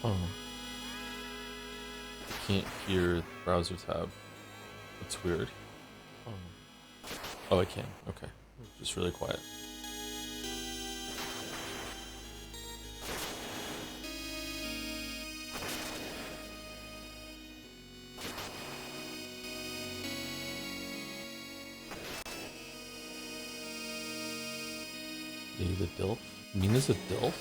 Oh. I can't hear the browser tab. That's weird. Oh, I can. Okay. Just really quiet. Yay, the DILF? Mina's a DILF?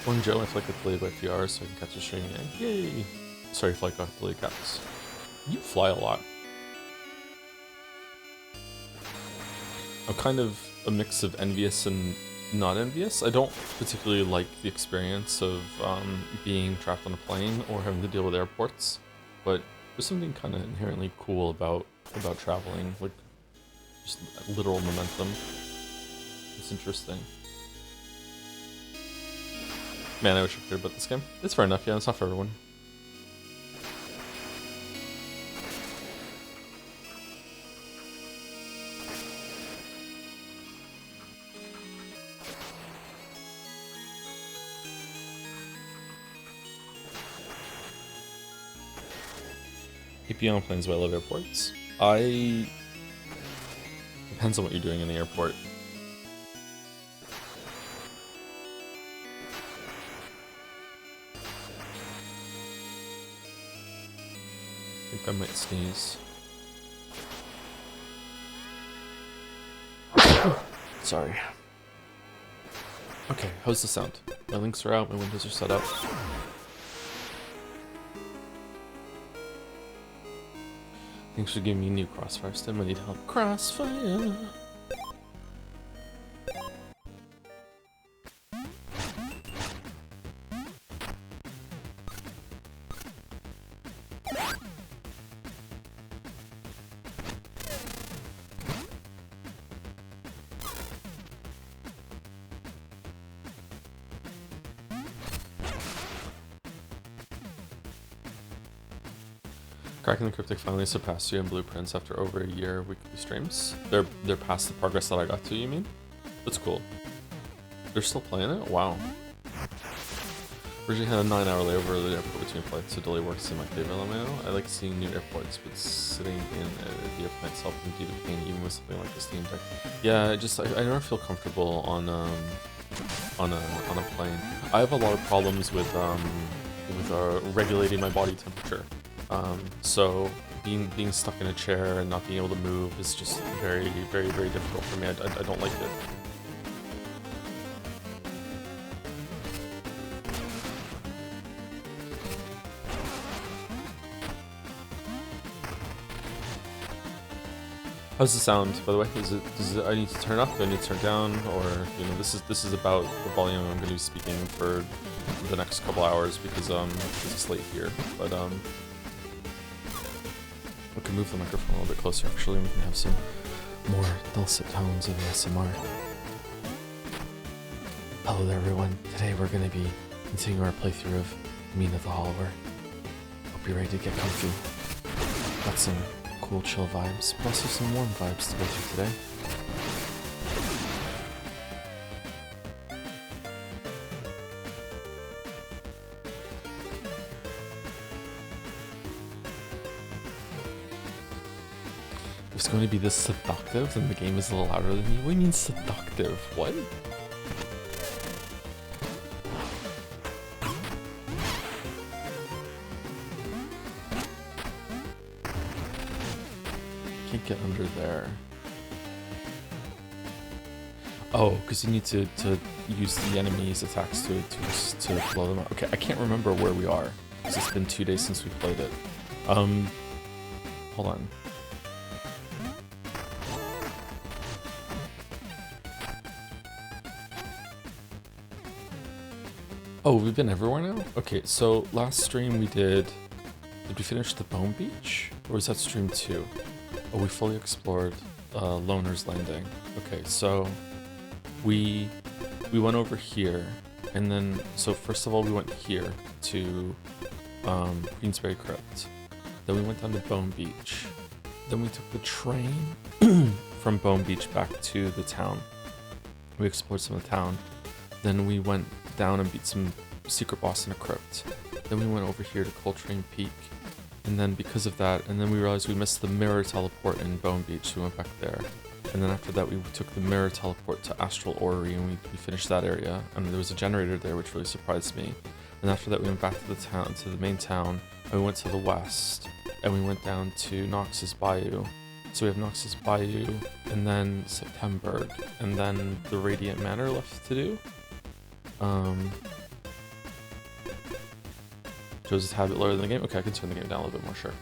One Joe, I feel like I delayed by a few hours so I can catch a stream again. Yay! Sorry if I got delayed, caps. You fly a lot. I'm kind of a mix of envious and not envious. I don't particularly like the experience of being trapped on a plane or having to deal with airports, but there's something kind of inherently cool about traveling, like just literal momentum. It's interesting. Man, I wish I cared about this game. It's fair enough, yeah, it's not for everyone. AP on planes, but I love airports. Depends on what you're doing in the airport. I think I might sneeze. Sorry. Okay, how's the sound? My links are out, my windows are set up. Thanks for giving me a new crossfire stem. I need help. Crossfire! Cracking the Cryptic finally surpassed you in blueprints after over a year of weekly streams. They're past the progress that I got to, you mean? That's cool. They're still playing it? Wow. Originally had a 9-hour layover at the airport between flights, so delay works in my favor. I like seeing new airports, but sitting in the airplane itself can be the pain even with something like the Steam Deck. Yeah, I never feel comfortable on a plane. I have a lot of problems with regulating my body temperature. So being stuck in a chair and not being able to move is just very, very, very difficult for me. I don't like it. How's the sound, by the way? Does it I need to turn up? Do I need to turn down? Or, you know, this is about the volume I'm going to be speaking for the next couple hours because it's late here. But we can move the microphone a little bit closer actually, and we can have some more dulcet tones of ASMR. Hello there everyone. Today we're going to be continuing our playthrough of Mina the Hollower. Hope you're ready to get comfy. Got some cool chill vibes, but also some warm vibes to go through today. If it's going to be this seductive, then the game is a little louder than me. What do you mean seductive? What? Can't get under there. Oh, because you need to use the enemy's attacks to blow them up. Okay, I can't remember where we are, because it's been 2 days since we played it. Hold on. Oh, we've been everywhere now? Okay, so last stream we did Did we finish the Bone Beach? Or was that stream 2? Oh, we fully explored Loner's Landing. Okay, so we went over here, and then, so first of all we went here to Queensberry Crypt. Then we went down to Bone Beach. Then we took the train from Bone Beach back to the town. We explored some of the town. Then we went down and beat some secret boss in a crypt. Then we went over here to Coltrane Peak. And then because of that, and then we realized we missed the mirror teleport in Bone Beach, so we went back there. And then after that we took the mirror teleport to Astral Orrery and we finished that area. And there was a generator there which really surprised me. And after that we went back to the town, to the main town, and we went to the west. And we went down to Nox's Bayou. So we have Nox's Bayou, and then September, and then the Radiant Manor left to do. Shows a tad bit lower than the game. Okay, I can turn the game down a little bit more, sure.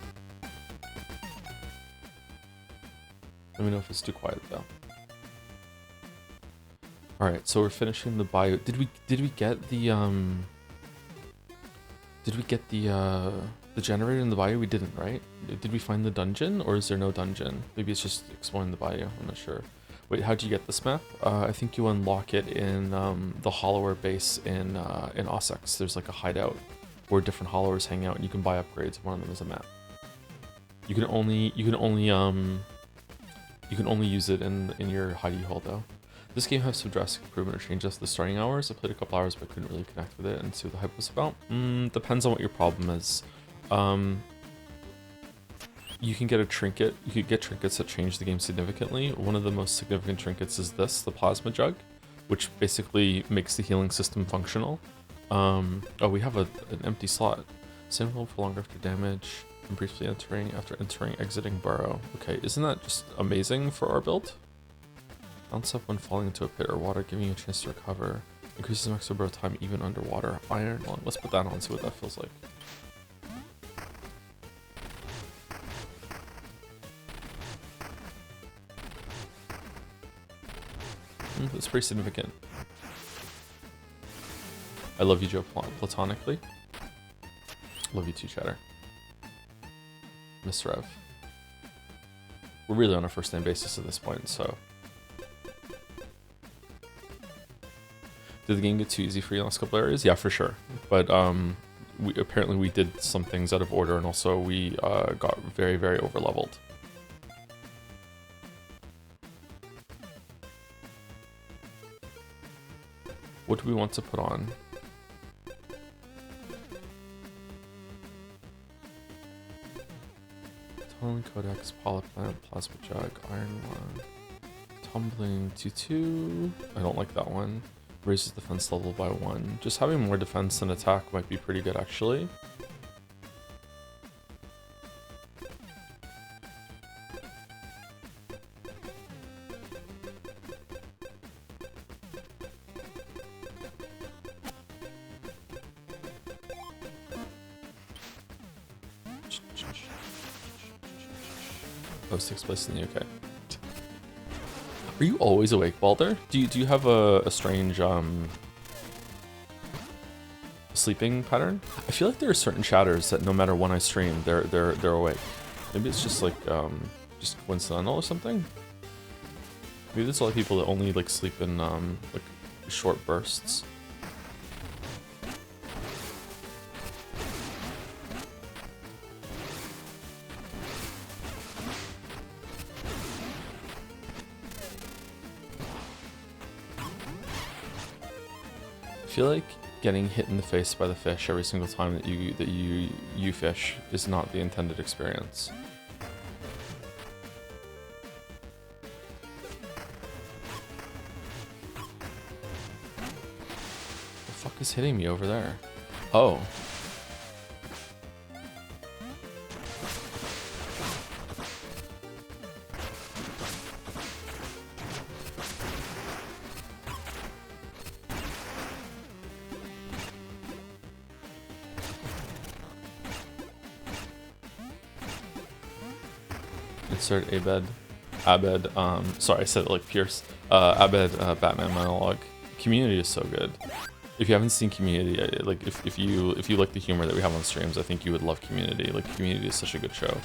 Let me know if it's too quiet though. Alright, so we're finishing the Bayou. Did we get the generator in the Bayou? We didn't, right? Did we find the dungeon, or is there no dungeon? Maybe it's just exploring the Bayou, I'm not sure. Wait, how'd you get this map? I think you unlock it in the Hollower base in Ossex. There's like a hideout where different Hollowers hang out, and you can buy upgrades. One of them is a map. You can only use it in your hidey hole though. This game has some drastic improvement or changes to the starting hours. I played a couple hours but couldn't really connect with it and see what the hype was about. Depends on what your problem is. You can get a trinket. You could get trinkets that change the game significantly. One of the most significant trinkets is this, the plasma jug, which basically makes the healing system functional. Oh, we have an empty slot. Same roll for longer after damage, and briefly after entering, exiting burrow. Okay, isn't that just amazing for our build? Bounce up when falling into a pit or water, giving you a chance to recover. Increases maximum burrow time even underwater. Iron lung. Let's put that on, see what that feels like. That's pretty significant. I love you, Joe, platonically. Love you too, Chatter. Miss Rev. We're really on a first name basis at this point, so. Did the game get too easy for you in the last couple areas? Yeah, for sure. But apparently we did some things out of order, and also we got very, very over leveled. What do we want to put on? Tunneling Codex, Polyplant, Plasma Jug, Iron Lung, Tumbling 2-2. I don't like that one. Raises defense level by 1. Just having more defense than attack might be pretty good, actually. Oh, 6th place in the UK. Are you always awake, Balder? Do you have a strange sleeping pattern? I feel like there are certain chatters that no matter when I stream, they're awake. Maybe it's just like just coincidental or something. Maybe there's a lot of people that only like sleep in like short bursts. I feel like getting hit in the face by the fish every single time that you fish is not the intended experience. The fuck is hitting me over there? Oh. Insert Abed, sorry, I said it like Pierce. Abed, Batman monologue. Community is so good. If you haven't seen Community, like if you like the humor that we have on streams, I think you would love Community. Like Community is such a good show.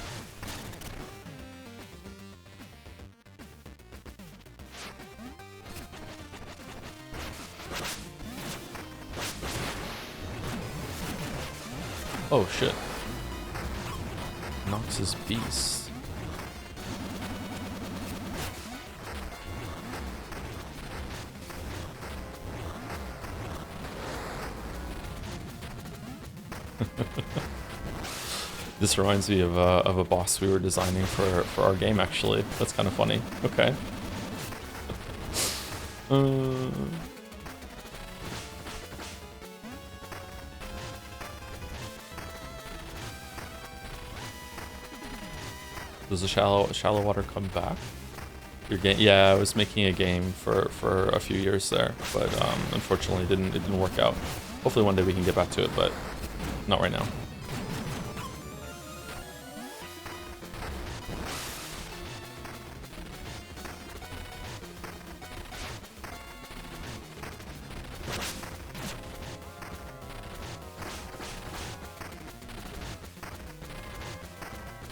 Oh shit. Nox's Beast. This reminds me of a boss we were designing for our game, actually. That's kind of funny. Okay. Does the shallow water come back? Your game? Yeah, I was making a game for a few years there, but unfortunately it didn't work out. Hopefully one day we can get back to it, but not right now.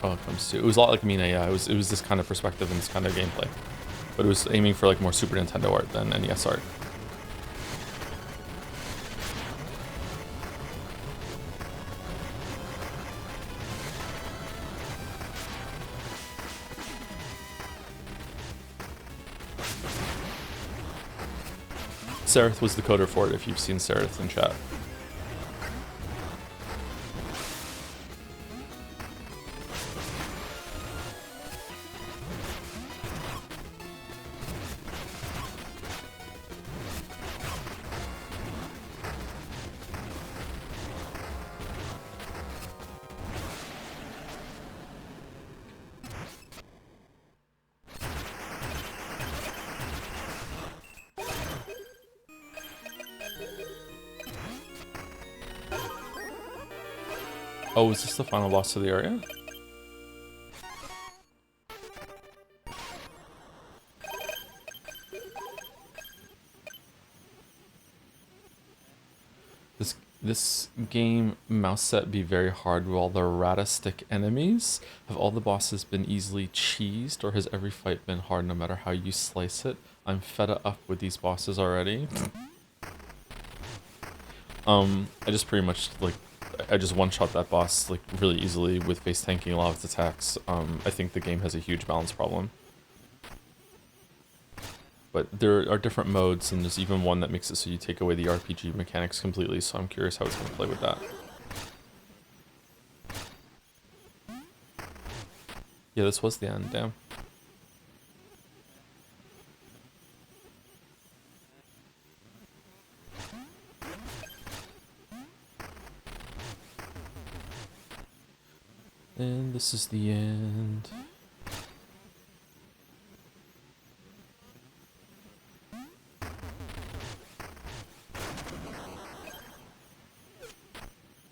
Oh, it comes to. It was a lot like Mina, yeah. It was this kind of perspective and this kind of gameplay, but it was aiming for like more Super Nintendo art than NES art. Sereth was the coder for it, if you've seen Sereth in chat. Oh, is this the final boss of the area? This game mouse set be very hard. Will all the rata-stick enemies? Have all the bosses been easily cheesed, or has every fight been hard no matter how you slice it? I'm fed up with these bosses already. I just pretty much like I just one-shot that boss like really easily with face tanking a lot of its attacks. I think the game has a huge balance problem. But there are different modes, and there's even one that makes it so you take away the RPG mechanics completely, so I'm curious how it's going to play with that. Yeah, this was the end, damn. And this is the end.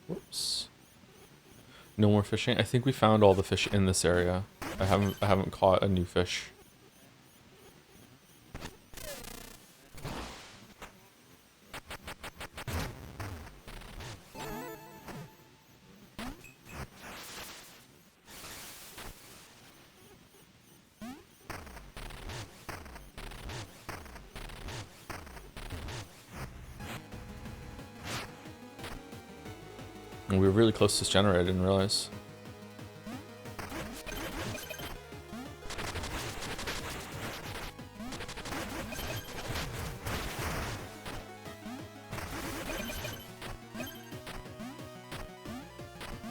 Whoops. No more fishing. I think we found all the fish in this area. I haven't caught a new fish. And we were really close to this generator, I didn't realize.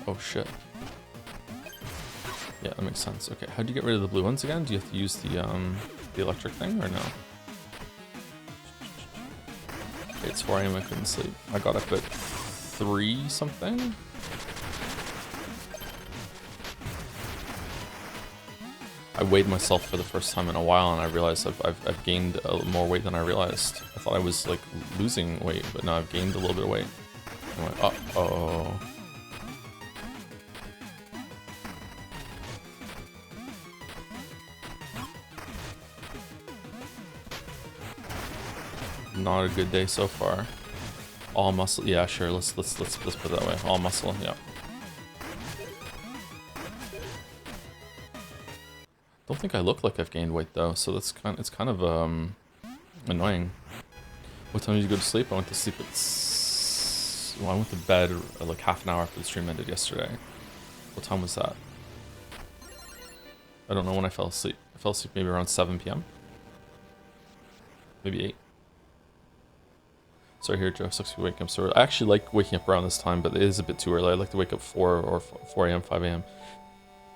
Oh shit. Yeah, that makes sense. Okay, how do you get rid of the blue ones again? Do you have to use the electric thing or no? Okay, it's 4 AM, I couldn't sleep. I got up at 3 something? I weighed myself for the first time in a while and I realized I've gained more weight than I realized. I thought I was like losing weight, but now I've gained a little bit of weight. I went, uh-oh. Not a good day so far. All muscle. Yeah, sure. Let's put it that way. All muscle. Yeah. Don't think I look like I've gained weight though, so it's kind of annoying. What time did you go to sleep? I went to sleep at well, I went to bed like half an hour after the stream ended yesterday. What time was that? I don't know when I fell asleep. I fell asleep maybe around 7 p.m. Maybe 8. Sorry, here, Joe. Sucks to be waking up so early. I actually like waking up around this time, but it is a bit too early. I like to wake up 4 or 4 a.m., 5 a.m.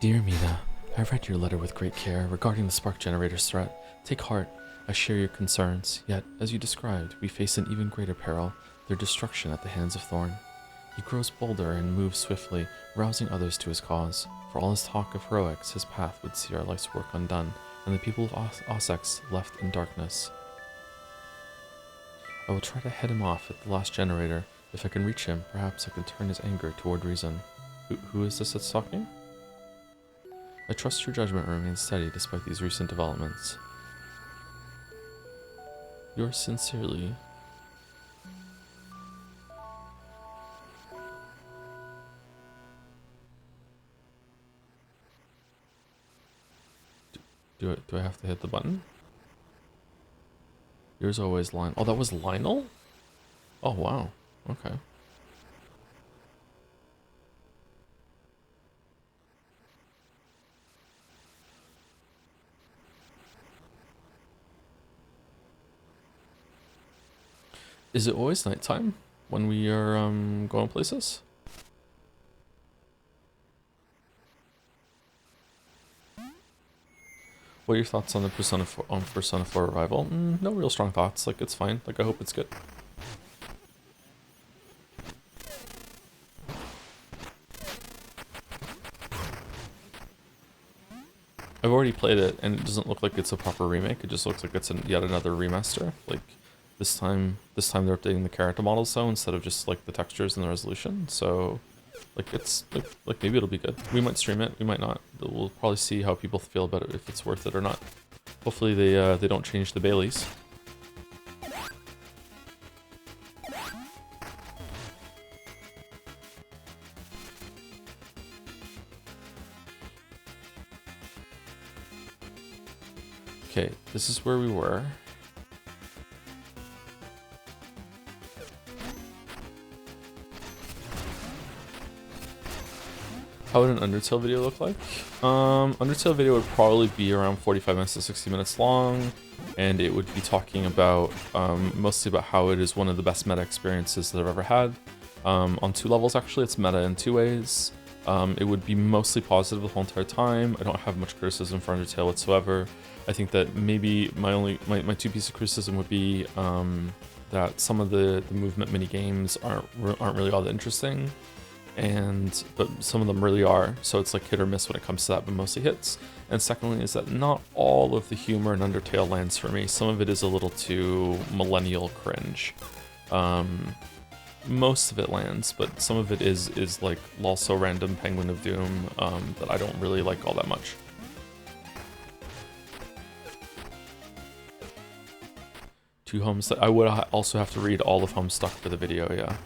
Dear Mina, I read your letter with great care regarding the spark generator's threat. Take heart. I share your concerns. Yet, as you described, we face an even greater peril, their destruction at the hands of Thorn. He grows bolder and moves swiftly, rousing others to his cause. For all his talk of heroics, his path would see our life's work undone, and the people of Ossex left in darkness. I will try to head him off at the last generator. If I can reach him, perhaps I can turn his anger toward reason. Who is this that's talking? I trust your judgment remains steady despite these recent developments. Yours sincerely. Do I have to hit the button? Yours always, Lionel. Oh, that was Lionel? Oh, wow. Okay. Is it always nighttime when we are going places? What are your thoughts on the Persona 4 Revival? No real strong thoughts. Like, it's fine. Like, I hope it's good. I've already played it, and it doesn't look like it's a proper remake. It just looks like it's yet another remaster. Like, this time they're updating the character models though, instead of just like the textures and the resolution. So, like, it's like maybe it'll be good. We might stream it, we might not. We'll probably see how people feel about it, if it's worth it or not. Hopefully they don't change the Baileys. Okay, this is where we were. How would an Undertale video look like? Undertale video would probably be around 45 minutes to 60 minutes long, and it would be talking about, mostly about how it is one of the best meta experiences that I've ever had. On 2 levels actually, it's meta in 2 ways. It would be mostly positive the whole entire time. I don't have much criticism for Undertale whatsoever. I think that maybe my 2 pieces of criticism would be that some of the movement mini games aren't really all that interesting. But some of them really are, so it's like hit or miss when it comes to that, but mostly hits. And secondly is that not all of the humor in Undertale lands for me. Some of it is a little too millennial cringe. Most of it lands, but some of it is like also random Penguin of Doom that I don't really like all that much. Two Homestuck. I would also have to read all of Homestuck for the video, yeah.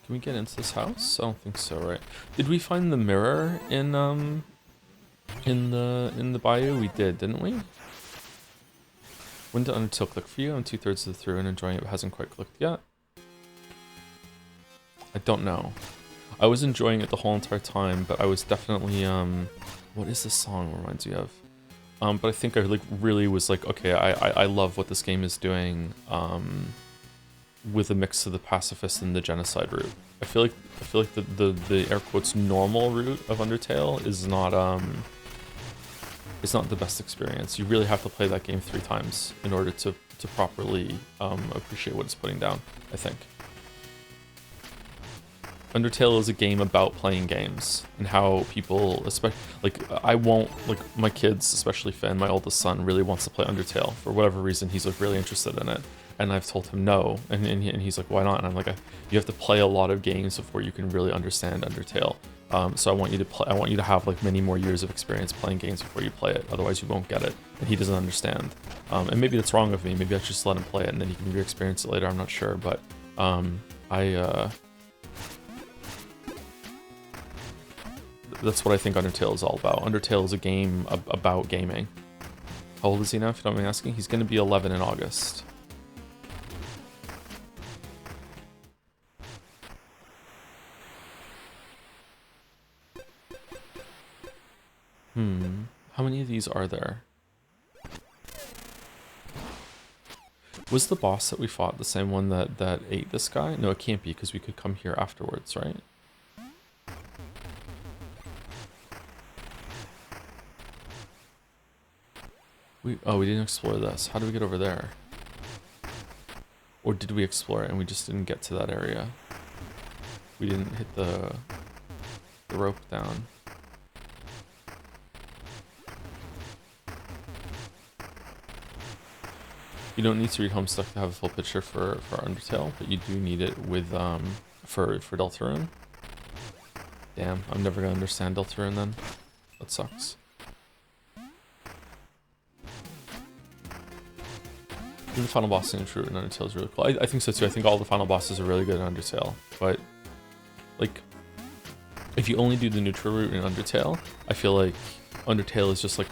Can we get into this house? I don't think so, right? Did we find the mirror in the bayou? We did, didn't we? When did Undertale click for you? I'm 2/3 of the through and enjoying it, but hasn't quite clicked yet. I don't know. I was enjoying it the whole entire time, but I was definitely what is this song reminds you of? But I think I like really was like, okay, I love what this game is doing. With a mix of the pacifist and the genocide route. I feel like the air quotes normal route of Undertale is not it's not the best experience. You really have to play that game 3 times in order to properly appreciate what it's putting down, I think. Undertale is a game about playing games and how people, especially like my kids, especially Finn, my oldest son, really wants to play Undertale for whatever reason. He's like really interested in it, And I've told him no, and he's like, why not? And I'm like, you have to play a lot of games before you can really understand Undertale. So I want you to play. I want you to have like many more years of experience playing games before you play it. Otherwise, you won't get it. And he doesn't understand. And maybe that's wrong of me. Maybe I should just let him play it, and then he can re-experience it later. I'm not sure, but that's what I think Undertale is all about. Undertale is a game about gaming. How old is he now, if you don't mind me asking? He's going to be 11 in August. How many of these are there? Was the boss that we fought the same one that ate this guy? No, it can't be, because we could come here afterwards, right? We didn't explore this. How do we get over there? Or did we explore it and we just didn't get to that area? We didn't hit the rope down. You don't need to read Homestuck to have a full picture for Undertale, but you do need it with for Deltarune. Damn, I'm never gonna understand Deltarune then. That sucks. The final boss in True and Undertale is really cool. I think so too. I think all the final bosses are really good in Undertale, but like if you only do the neutral route in Undertale, I feel like Undertale is just like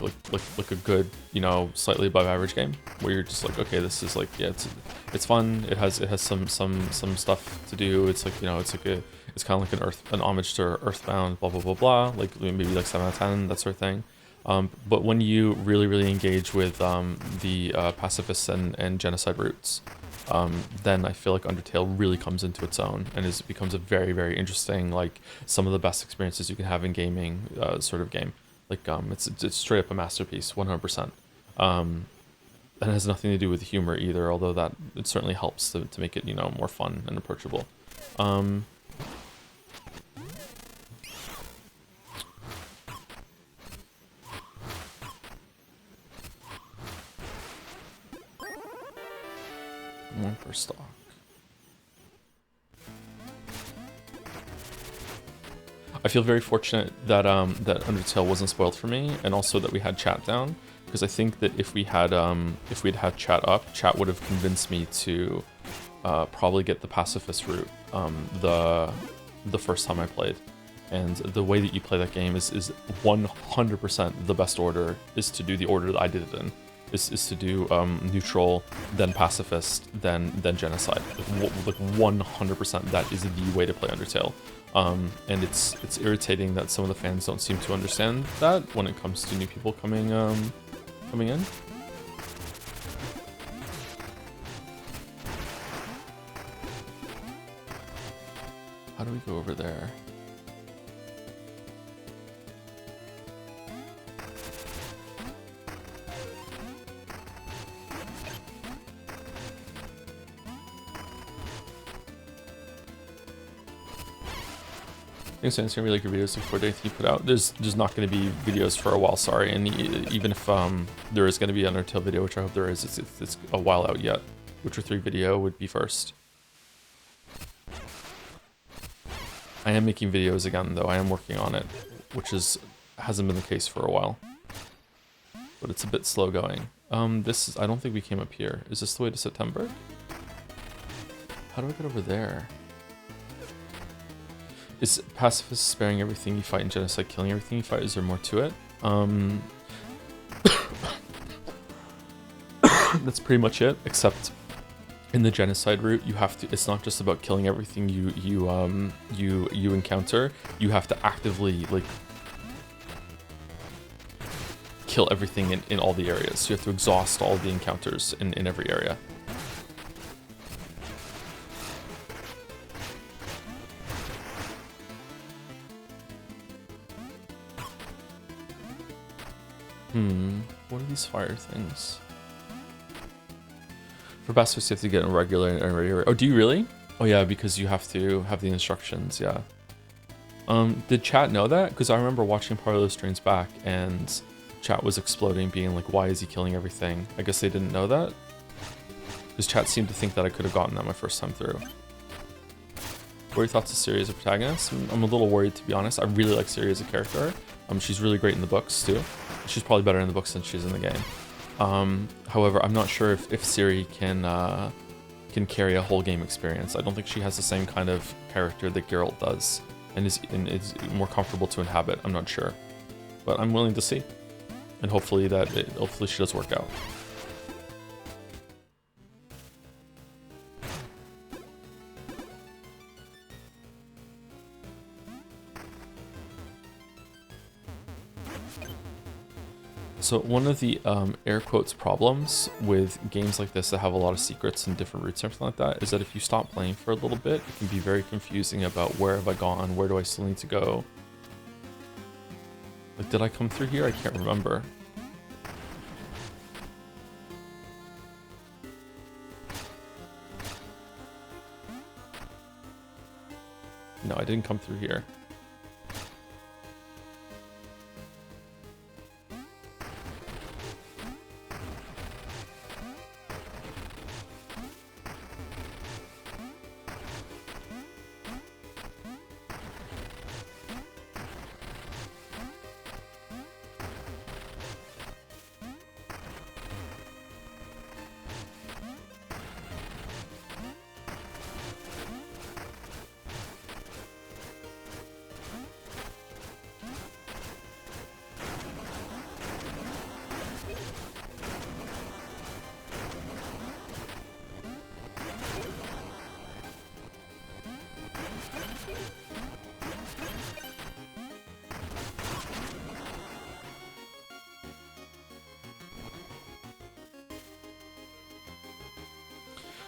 a good, you know, slightly above average game where you're just like, okay, this is like, yeah, it's fun. It has some stuff to do. It's like, you know, it's kind of like an homage to Earthbound, blah blah blah blah, like maybe like 7 out of 10, that sort of thing. But when you really engage with the pacifist and genocide routes, then I feel like Undertale really comes into its own and becomes a very interesting, like some of the best experiences you can have in gaming sort of game. Like it's straight up a masterpiece, 100%. And it has nothing to do with humor either, although that it certainly helps to make it, you know, more fun and approachable. One per stock. I feel very fortunate that that Undertale wasn't spoiled for me, and also that we had chat down, because I think that if we'd had chat up, chat would have convinced me to probably get the pacifist route the first time I played. And the way that you play that game is 100% the best order, is to do the order that I did it in. Is to do neutral, then pacifist, then genocide. Like 100% that is the way to play Undertale. And it's irritating that some of the fans don't seem to understand that when it comes to new people coming in. How do we go over there? Thanks, it's gonna be like your videos before anything you put out. There's not gonna be videos for a while, sorry. And even if there is gonna be an Undertale video, which I hope there is, it's a while out yet. Witcher 3 video would be first. I am making videos again though. I am working on it, which hasn't been the case for a while. But it's a bit slow going. I don't think we came up here. Is this the way to September? How do I get over there? Is pacifist sparing everything you fight and genocide killing everything you fight? Is there more to it? That's pretty much it, except in the genocide route, you have to. It's not just about killing everything you encounter. You have to actively like kill everything in all the areas. So you have to exhaust all the encounters in every area. What are these fire things? For pacifist, you have to get in regular and regular. Oh, do you really? Oh yeah, because you have to have the instructions, yeah. Did chat know that? Because I remember watching part of those streams back and chat was exploding, being like, why is he killing everything? I guess they didn't know that? Because chat seemed to think that I could have gotten that my first time through. What are your thoughts of Siri as a protagonist? I'm a little worried, to be honest. I really like Siri as a character. She's really great in the books, too. She's probably better in the books than she's in the game. However, I'm not sure if Siri can carry a whole game experience. I don't think she has the same kind of character that Geralt does, and is more comfortable to inhabit. I'm not sure, but I'm willing to see, and hopefully she does work out. So one of the air quotes problems with games like this that have a lot of secrets and different routes and everything like that is that if you stop playing for a little bit, it can be very confusing about where have I gone, where do I still need to go. Like, did I come through here? I can't remember. No, I didn't come through here.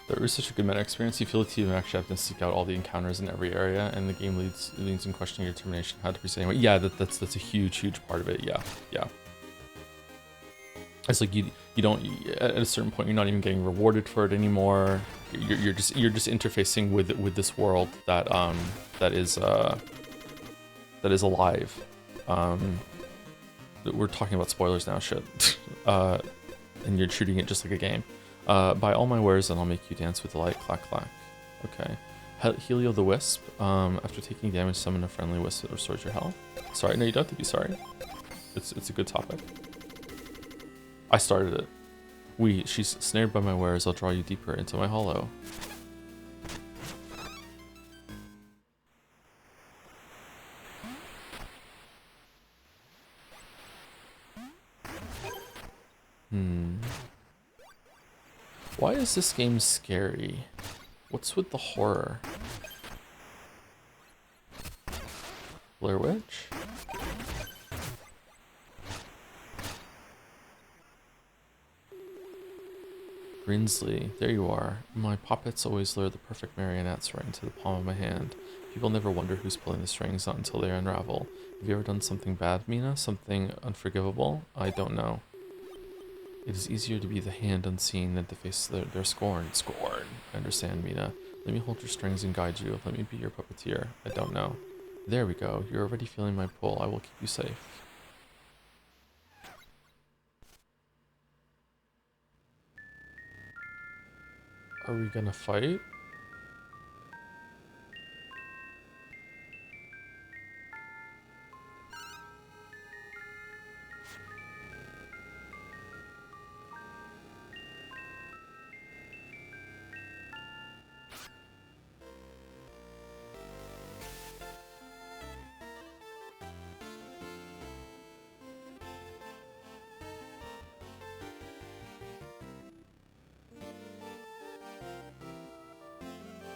There is such a good meta experience. You feel the team actually have to seek out all the encounters in every area, and the game leads in questioning your determination how to proceed anyway. Yeah, that's a huge part of it. Yeah. It's like you don't, at a certain point you're not even getting rewarded for it anymore. You're just interfacing with this world that is alive. We're talking about spoilers now, shit. And you're treating it just like a game. Buy all my wares and I'll make you dance with delight. Clack clack. Okay. Helio the Wisp. After taking damage, summon a friendly wisp that restores your health. Sorry, no, you don't have to be sorry. It's a good topic. I started it. She's snared by my wares. I'll draw you deeper into my hollow. Why is this game scary? What's with the horror? Blair Witch? Grinsley, there you are. My puppets always lure the perfect marionettes right into the palm of my hand. People never wonder who's pulling the strings, not until they unravel. Have you ever done something bad, Mina? Something unforgivable? I don't know. It is easier to be the hand unseen than to face their scorn. Scorn! I understand, Mina. Let me hold your strings and guide you. Let me be your puppeteer. I don't know. There we go. You're already feeling my pull. I will keep you safe. Are we gonna fight?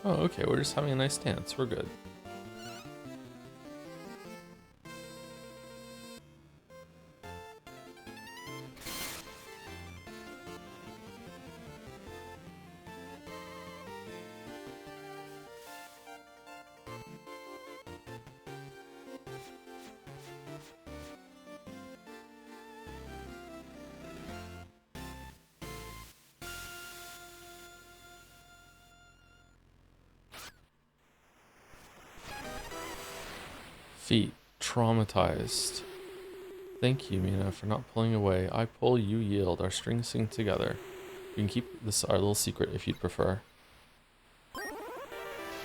Oh, okay, we're just having a nice dance. We're good. Feet traumatized. Thank you, Mina, for not pulling away. I pull, you yield. Our strings sing together. We can keep this our little secret if you'd prefer.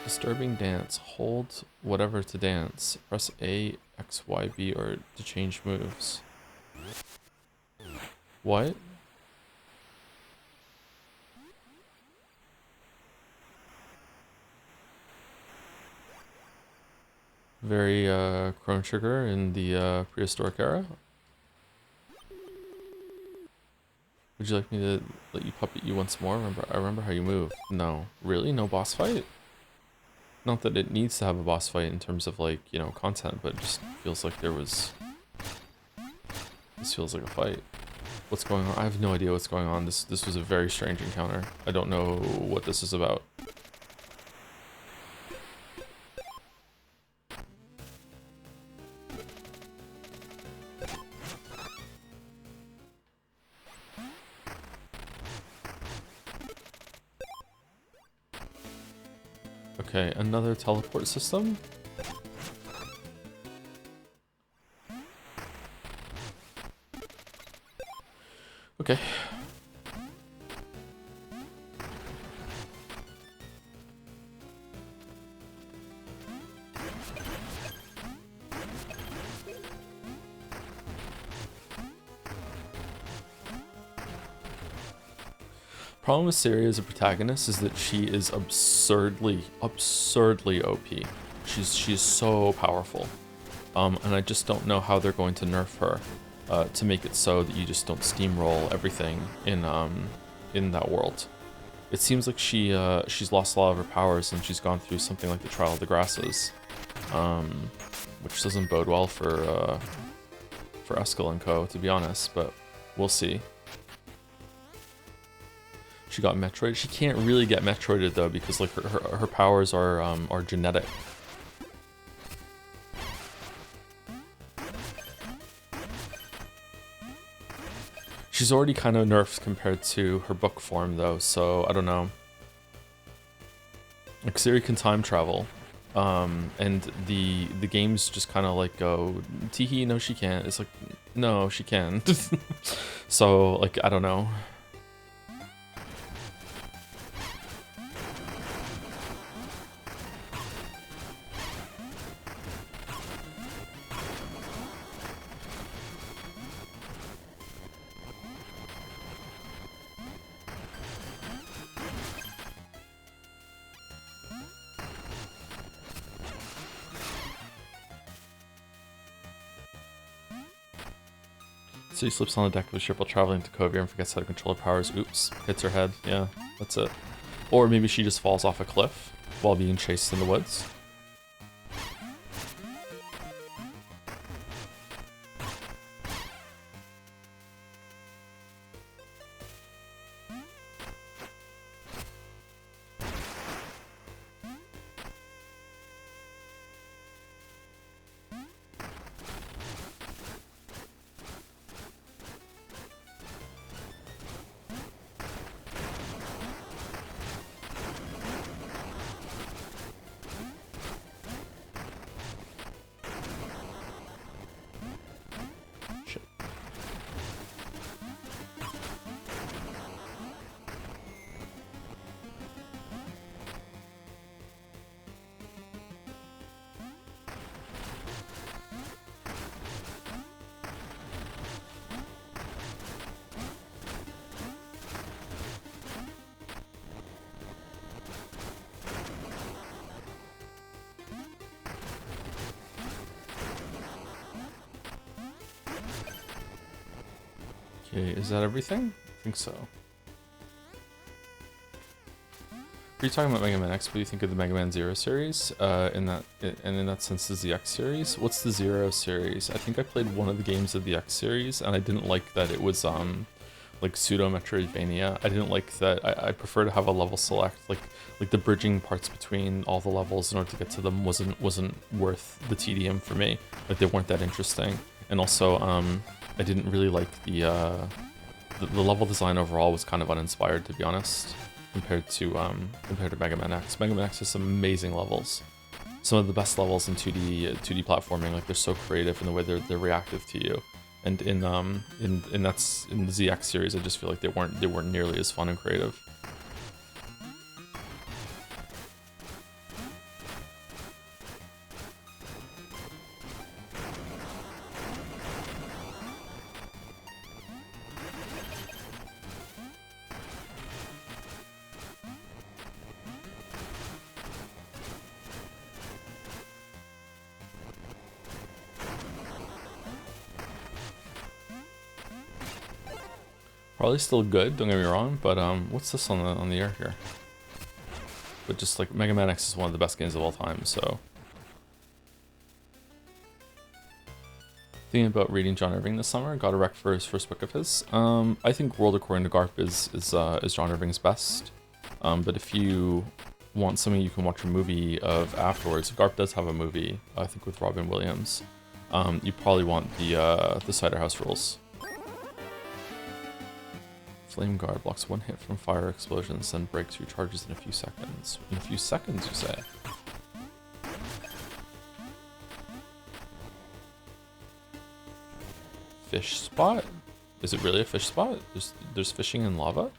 Disturbing dance. Hold whatever to dance. Press A, X, Y, B, or to change moves. What? Very Chrono Trigger in the prehistoric era. Would you like me to let you puppet you once more? I remember how you move. No. Really? No boss fight? Not that it needs to have a boss fight in terms of, like, you know, content, but it just feels like there was... This feels like a fight. What's going on? I have no idea what's going on. This was a very strange encounter. I don't know what this is about. Okay, another teleport system? Okay. Problem with Siri as a protagonist is that she is absurdly OP. She's so powerful. And I just don't know how they're going to nerf her to make it so that you just don't steamroll everything in that world. It seems like she's lost a lot of her powers and she's gone through something like the Trial of the Grasses, which doesn't bode well for Eskel and Co, to be honest, but we'll see. She got Metroid. She can't really get Metroided though because like her powers are genetic. She's already kind of nerfed compared to her book form though, so I don't know. Like Siri can time travel, and the games just kind of like go, teehee, no she can't. It's like, no she can. So like I don't know. So he slips on the deck of a ship while traveling to Kovir and forgets how to control her powers. Oops, hits her head. Yeah, that's it. Or maybe she just falls off a cliff while being chased in the woods. Okay, is that everything? I think so. Are you talking about Mega Man X? What do you think of the Mega Man Zero series? In that sense, is the X series? What's the Zero series? I think I played one of the games of the X series, and I didn't like that it was like pseudo Metroidvania. I didn't like that. I prefer to have a level select. Like the bridging parts between all the levels in order to get to them wasn't worth the tedium for me. Like they weren't that interesting, and also I didn't really like the level design overall was kind of uninspired, to be honest, compared to Mega Man X. Mega Man X has some amazing levels, some of the best levels in 2D platforming. Like they're so creative in the way they're reactive to you. And in that's in the ZX series, I just feel like they weren't nearly as fun and creative. Probably still good, don't get me wrong, but what's this on the air here? But just like Mega Man X is one of the best games of all time, so. Thinking about reading John Irving this summer, got a rec for his first book of his. I think World According to Garp is John Irving's best. But if you want something you can watch a movie of afterwards, Garp does have a movie, I think with Robin Williams. You probably want the Cider House Rules. Flame Guard blocks one hit from fire explosions, then breaks recharges in a few seconds. In a few seconds, you say? Fish spot? Is it really a fish spot? There's fishing in lava?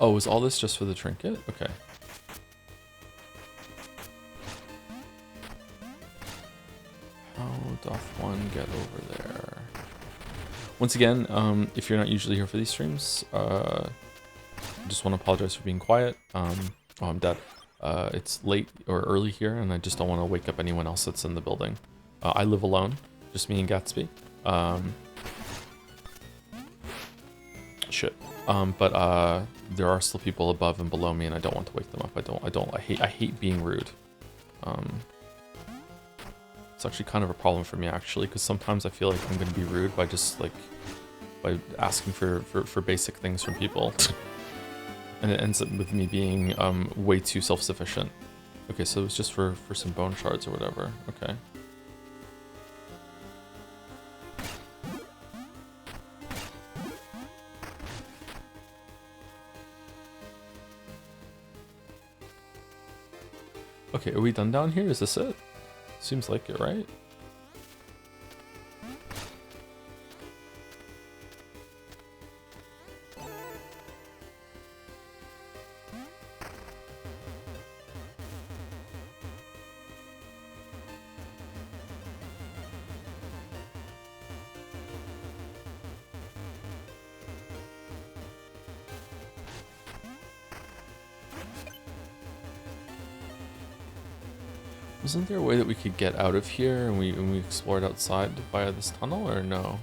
Oh, is all this just for the trinket? Okay. How doth one get over there? Once again, if you're not usually here for these streams, I just want to apologize for being quiet. Oh, I'm dead. It's late or early here, and I just don't want to wake up anyone else that's in the building. I live alone, just me and Gatsby. Shit. But there are still people above and below me, and I don't want to wake them up. I hate being rude. It's actually kind of a problem for me, actually, because sometimes I feel like I'm going to be rude by just like by asking for basic things from people, and it ends up with me being way too self-sufficient. Okay, so it was just for some bone shards or whatever. Okay. Okay, are we done down here? Is this it? Seems like it, right? Wasn't there a way that we could get out of here and we explored outside via this tunnel, or no?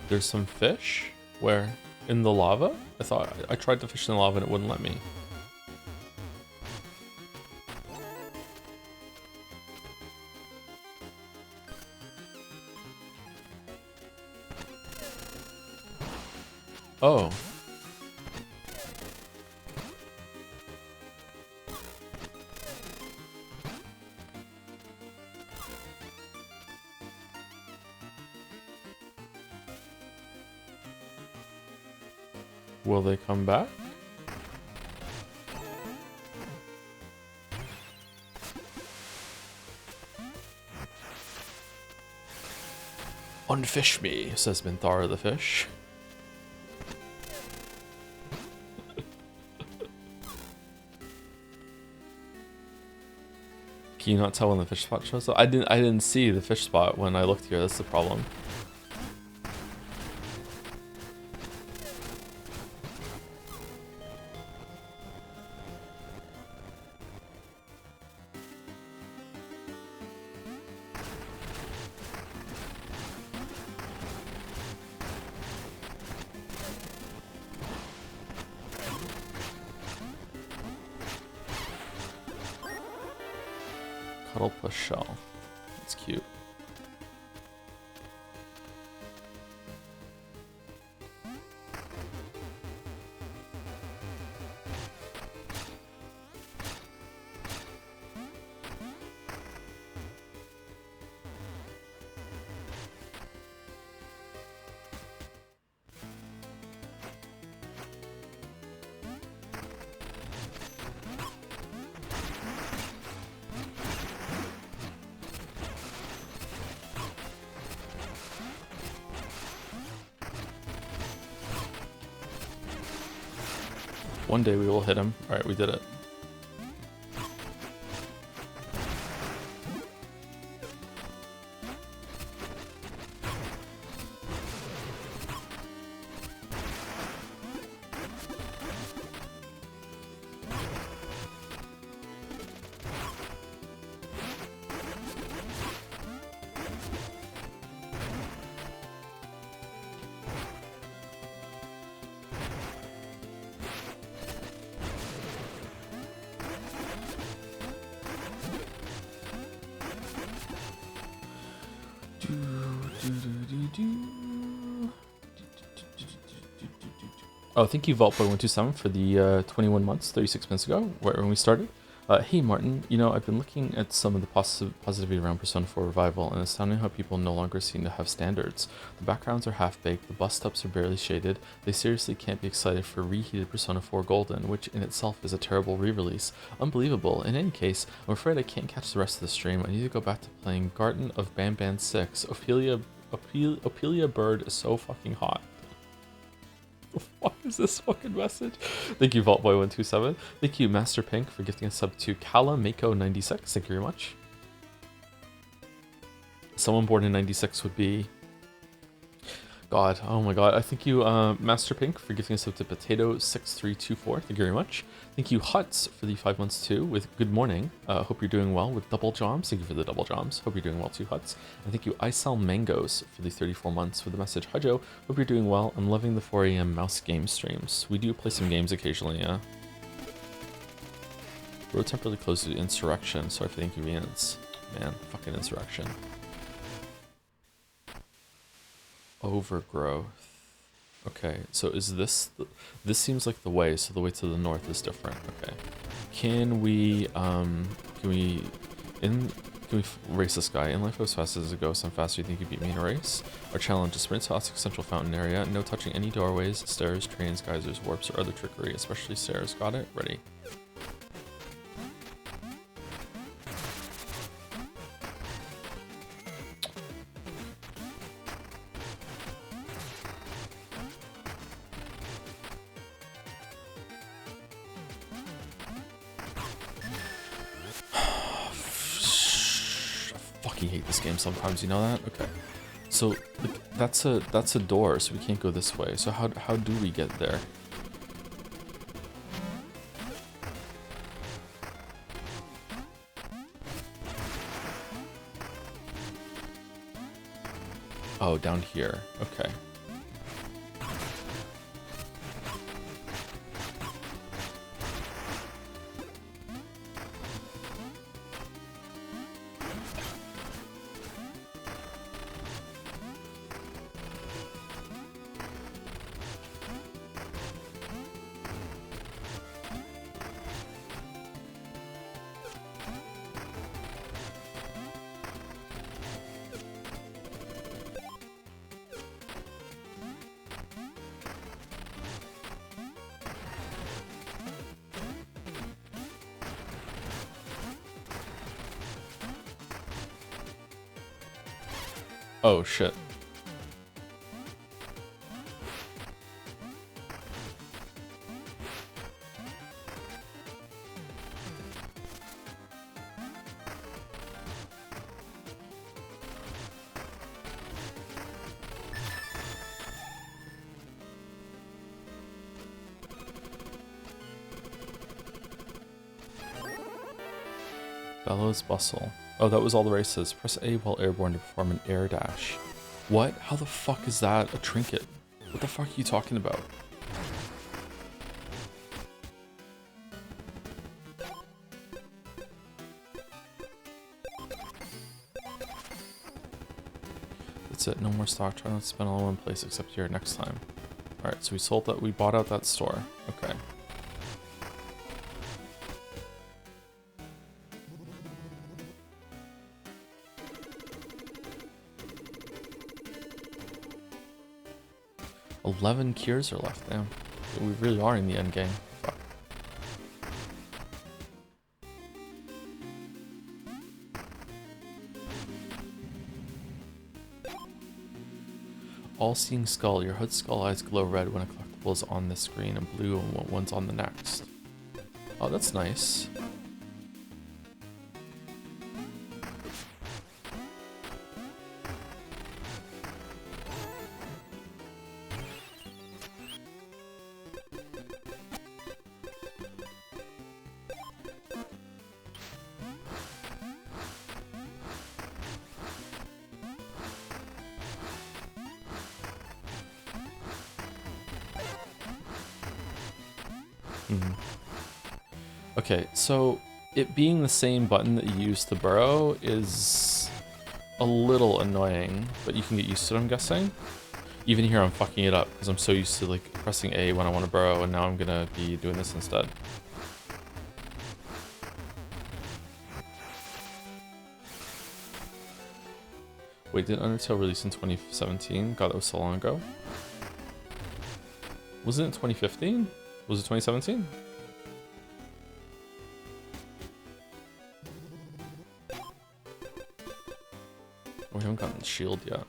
There's some fish? Where? In the lava? I thought I tried to fish in the lava and it wouldn't let me. Oh. Will they come back? Unfish me, says Minthara the fish. Can you not tell when the fish spot shows up? I didn't see the fish spot when I looked here, that's the problem. Cuttlepuss shell. That's cute. One day we will hit him. Alright, we did it. Oh, thank you, VaultBoy127, for the 21 months, 36 minutes ago, when we started. Hey, Martin, you know, I've been looking at some of the positivity around Persona 4 Revival, and it's astounding how people no longer seem to have standards. The backgrounds are half-baked, the bust-ups are barely shaded, they seriously can't be excited for reheated Persona 4 Golden, which in itself is a terrible re-release. Unbelievable. In any case, I'm afraid I can't catch the rest of the stream. I need to go back to playing Garden of Banban 6. Ophelia Bird is so fucking hot. What is this fucking message? Thank you, VaultBoy127. Thank you, Master Pink, for gifting a sub to Kalamako96. Thank you very much. Someone born in 96 would be... God, oh my god. I thank you, Master Pink, for gifting a sub to Potato6324. Thank you very much. Thank you, Huts, for the 5 months too, with good morning. Hope you're doing well with double joms. Thank you for the double joms. Hope you're doing well too, Huts. And thank you, Isel Mangoes, for the 34 months with the message. Hi, Joe. Hope you're doing well. I'm loving the 4 a.m. mouse game streams. We do play some games occasionally, yeah. Road temporarily closed due to insurrection. Sorry for the inconvenience. Man, fucking insurrection. Overgrowth. Okay, so is this... This seems like the way, so the way to the north is different. Okay. Can we race this guy? In life as fast as it goes, how fast do you think you beat me in a race? Our challenge is sprint to Classic Central Fountain area. No touching any doorways, stairs, trains, geysers, warps, or other trickery, especially stairs. Got it? Ready. Hate this game sometimes, you know that? Okay, so like, that's a door, so we can't go this way. So how do we get there? Oh, down here. Okay. Oh shit. Bellows Bustle. Oh, that was all the races. Press A while airborne to perform an air dash. What? How the fuck is that a trinket? What the fuck are you talking about? That's it. No more stock. Try not to spend all in one place except here next time. Alright, so we sold that. We bought out that store. Okay. $11 cures are left, damn. We really are in the end game. Fuck. All-seeing skull. Your hood skull eyes glow red when I collect purple is on this screen and blue and one's on the next. Oh, that's nice. Okay, so it being the same button that you use to burrow is a little annoying, but you can get used to it, I'm guessing. Even here I'm fucking it up because I'm so used to like pressing A when I want to burrow, and now I'm gonna be doing this instead. Wait, did Undertale release in 2017? God, that was so long ago. Was it in 2015? Was it 2017? We haven't gotten the shield yet.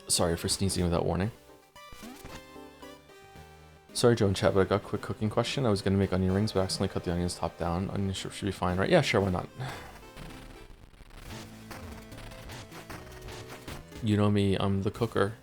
Sorry for sneezing without warning. Sorry, Joe and chat, but I got a quick cooking question. I was gonna make onion rings, but accidentally cut the onions top down. Onions should be fine, right? Yeah, sure, why not? You know me, I'm the cooker.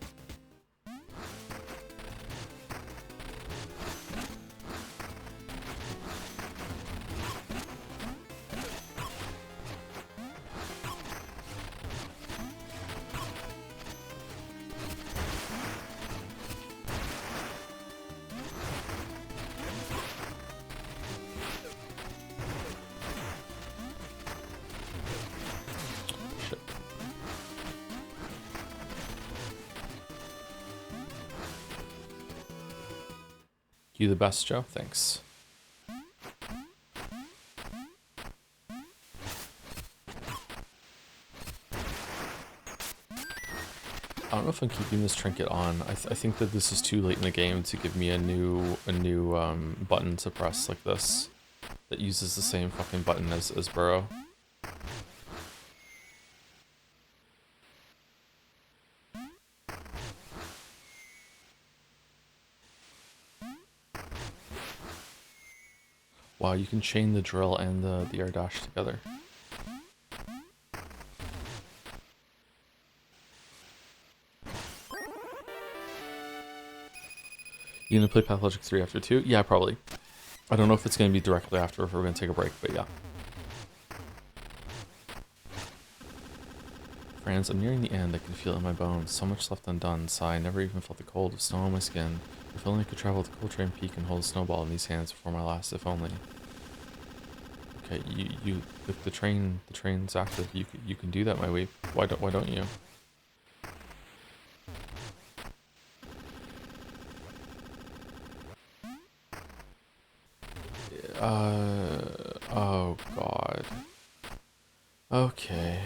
You the best, Joe. Thanks. I don't know if I'm keeping this trinket on. I think that this is too late in the game to give me a new button to press like this that uses the same fucking button as Burrow. Wow, you can chain the drill and the air dash together. You gonna play Pathologic 3 after 2? Yeah, probably. I don't know if it's gonna be directly after or if we're gonna take a break, but yeah. Friends, I'm nearing the end. I can feel it in my bones. So much left undone. Sigh, I never even felt the cold of snow on my skin. If only I could travel to Coltrane Peak and hold a snowball in these hands before my last, if only. Okay, the train's active. You can do that, my weep. Why don't you? Oh god. Okay.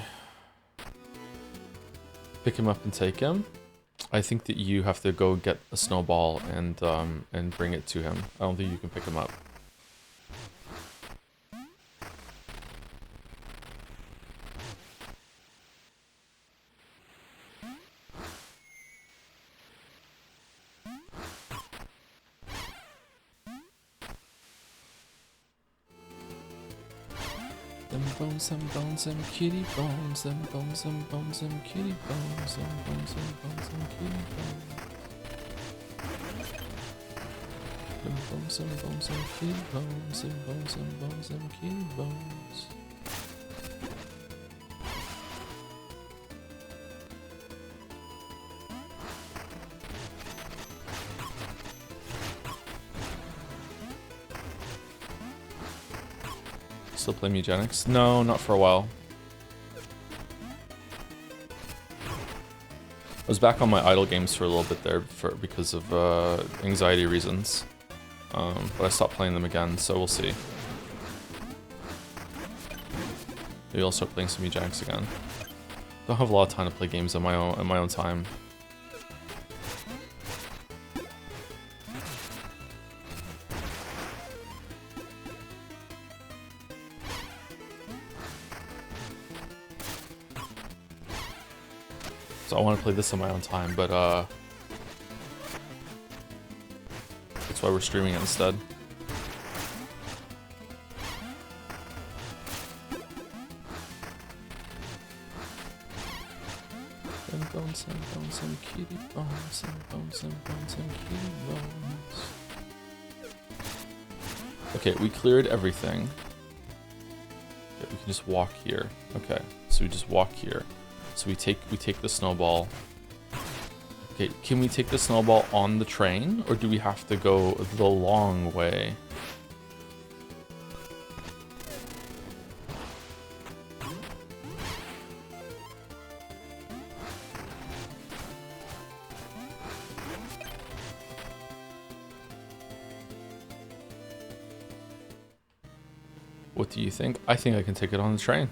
Pick him up and take him. I think that you have to go get a snowball and bring it to him. I don't think you can pick him up. Them bones, them kitty bones, them bones, them bones, them kitty bones, them bones, them bones, them kitty bones. Them bones, them bones, them kitty bones, them bones, them bones, them kitty bones. Still play Eugenics? No, not for a while. I was back on my idle games for a little bit there because of anxiety reasons. But I stopped playing them again, so we'll see. Maybe I'll start playing some Eugenics again. Don't have a lot of time to play games on my own time. So I want to play this on my own time, but that's why we're streaming it instead. Bones and bones and kitty bones and bones and bones and kitty bones. Okay, we cleared everything. Okay, we can just walk here. Okay, so we just walk here. So we take the snowball. Okay, can we take the snowball on the train, or do we have to go the long way? What do you think? I think I can take it on the train.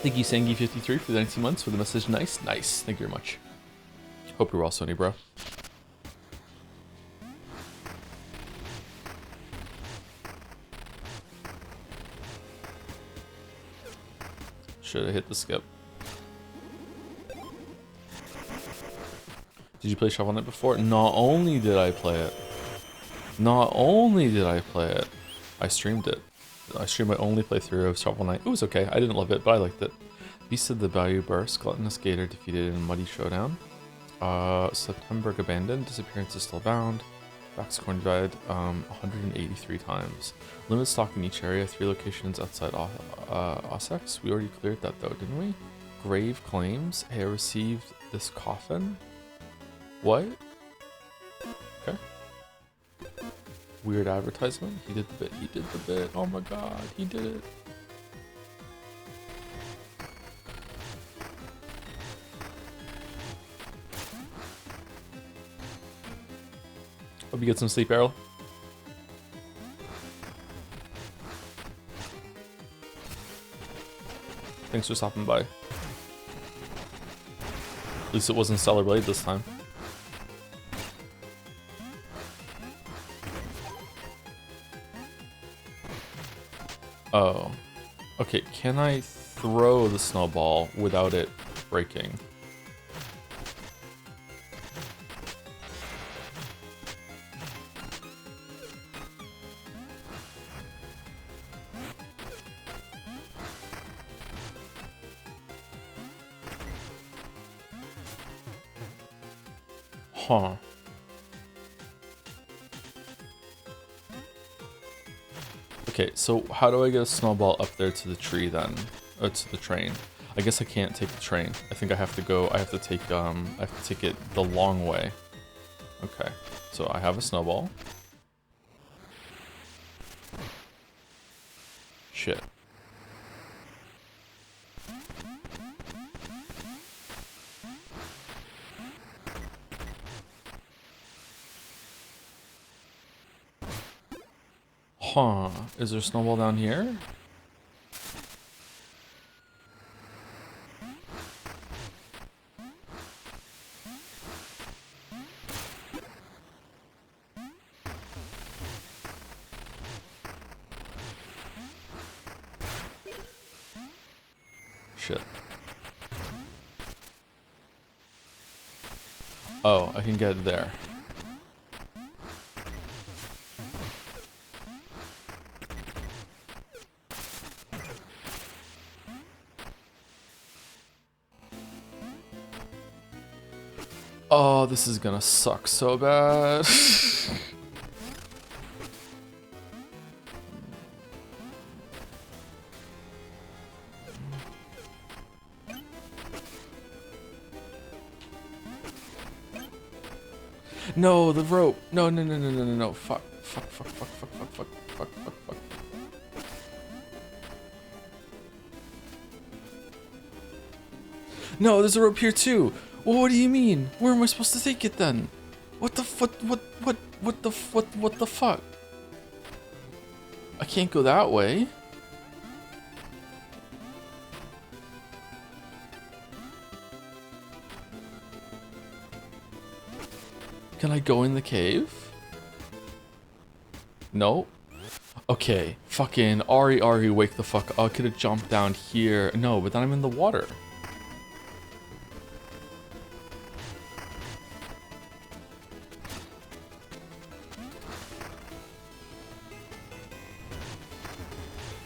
Thank you, Sangi53, for the 19 months for the message. Nice, nice. Thank you very much. Hope you're well, Sony, bro. Should have hit the skip. Did you play Shovel Knight before? Not only did I play it, I streamed it. I streamed my only playthrough of Shovel Knight. It was okay. I didn't love it, but I liked it. Beast of the Bayou Burst, Gluttonous Gator defeated in a muddy showdown. September Abandoned, Disappearance is still bound. Baxcorn died 183 times. Limit stock in each area, 3 locations outside Ossex. We already cleared that though, didn't we? Grave Claims. Hey, I received this coffin. What? Okay. Weird advertisement. He did the bit. He did the bit. Oh my god, he did it. Hope you get some sleep, Errol. Thanks for stopping by. At least it wasn't Stellar Blade this time. Oh. Okay, can I throw the snowball without it breaking? Huh. Okay, so how do I get a snowball up there to the tree then? To the train. I guess I can't take the train. I think I have to go, I have to take it the long way. Okay, so I have a snowball. Shit. Huh, is there a snowball down here? Shit. Oh, I can get it there. Oh, this is gonna suck so bad. No, the rope. No, no, no, no, no, no, no. Fuck, fuck, fuck, fuck, fuck, fuck, fuck, fuck, fuck, fuck. No, there's a rope here too. Well, what do you mean? Where am I supposed to take it then? What the fuck? What the fuck? I can't go that way. Can I go in the cave? No. Okay, fucking Ari, wake the fuck up. I could have jumped down here. No, but then I'm in the water.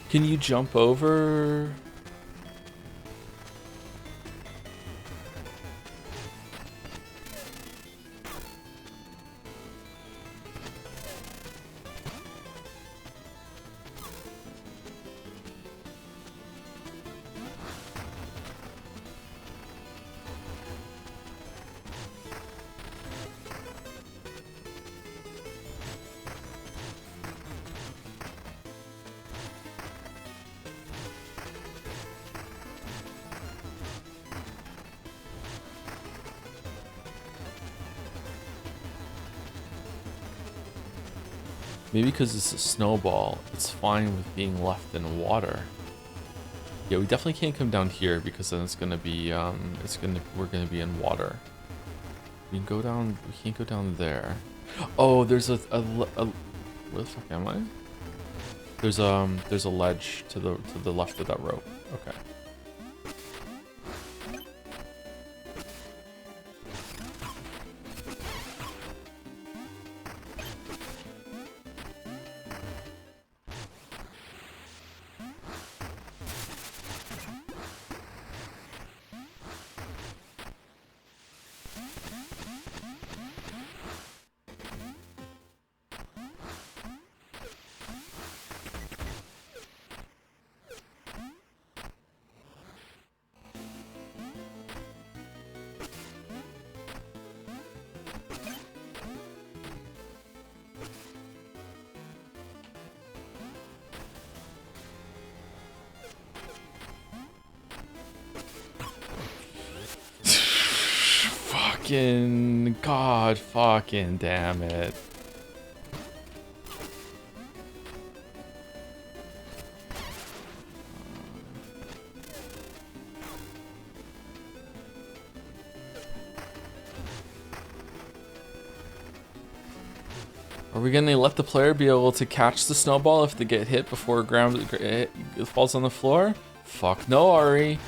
Can you jump over? Maybe because it's a snowball, it's fine with being left in water. Yeah, we definitely can't come down here because then it's gonna be, we're gonna be in water. We can go down, we can't go down there. Oh, there's a where the fuck am I? There's a ledge to the left of that rope. Okay. Fucking God, fucking damn it. Are we gonna let the player be able to catch the snowball if they get hit before it falls on the floor? Fuck no, Ari.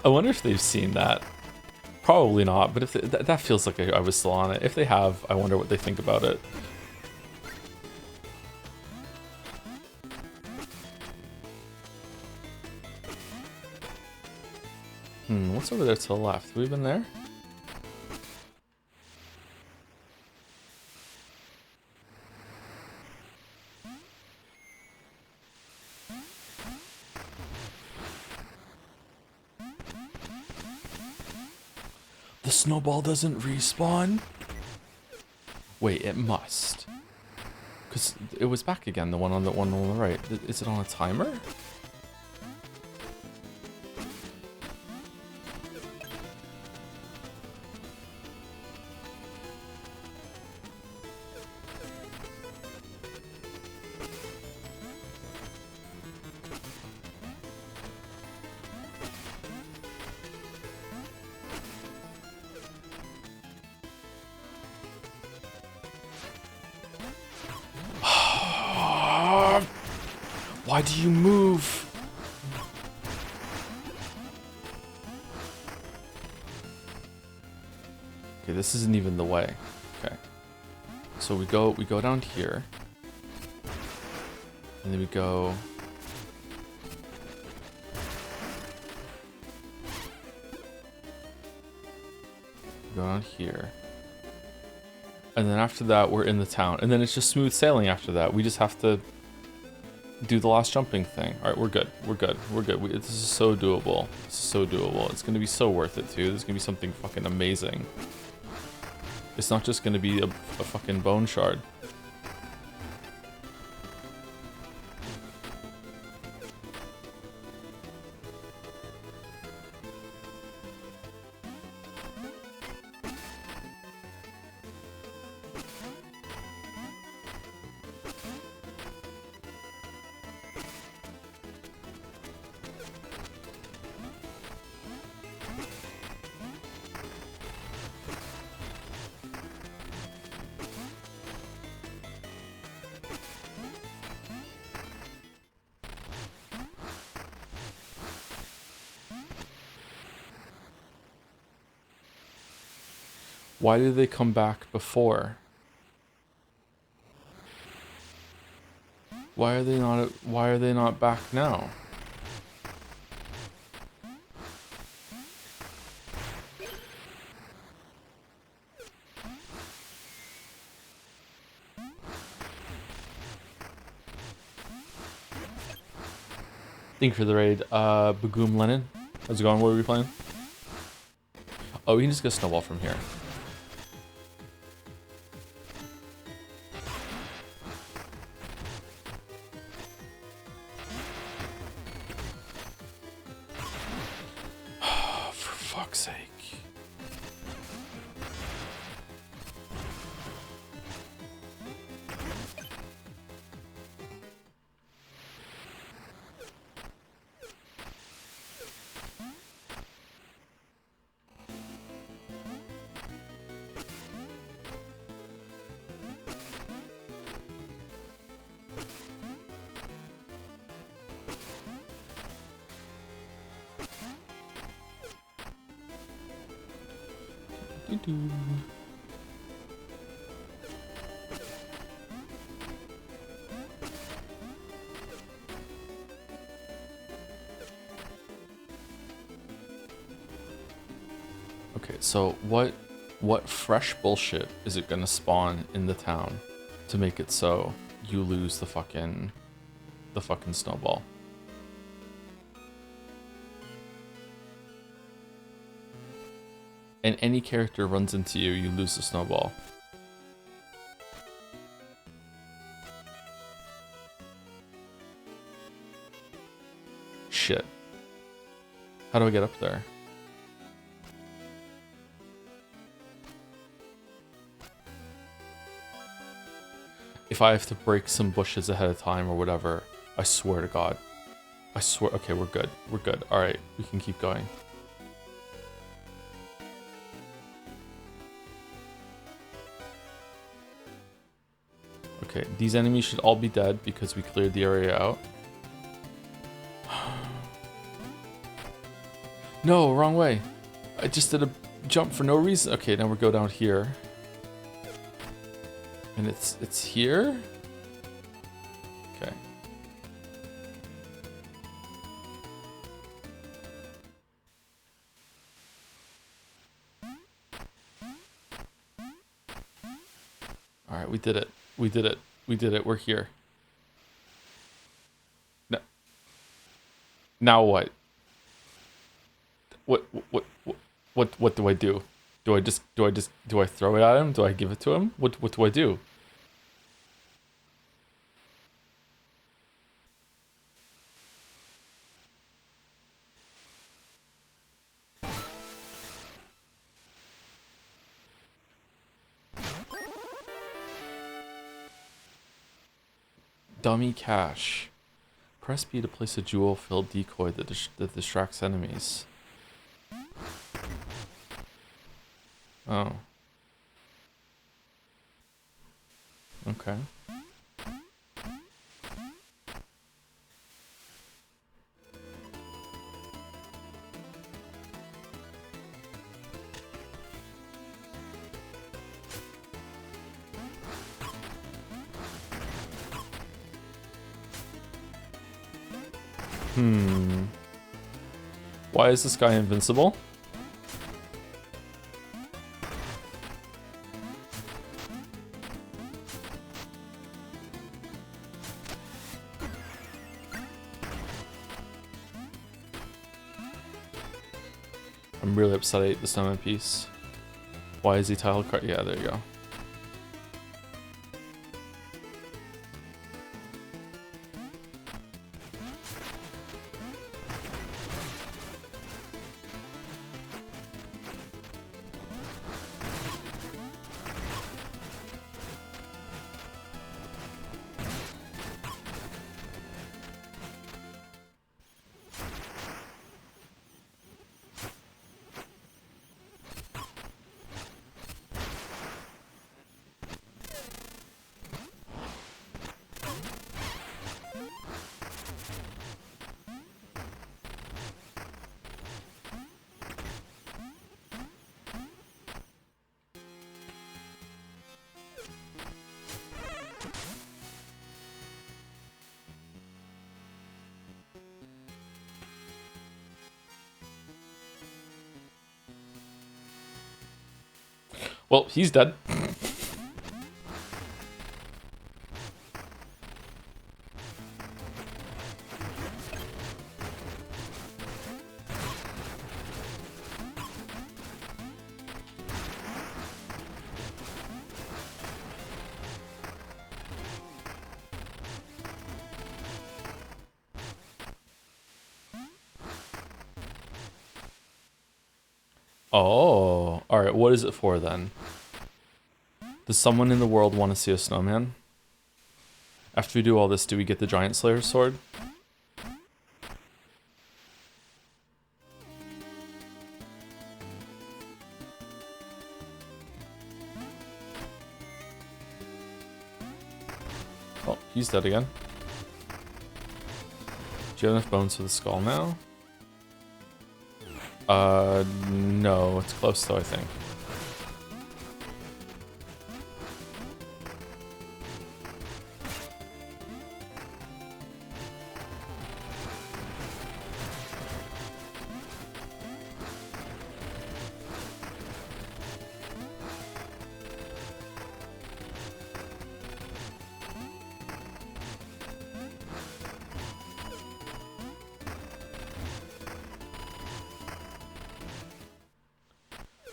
I wonder if they've seen that. Probably not, but if that feels like I was still on it. If they have, I wonder what they think about it. What's over there to the left? Have we been there? The snowball doesn't respawn? Wait, it must. Because it was back again, the one on the right. Is it on a timer? Why do you move? Okay, this isn't even the way. Okay. So we go down here. And then we go down here. And then after that, we're in the town. And then it's just smooth sailing after that. We just have to do the last jumping thing. All right, we're good. We're good. We're good. This is so doable. It's so doable. It's going to be so worth it, too. This is going to be something fucking amazing. It's not just going to be a fucking bone shard. Why did they come back before? Why are they not back now? Thank you for the raid. Bagoom Lennon. How's it going? What are we playing? Oh, we can just get a snowball from here. For fuck's sake. Okay, so what fresh bullshit is it gonna spawn in the town to make it so you lose the fucking snowball? And any character runs into you, you lose the snowball. Shit. How do I get up there? If I have to break some bushes ahead of time or whatever, I swear to God. I swear. Okay, we're good. We're good. All right, we can keep going. Okay, these enemies should all be dead because we cleared the area out. No, wrong way. I just did a jump for no reason. Okay, now we go down here. And it's here? Okay. All right, we did it. We did it. We did it. We're here. No. Now what? What do I do? Do I throw it at him? Do I give it to him? What do I do? Dummy cache. Press B to place a jewel-filled decoy that distracts enemies. Oh. Okay. Why is this guy invincible? I'm really upset I ate the snowman piece. Why is he title card? Yeah, there you go. Well, he's dead. Oh, alright, what is it for then? Does someone in the world want to see a snowman? After we do all this, do we get the Giant Slayer's sword? Oh, he's dead again. Do you have enough bones for the skull now? No, it's close though, I think.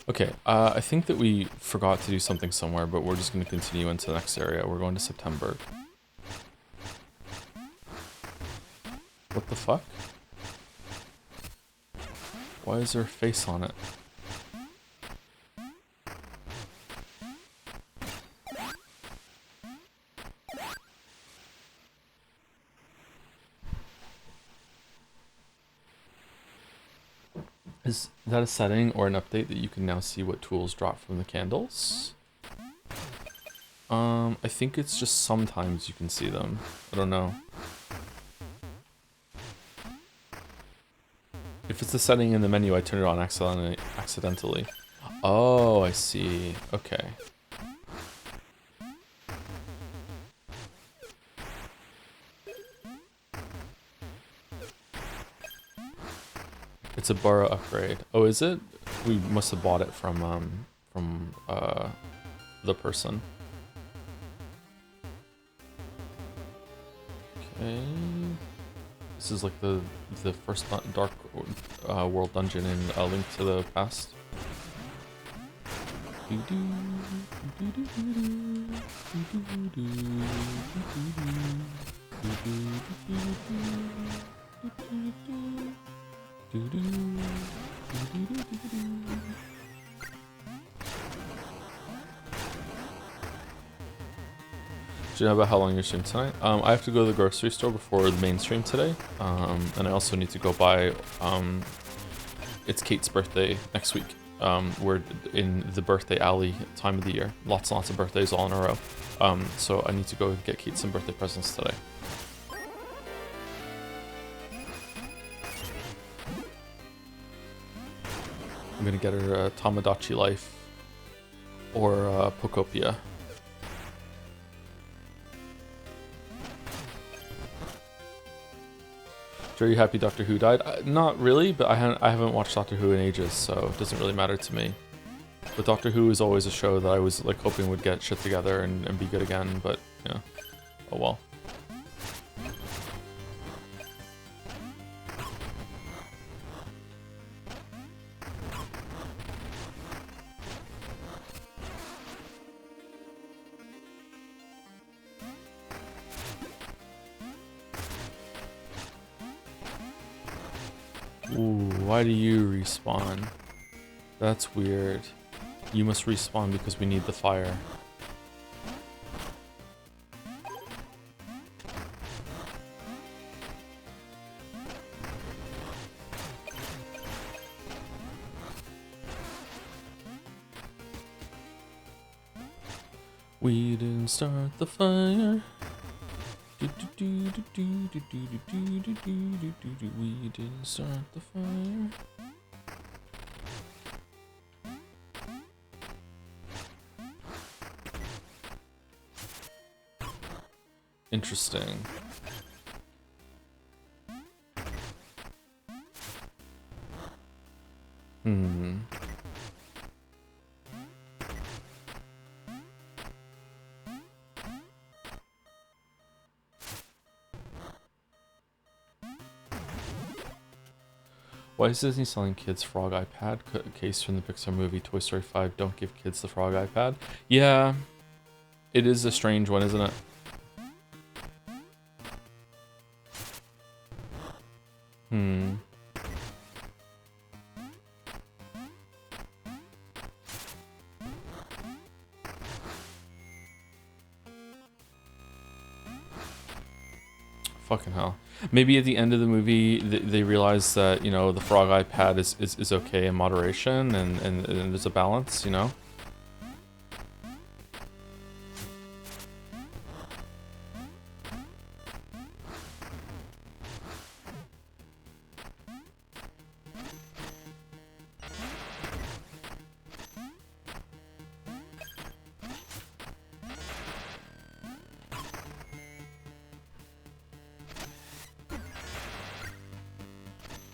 Okay, I think that we forgot to do something somewhere, but we're just going to continue into the next area. We're going to September. What the fuck? Why is there a face on it? Is that a setting or an update that you can now see what tools drop from the candles? I think it's just sometimes you can see them. I don't know. If it's a setting in the menu, I turn it on accidentally. Oh, I see. Okay. It's a Burrow upgrade. Oh, is it? We must have bought it from the person. Okay. This is like the first Dark World dungeon in A Link to the Past. Do you know about how long you're streaming tonight? I have to go to the grocery store before the main stream today, and I also need to go buy. It's Kate's birthday next week. We're in the birthday alley time of the year. Lots and lots of birthdays all in a row. So I need to go get Kate some birthday presents today. I'm gonna get her Tamagotchi Life or Pokopia. Are you happy Doctor Who died? Not really, but I haven't watched Doctor Who in ages, so it doesn't really matter to me. But Doctor Who is always a show that I was like hoping would get shit together and be good again, but yeah. Oh well. Ooh, why do you respawn? That's weird. You must respawn because we need the fire. We didn't start the fire. We didn't start the fire. Interesting. Why is Disney selling kids frog iPad? Case from the Pixar movie Toy Story 5. Don't give kids the frog iPad. Yeah, it is a strange one, isn't it? Hmm. Fucking hell. Maybe at the end of the movie, they realize that, you know, the frog iPad is okay in moderation and there's a balance, you know?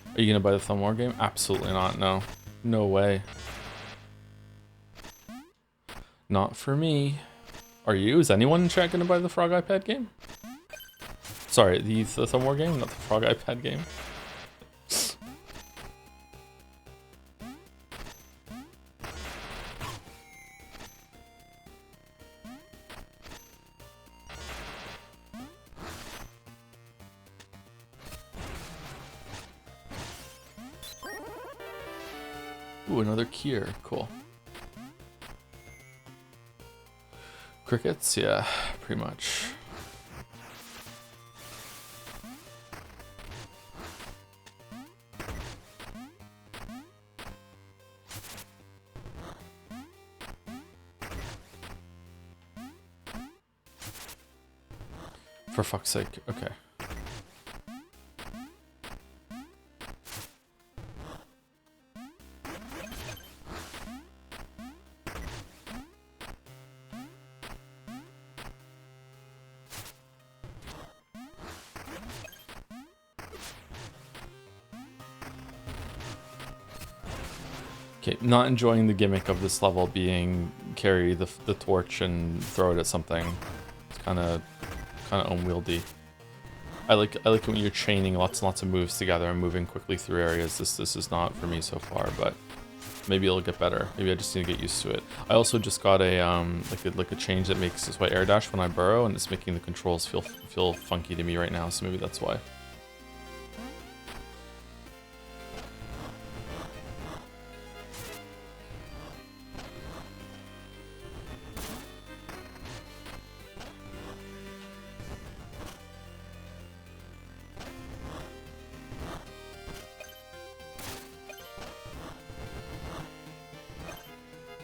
Are you gonna buy the Thumb War game? Absolutely not, no. No way. Not for me. Are you? Is anyone in chat gonna buy the Frog iPad game? Sorry, the Thumb War game, not the Frog iPad game. Ooh, another Kier. Cool. Crickets? Yeah, pretty much. For fuck's sake, okay. Okay, not enjoying the gimmick of this level being carry the torch and throw it at something. It's kind of unwieldy. I like it when you're chaining lots and lots of moves together and moving quickly through areas. This is not for me so far, but maybe it'll get better. Maybe I just need to get used to it. I also just got a like a change that makes this way air dash when I burrow, and it's making the controls feel funky to me right now. So maybe that's why.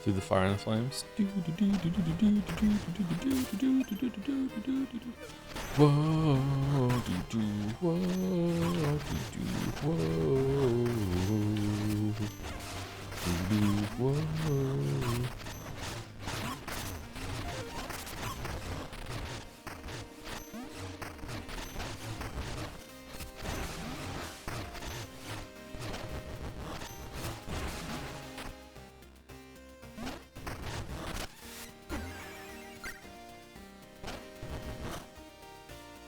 Through the fire and the flames. Whoa, whoa, whoa.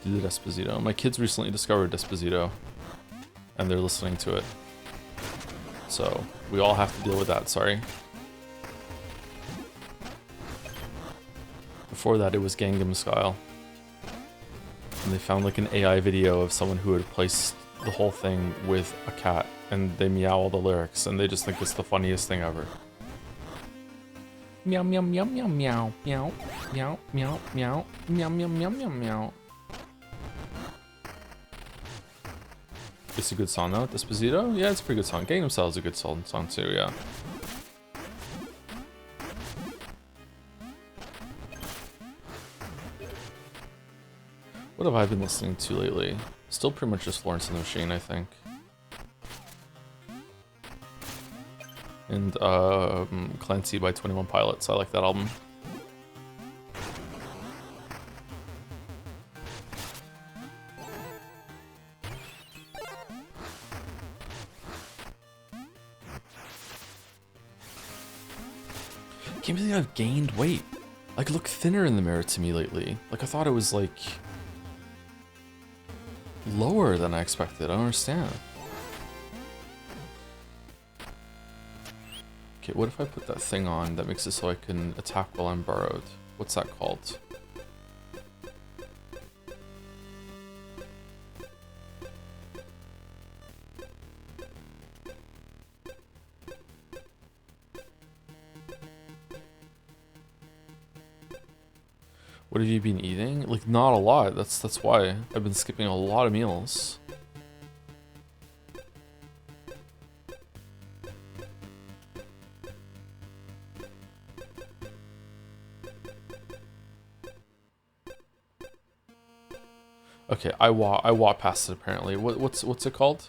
Do the Despacito. My kids recently discovered Despacito, and they're listening to it. So we all have to deal with that. Sorry. Before that, it was Gangnam Style, and they found like an AI video of someone who had replaced the whole thing with a cat, and they meow all the lyrics, and they just think it's the funniest thing ever. Meow meow meow meow meow meow meow meow meow meow meow meow meow meow. It's a good song though. Despacito? Yeah, it's a pretty good song. Gangnam Style is a good song too, yeah. What have I been listening to lately? Still pretty much just Florence and the Machine, I think. And Clancy by 21 Pilots. I like that album. I can't believe I've gained weight. Like, I look thinner in the mirror to me lately. Like, I thought it was, like, lower than I expected. I don't understand. Okay, what if I put that thing on that makes it so I can attack while I'm burrowed? What's that called? What have you been eating? Like, not a lot. That's why I've been skipping a lot of meals. Okay, I walk past it apparently. What's it called?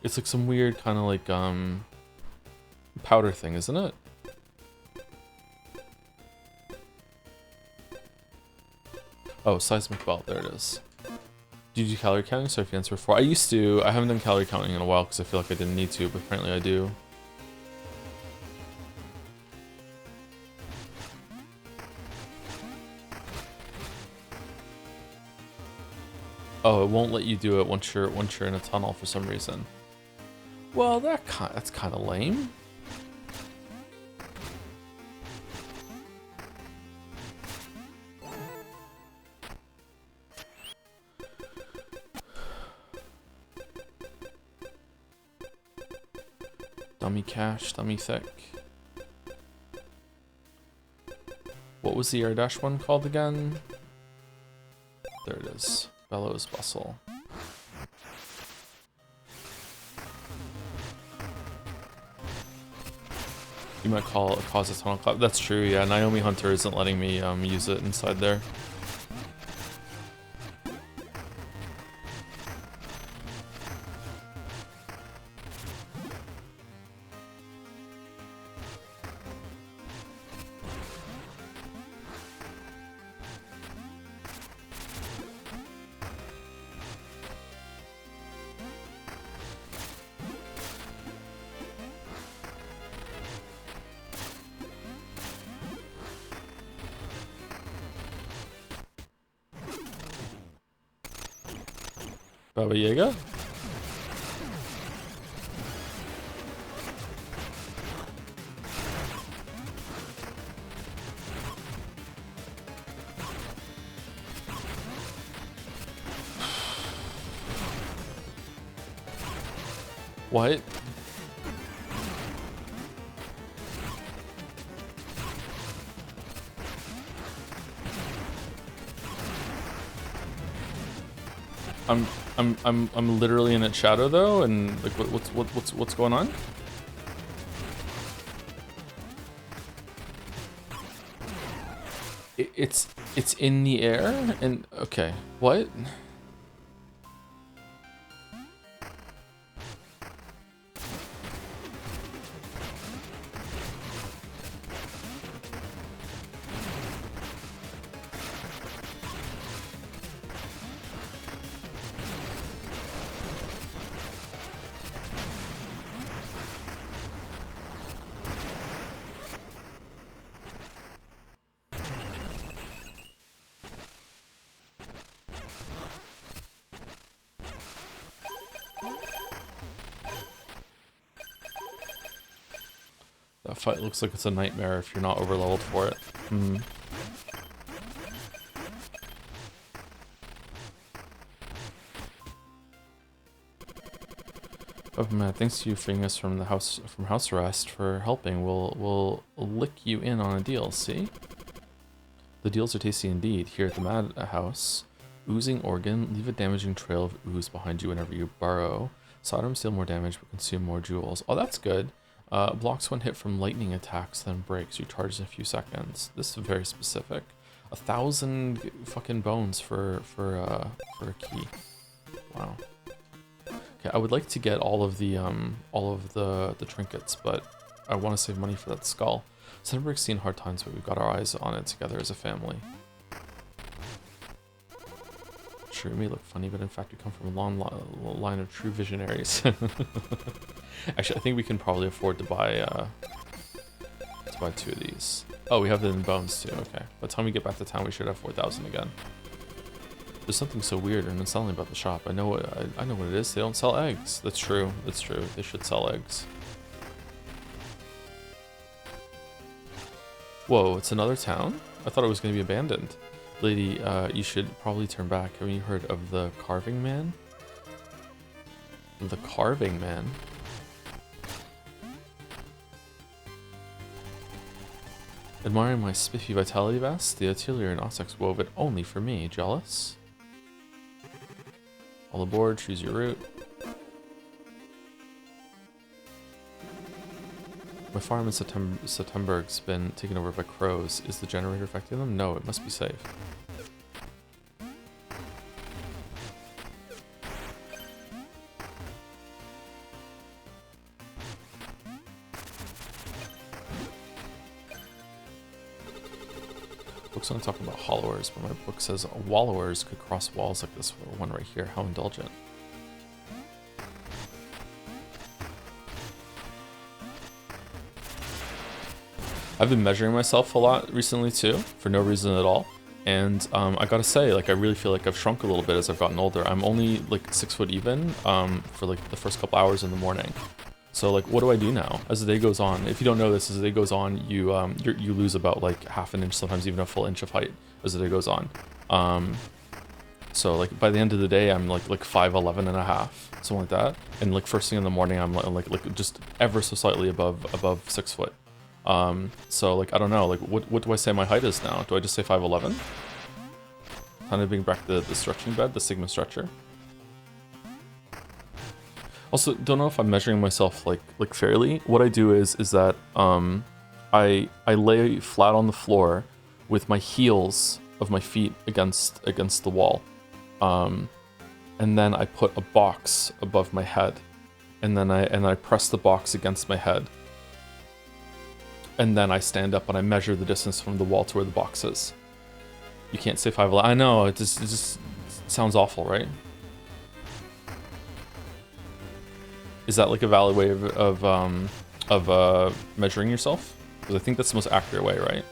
It's like some weird kind of like powder thing, isn't it? Oh, seismic belt, there it is. Do you do calorie counting? Sorry if you answered before. I used to. I haven't done calorie counting in a while because I feel like I didn't need to, but apparently I do. Oh, it won't let you do it once you're in a tunnel for some reason. Well, that's kind of lame. Dummy cash, dummy thick. What was the air dash one called again? There it is. Bellows bustle. You might cause a tunnel clap. That's true, yeah. Naomi Hunter isn't letting me use it inside there. Baba Yaga? What? I'm literally in its shadow though, and like what's going on? It's in the air, and okay, what? That fight looks like it's a nightmare if you're not overleveled for it. Hmm. Oh man, thanks to you freeing us from house arrest for helping. We'll lick you in on a deal, see? The deals are tasty indeed. Here at the Madhouse, oozing organ, leave a damaging trail of ooze behind you whenever you burrow. Solder deal more damage but consume more jewels. Oh, that's good. Blocks when hit from lightning attacks, then breaks. Recharges in a few seconds. This is very specific. 1,000 fucking bones for a key. Wow. Okay, I would like to get all of the trinkets, but I want to save money for that skull. Sunbreak's seen hard times, but we've got our eyes on it together as a family. Sure, it may look funny, but in fact we come from a long line of true visionaries. Actually, I think we can probably afford to buy 2 of these. Oh, we have them in bones too, okay. By the time we get back to town, we should have 4,000 again. There's something so weird and unsettling about the shop. I know I know what it is. They don't sell eggs. That's true. That's true. They should sell eggs. Whoa, it's another town? I thought it was going to be abandoned. Lady, you should probably turn back. Have you heard of the Carving Man? The Carving Man? Admiring my spiffy vitality vest, the atelier in Ossex wove it only for me. Jealous? All aboard, choose your route. My farm in Septemberg's been taken over by crows. Is the generator affecting them? No, it must be safe. Book's only talking about hollowers, but my book says wallowers could cross walls like this one right here. How indulgent. I've been measuring myself a lot recently too, for no reason at all. And I gotta say, like, I really feel like I've shrunk a little bit as I've gotten older. I'm only like 6 foot even for like the first couple hours in the morning. So like, what do I do now as the day goes on? If you don't know this, as the day goes on, you lose about like half an inch, sometimes even a full inch of height as the day goes on. So like by the end of the day, I'm like 5'11" and a half, something like that. And like first thing in the morning, I'm like just ever so slightly above 6 foot. So like, I don't know, like what do I say my height is now? Do I just say 5'11"? Time to bring back the stretching bed, the Sigma stretcher. Also, don't know if I'm measuring myself like fairly. What I do is that I lay flat on the floor with my heels of my feet against the wall. And then I put a box above my head. And then I press the box against my head. And then I stand up and I measure the distance from the wall to where the box is. You can't say 5'11". I know, it just sounds awful, right? Is that like a valid way of measuring yourself? Because I think that's the most accurate way, right?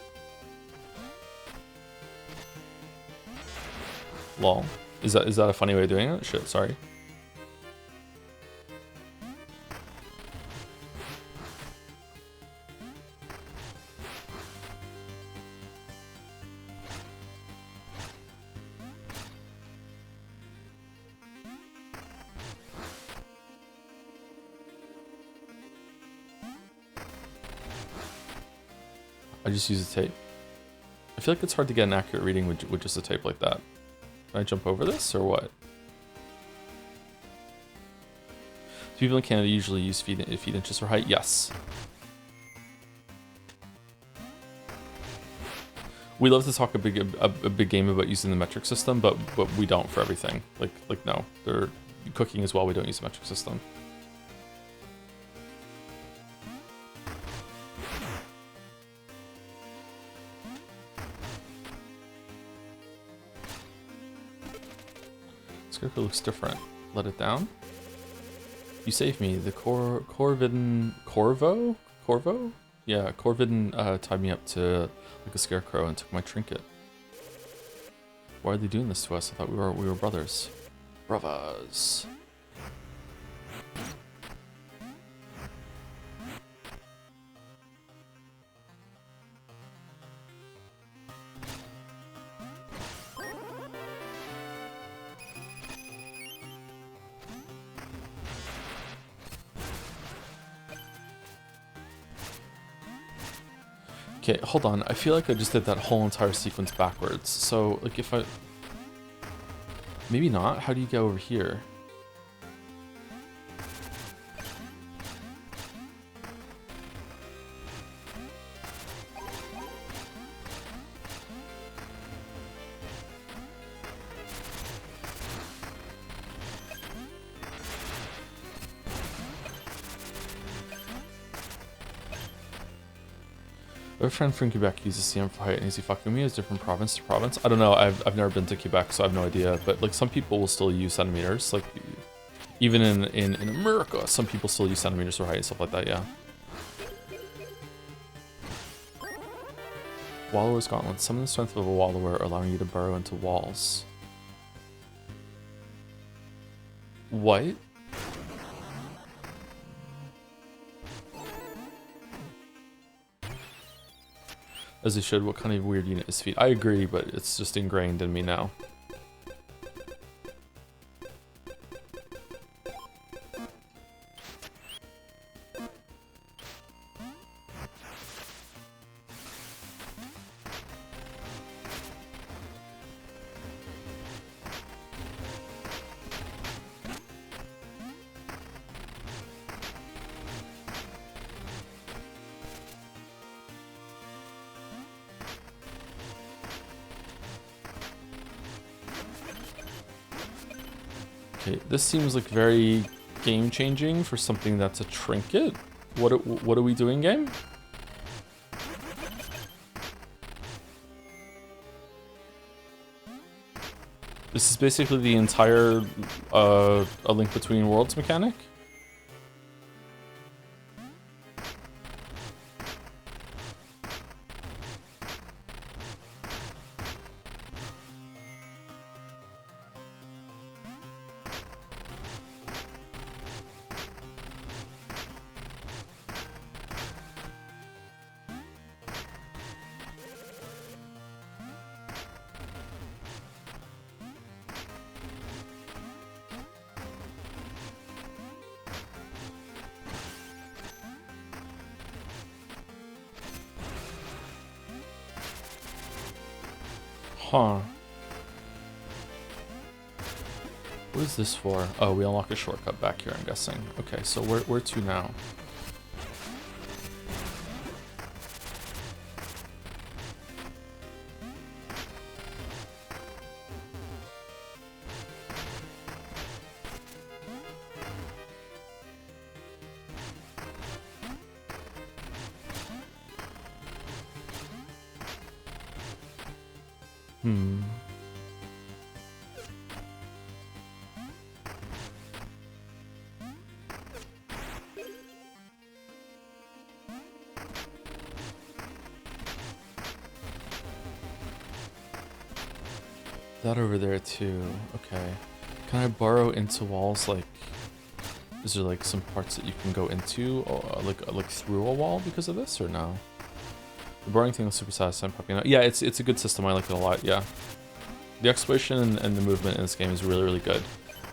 Lol. Is that a funny way of doing it? Shit, sorry. I just use a tape. I feel like it's hard to get an accurate reading with just a tape like that. Can I jump over this or what? Do people in Canada usually use feet inches for height? Yes. We love to talk a big game about using the metric system, but we don't for everything. Like no, they're cooking as well. We don't use the metric system. Scarecrow looks different. Let it down. You saved me. The Corvo? Yeah, Corvidden tied me up to like a scarecrow and took my trinket. Why are they doing this to us? I thought we were brothers. Brothers. Okay, hold on. I feel like I just did that whole entire sequence backwards. So, like, if I... Maybe not. How do you get over here? My friend from Quebec uses CM for height, and is he fucking me? Is different province to province? I don't know. I've never been to Quebec, so I have no idea. But like, some people will still use centimeters. Like, even in America, some people still use centimeters for height and stuff like that. Yeah. Wallower's Gauntlet. Summon the strength of a wallower, allowing you to burrow into walls. What? As they should. What kind of weird unit is feet? I agree, but it's just ingrained in me now. Okay, this seems like very game-changing for something that's a trinket. What are we doing, game? This is basically the entire A Link Between Worlds mechanic? Huh. What is this for? Oh, we unlock a shortcut back here, I'm guessing. Okay, so where to now? That over there too. Okay. Can I burrow into walls? Like, is there like some parts that you can go into, like through a wall because of this, or no? The burrowing thing was super satisfying. Popping out. Yeah, it's a good system. I like it a lot. Yeah. The exploration and the movement in this game is really, really good.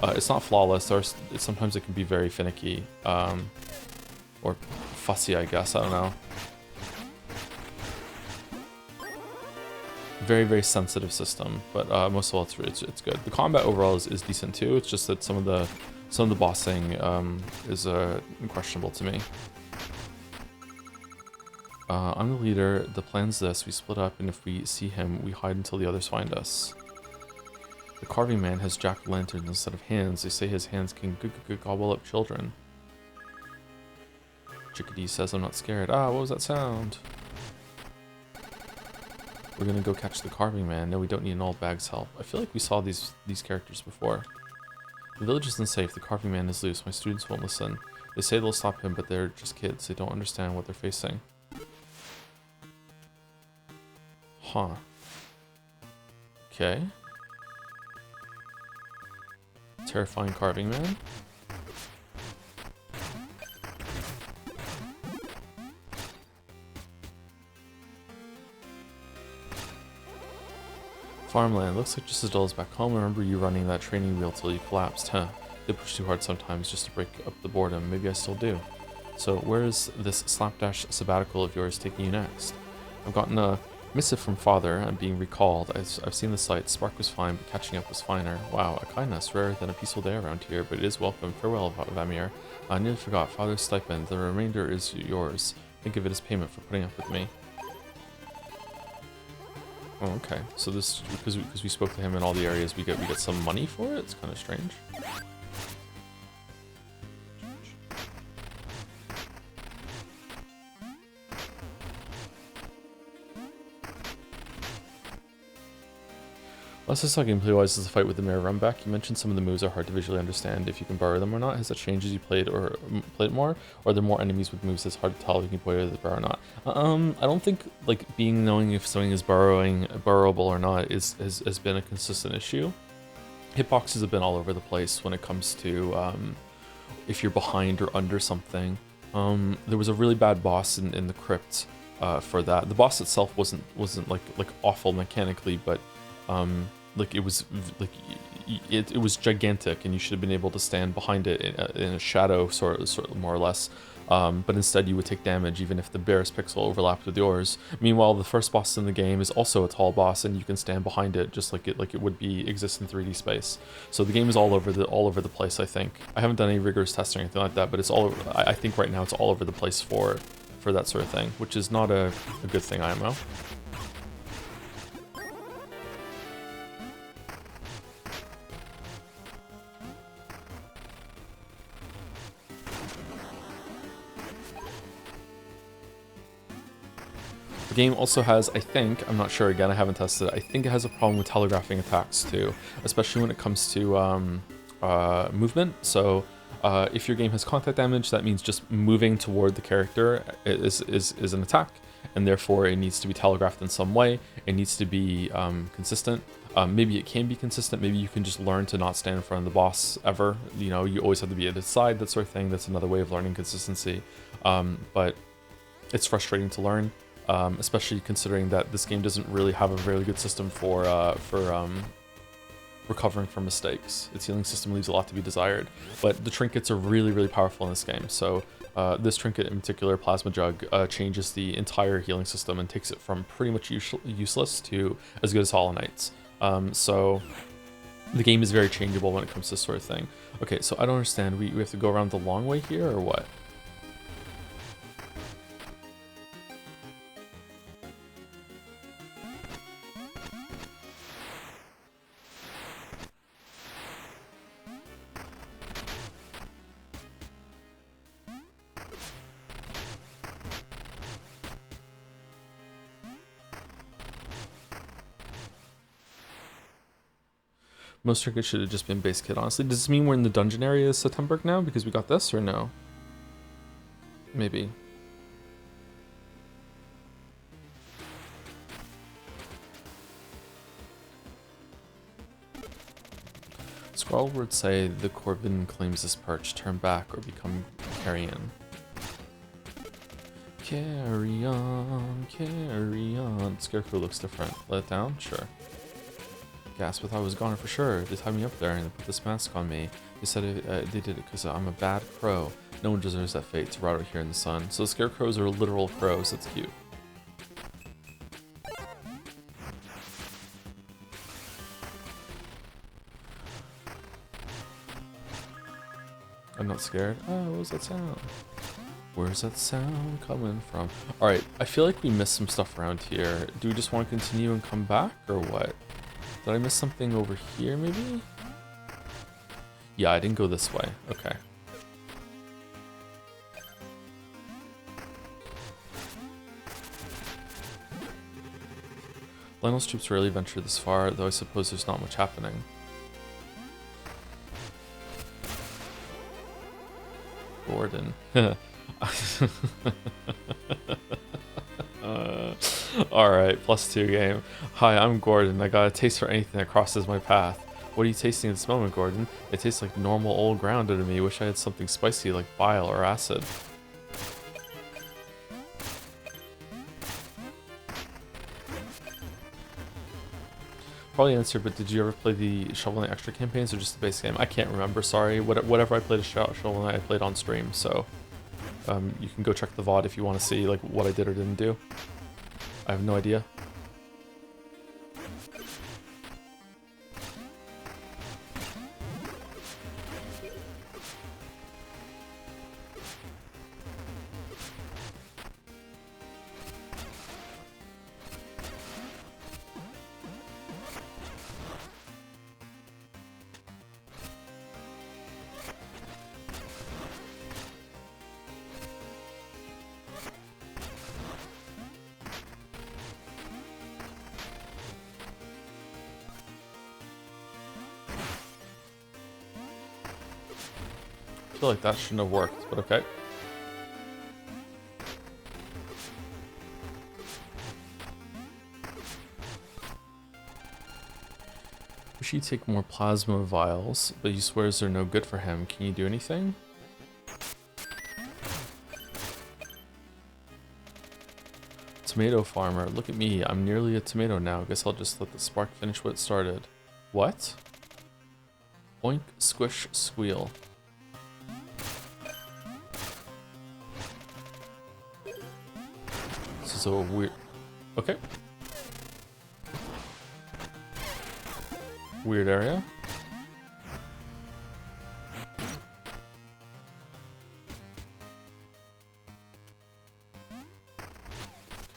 It's not flawless. Sometimes it can be very finicky, or fussy, I guess. I don't know. Very, very sensitive system, but most of all, it's good. The combat overall is decent too. It's just that some of the bossing is questionable to me. I'm the leader. The plan's this: we split up, and if we see him, we hide until the others find us. The carving man has jack-o'-lanterns instead of hands. They say his hands can gobble up children. Chickadee says, "I'm not scared." Ah, what was that sound? We're gonna go catch the carving man. No, we don't need an old bag's help. I feel like we saw these characters before. The village isn't safe. The carving man is loose. My students won't listen. They say they'll stop him, but they're just kids. They don't understand what they're facing. Huh. Okay. Terrifying carving man. Farmland. Looks like just as dull as back home. I remember you running that training wheel till you collapsed. Huh. They push too hard sometimes just to break up the boredom. Maybe I still do. So where is this slapdash sabbatical of yours taking you next? I've gotten a missive from father. I'm being recalled. I've seen the sights. Spark was fine, but catching up was finer. Wow, a kindness rarer than a peaceful day around here, but it is welcome. Farewell, Vamir. I nearly forgot. Father's stipend. The remainder is yours. Think of it as payment for putting up with me. Oh, okay. So this, because we spoke to him in all the areas, we get some money for it. It's kind of strange. Last I saw gameplay-wise is the fight with the mirror run back. You mentioned some of the moves are hard to visually understand if you can borrow them or not. Has that changed as you played more? Or are there more enemies with moves that's hard to tell if you can play with the borrow or not? I don't think like knowing if something is borrowable or not has been a consistent issue. Hitboxes have been all over the place when it comes to if you're behind or under something. There was a really bad boss in the crypt for that. The boss itself wasn't like awful mechanically, but like it was like it was gigantic, and you should have been able to stand behind it in a shadow, sort of more or less. But instead you would take damage even if the barest pixel overlapped with yours. Meanwhile, the first boss in the game is also a tall boss, and you can stand behind it just like it would be exist in 3D space. So the game is all over the place. I think I haven't done any rigorous testing or anything like that, but it's all over. I think right now it's all over the place for that sort of thing, which is not a good thing, IMO. The game also has, I think, I'm not sure, again, I haven't tested it, I think it has a problem with telegraphing attacks too, especially when it comes to movement. So if your game has contact damage, that means just moving toward the character is an attack, and therefore it needs to be telegraphed in some way. It needs to be consistent. Maybe it can be consistent, maybe you can just learn to not stand in front of the boss ever. You know, you always have to be at his side, that sort of thing. That's another way of learning consistency. But it's frustrating to learn. Especially considering that this game doesn't really have a very good system for recovering from mistakes. Its healing system leaves a lot to be desired, but the trinkets are really powerful in this game. So this trinket in particular, Plasma Jug, changes the entire healing system and takes it from pretty much useless to as good as Hollow Knight's. So the game is very changeable when it comes to this sort of thing. Okay, so I don't understand. We have to go around the long way here, or what? Most trinkets should have just been base kit, honestly. Does this mean we're in the dungeon area of Septemberg now because we got this, or no? Maybe. Scroll would say the Corbin claims this perch. Turn back or become carrion. Carry on, carry on. Scarecrow looks different. Let it down? Sure. Gasp, I thought I was gone for sure. They tied me up there and they put this mask on me. They said they did it because I'm a bad crow. No one deserves that fate to rot out here in the sun. So the scarecrows are literal crows. That's cute. I'm not scared. Oh, what was that sound? Where's that sound coming from? Alright, I feel like we missed some stuff around here. Do we just want to continue and come back, or what? Did I miss something over here, maybe? Yeah, I didn't go this way. Okay. Lionel's troops rarely venture this far, though I suppose there's not much happening. Gordon. Alright, +2 game. Hi, I'm Gordon. I got a taste for anything that crosses my path. What are you tasting at this moment, Gordon? It tastes like normal old ground to me. Wish I had something spicy like bile or acid. Probably answered, but did you ever play the Shovel Knight Extra campaigns or just the base game? I can't remember, sorry. Whatever I played a Shovel Knight, I played on stream, so you can go check the VOD if you want to see like what I did or didn't do. I have no idea. I feel like that shouldn't have worked, but okay. Wish he'd take more plasma vials, but he swears they're no good for him. Can you do anything? Tomato farmer, look at me. I'm nearly a tomato now. Guess I'll just let the spark finish what it started. What? Oink, squish, squeal. This is a weird... Okay. Weird area.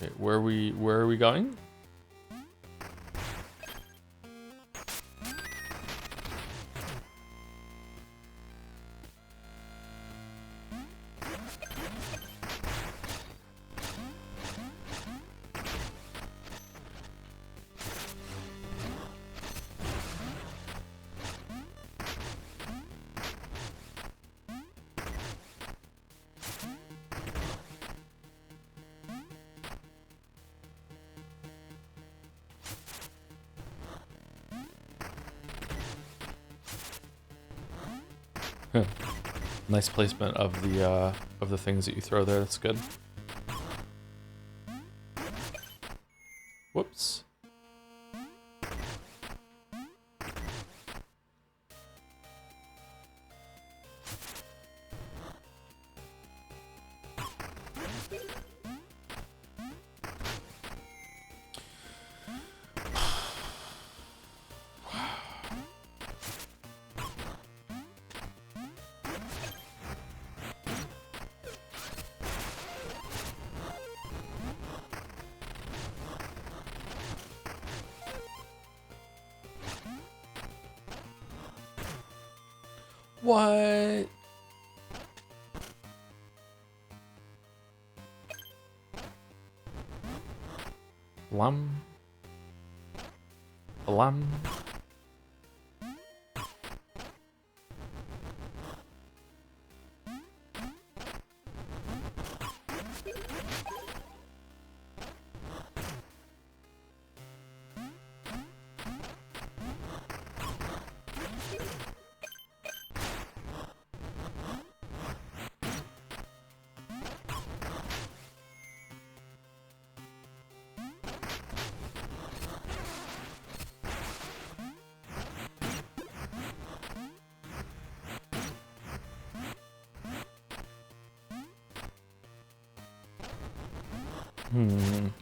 Okay, where are we going? Nice placement of the things that you throw there. That's good. Whoops. What? Lum. Lum.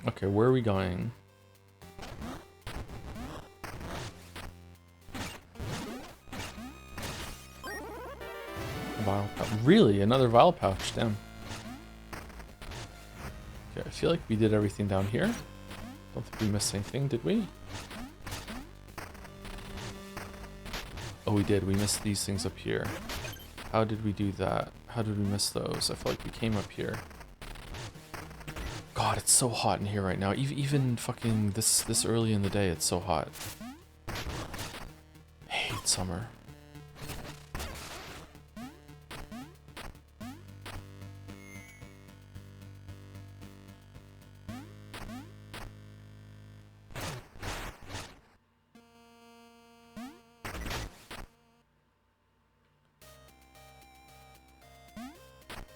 Okay, where are we going? Vial pouch. Really? Another vial pouch? Damn. Okay, I feel like we did everything down here. Don't think we missed anything, did we? Oh, we did. We missed these things up here. How did we do that? How did we miss those? I feel like we came up here. God, it's so hot in here right now. Even fucking this early in the day, it's so hot. I hate summer.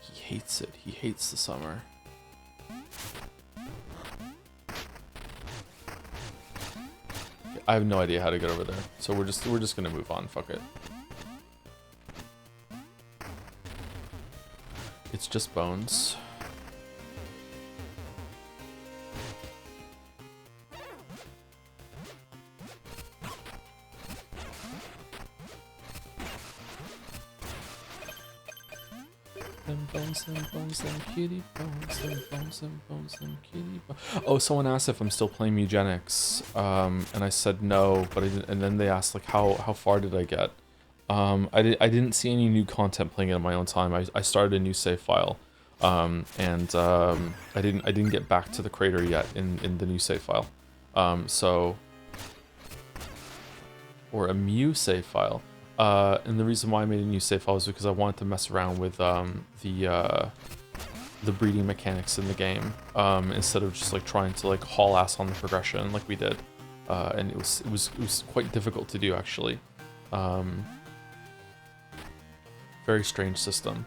He hates it. He hates the summer. I have no idea how to get over there, so we're just gonna move on. Fuck it. It's just bones. Them cutie bones, them cutie bones. Oh, someone asked if I'm still playing Eugenics, and I said no, but I didn't, and then they asked like how far did I get? I didn't see any new content playing it on my own time. I started a new save file, and I didn't get back to the crater yet in the new save file, or a mu save file. And the reason why I made a new save file was because I wanted to mess around with the breeding mechanics in the game, instead of just like trying to like haul ass on the progression like we did. and it was quite difficult to do actually. Very strange system.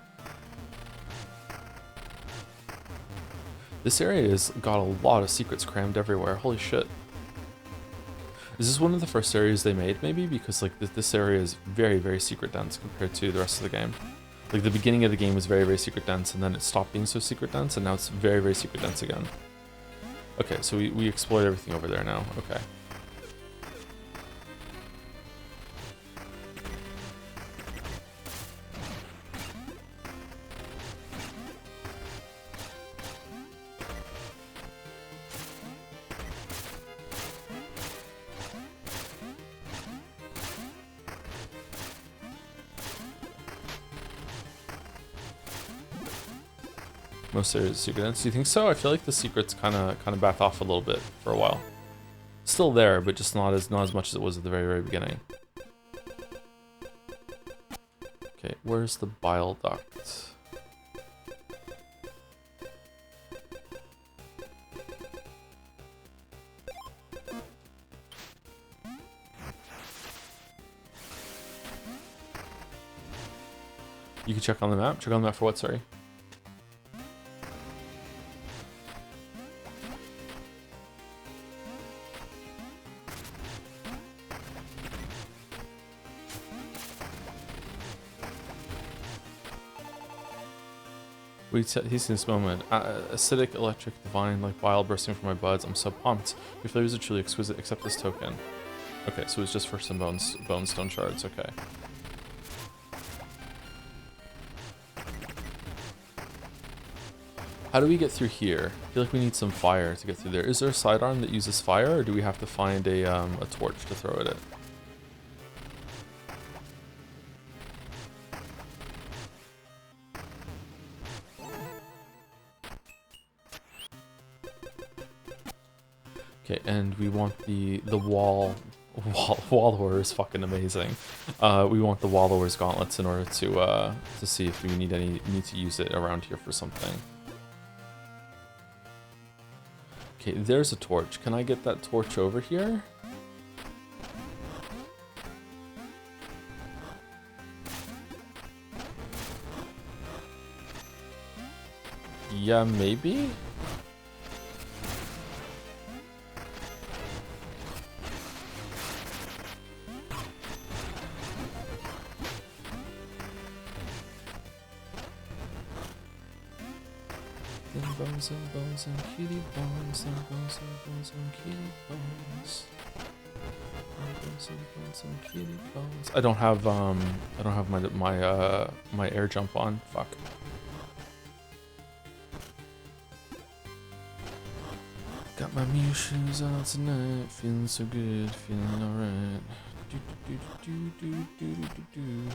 This area has got a lot of secrets crammed everywhere. Holy shit. Is this one of the first areas they made, maybe? Because like this area is very, very secret dense compared to the rest of the game. Like the beginning of the game was very, very secret dense, and then it stopped being so secret dense, and now it's very, very secret dense again. Okay, so we explored everything over there now. Okay. Most areas secret dense. Do you think so? I feel like the secrets kind of backed off a little bit for a while. Still there, but just not as much as it was at the very, very beginning. Okay, where's the bile duct? You can check on the map. Check on the map for what? Sorry. He's in this moment. Acidic, electric, divine, like bile bursting from my buds. I'm so pumped. Your flavors are truly exquisite. Accept this token. Okay, so it's just for some bone stone shards. Okay. How do we get through here? I feel like we need some fire to get through there. Is there a sidearm that uses fire, or do we have to find a torch to throw at it? Okay, and we want the wall wallower is fucking amazing. We want the wallower's gauntlets in order to see if we need to use it around here for something. Okay, there's a torch. Can I get that torch over here? Yeah, maybe? Bones and kitty bones and bones and kitty bones. Bones and kitty bones. I don't have my air jump on. Fuck. Got my Mina shoes on tonight, feeling so good, feeling alright. Do.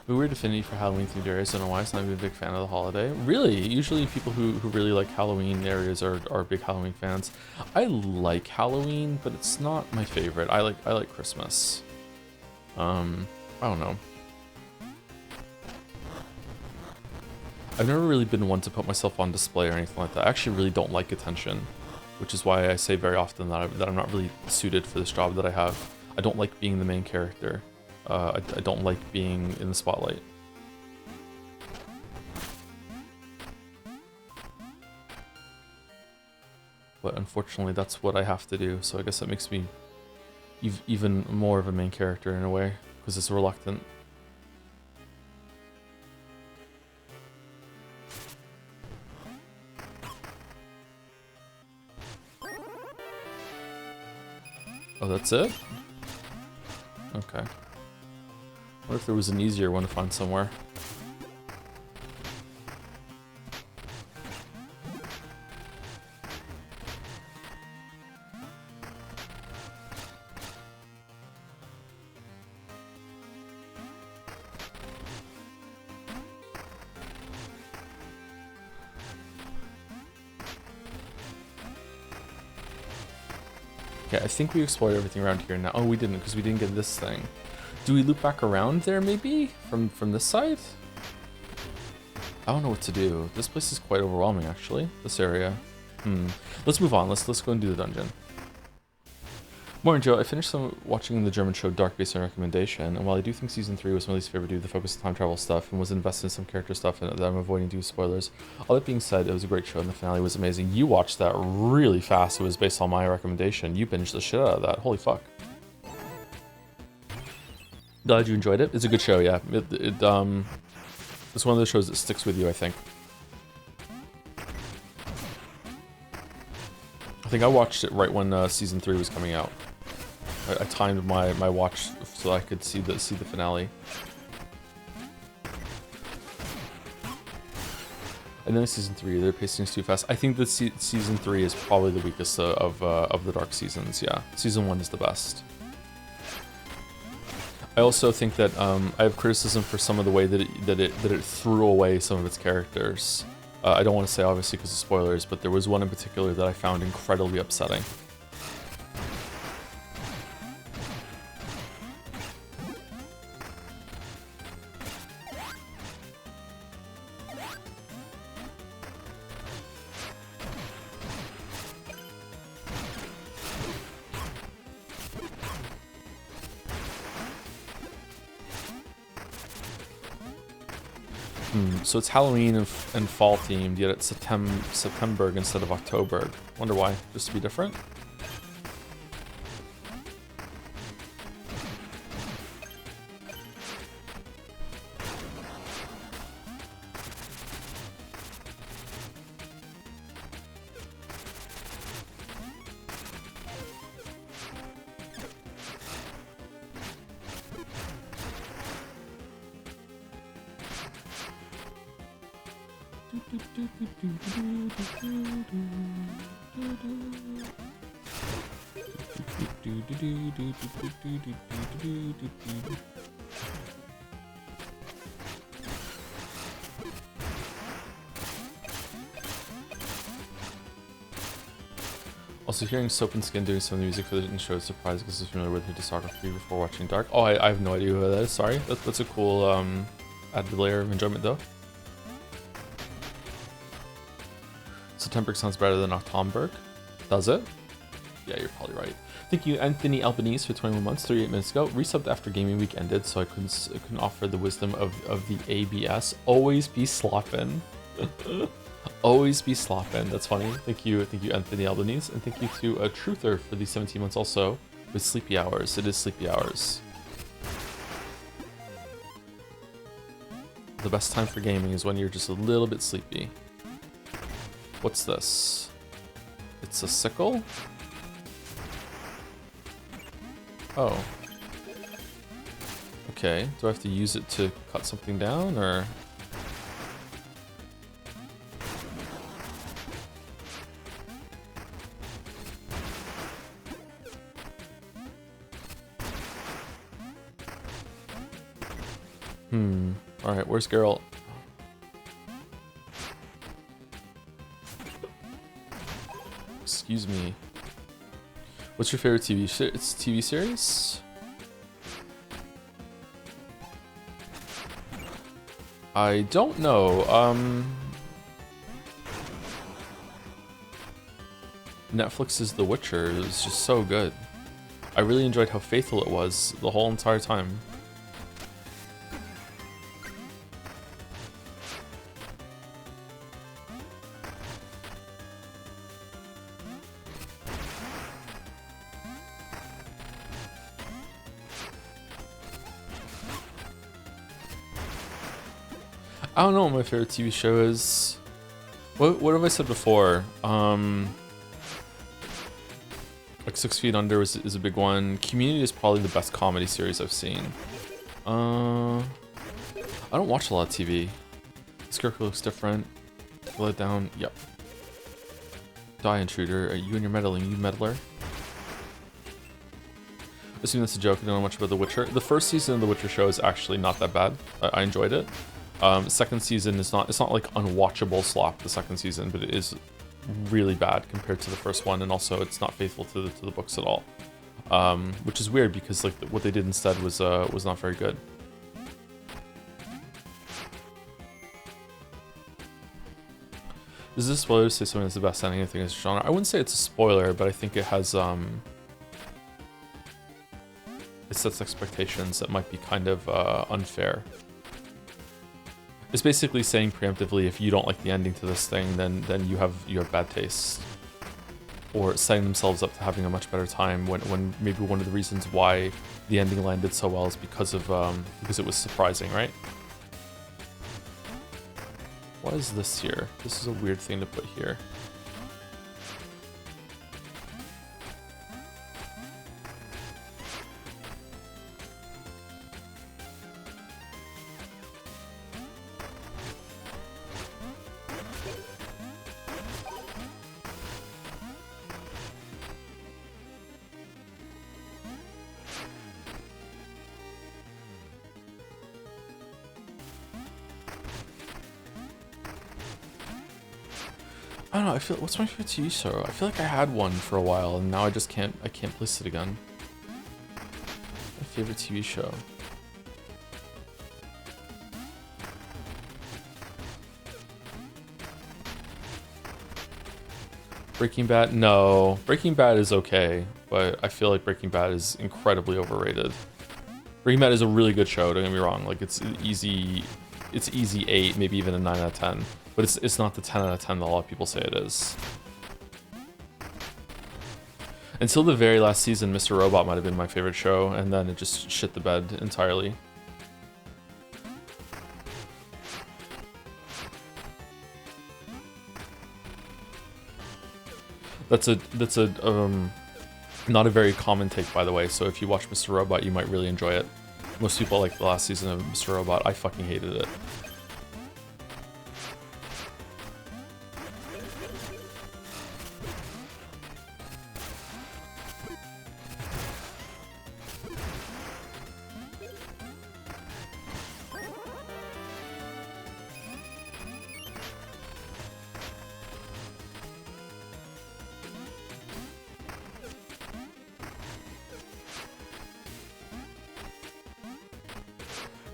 A weird affinity for Halloween themed areas. I don't know why. It's not even a big fan of the holiday. Really, usually people who really like Halloween areas are big Halloween fans. I like Halloween, but it's not my favorite. I like Christmas. I don't know. I've never really been one to put myself on display or anything like that. I actually really don't like attention, which is why I say very often that I'm not really suited for this job that I have. I don't like being the main character. I don't like being in the spotlight. But unfortunately, that's what I have to do, so I guess that makes me even more of a main character in a way, because it's reluctant. Oh, that's it? Okay. What if there was an easier one to find somewhere? Okay, I think we explored everything around here now. Oh, we didn't, because we didn't get this thing. Do we loop back around there maybe? From this side? I don't know what to do. This place is quite overwhelming actually, this area. Let's move on. Let's go and do the dungeon. Morning, Joe. I finished watching the German show Dark based on recommendation, and while I do think season 3 was my least favorite due to the focus on time travel stuff and was invested in some character stuff and that I'm avoiding due to spoilers, all that being said, it was a great show and the finale was amazing. You watched that really fast. It was based on my recommendation. You binged the shit out of that. Holy fuck. Glad you enjoyed it. It's a good show, yeah. It's one of those shows that sticks with you, I think. I think I watched it right when season 3 was coming out. I timed my watch so I could see the finale. And then season 3, their pacing is too fast. I think that season 3 is probably the weakest of the Dark seasons. Yeah, season 1 is the best. I also think that I have criticism for some of the way that it threw away some of its characters. I don't want to say obviously because of spoilers, but there was one in particular that I found incredibly upsetting. So it's Halloween and fall themed, yet it's September instead of October. Wonder why? Just to be different? Also, hearing Soap and Skin doing some of the music for the show is surprising because I was familiar with her discography before watching Dark. Oh, I have no idea who that is, sorry. That's a cool added layer of enjoyment though. September sounds better than October. Does it? Yeah, you're probably right. Thank you, Anthony Albanese, for 21 months, 38 minutes ago. Resubbed after gaming week ended, so I couldn't offer the wisdom of the ABS. Always be sloppin'. Always be sloppin'. That's funny. Thank you, Anthony Albanese, and thank you to Truther for the 17 months also with Sleepy Hours. It is Sleepy Hours. The best time for gaming is when you're just a little bit sleepy. What's this? It's a sickle? Oh. Okay, do I have to use it to cut something down, or...? Alright, where's Geralt? Excuse me. What's your favorite TV series? I don't know. Netflix's The Witcher is just so good. I really enjoyed how faithful it was the whole entire time. I don't know what my favorite TV show is. What have I said before? Like 6 Feet Under is a big one. Community is probably the best comedy series I've seen. I don't watch a lot of TV. Scarecrow looks different. Let it down. Yep. Die Intruder. You and your meddling. You meddler. I assume that's a joke. I don't know much about The Witcher. The first season of The Witcher show is actually not that bad. I enjoyed it. Second season is not, it's not like unwatchable slop, the second season, but it is really bad compared to the first one, and also it's not faithful to the books at all. which is weird because like what they did instead was not very good. Is this a spoiler to say something that's the best ending of this genre? I wouldn't say it's a spoiler, but I think it has it sets expectations that might be kind of unfair. It's basically saying preemptively, if you don't like the ending to this thing, then you have bad taste, or setting themselves up to having a much better time when maybe one of the reasons why the ending landed so well is because it was surprising, right? What is this here? This is a weird thing to put here. I don't know, I feel, what's my favorite TV show? I feel like I had one for a while and now I just can't place it again. My favorite TV show. Breaking Bad? No. Breaking Bad is okay, but I feel like Breaking Bad is incredibly overrated. Breaking Bad is a really good show, don't get me wrong. Like it's easy 8, maybe even a 9 out of 10. But it's not the 10 out of 10 that a lot of people say it is. Until the very last season, Mr. Robot might have been my favorite show, and then it just shit the bed entirely. That's not a very common take, by the way, so if you watch Mr. Robot, you might really enjoy it. Most people like the last season of Mr. Robot. I fucking hated it.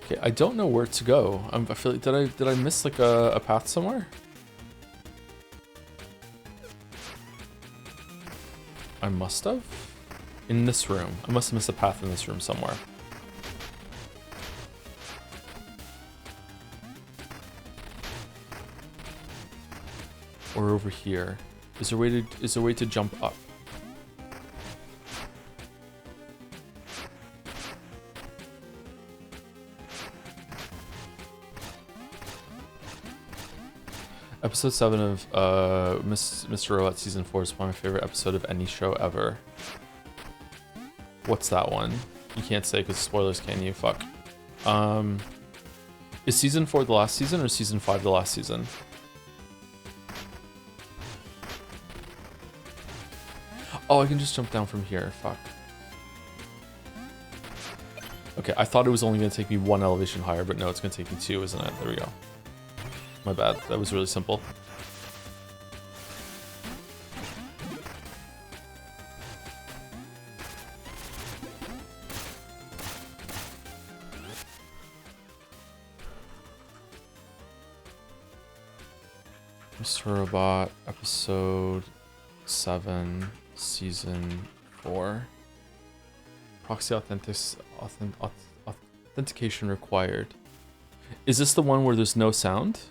Okay, I don't know where to go. I feel like, did I miss like a path somewhere? I must have? In this room. I must have missed a path in this room somewhere. Or over here. Is there a way to jump up? Episode 7 of Mr. Robot Season 4 is probably my favorite episode of any show ever. What's that one? You can't say because spoilers, can you? Fuck. Is Season 4 the last season or Season 5 the last season? Oh, I can just jump down from here. Fuck. Okay, I thought it was only going to take me 1 elevation higher, but no, it's going to take me 2, isn't it? There we go. My bad, that was really simple. Mr. Robot, episode 7, season 4. Proxy authentication required. Is this the one where there's no sound?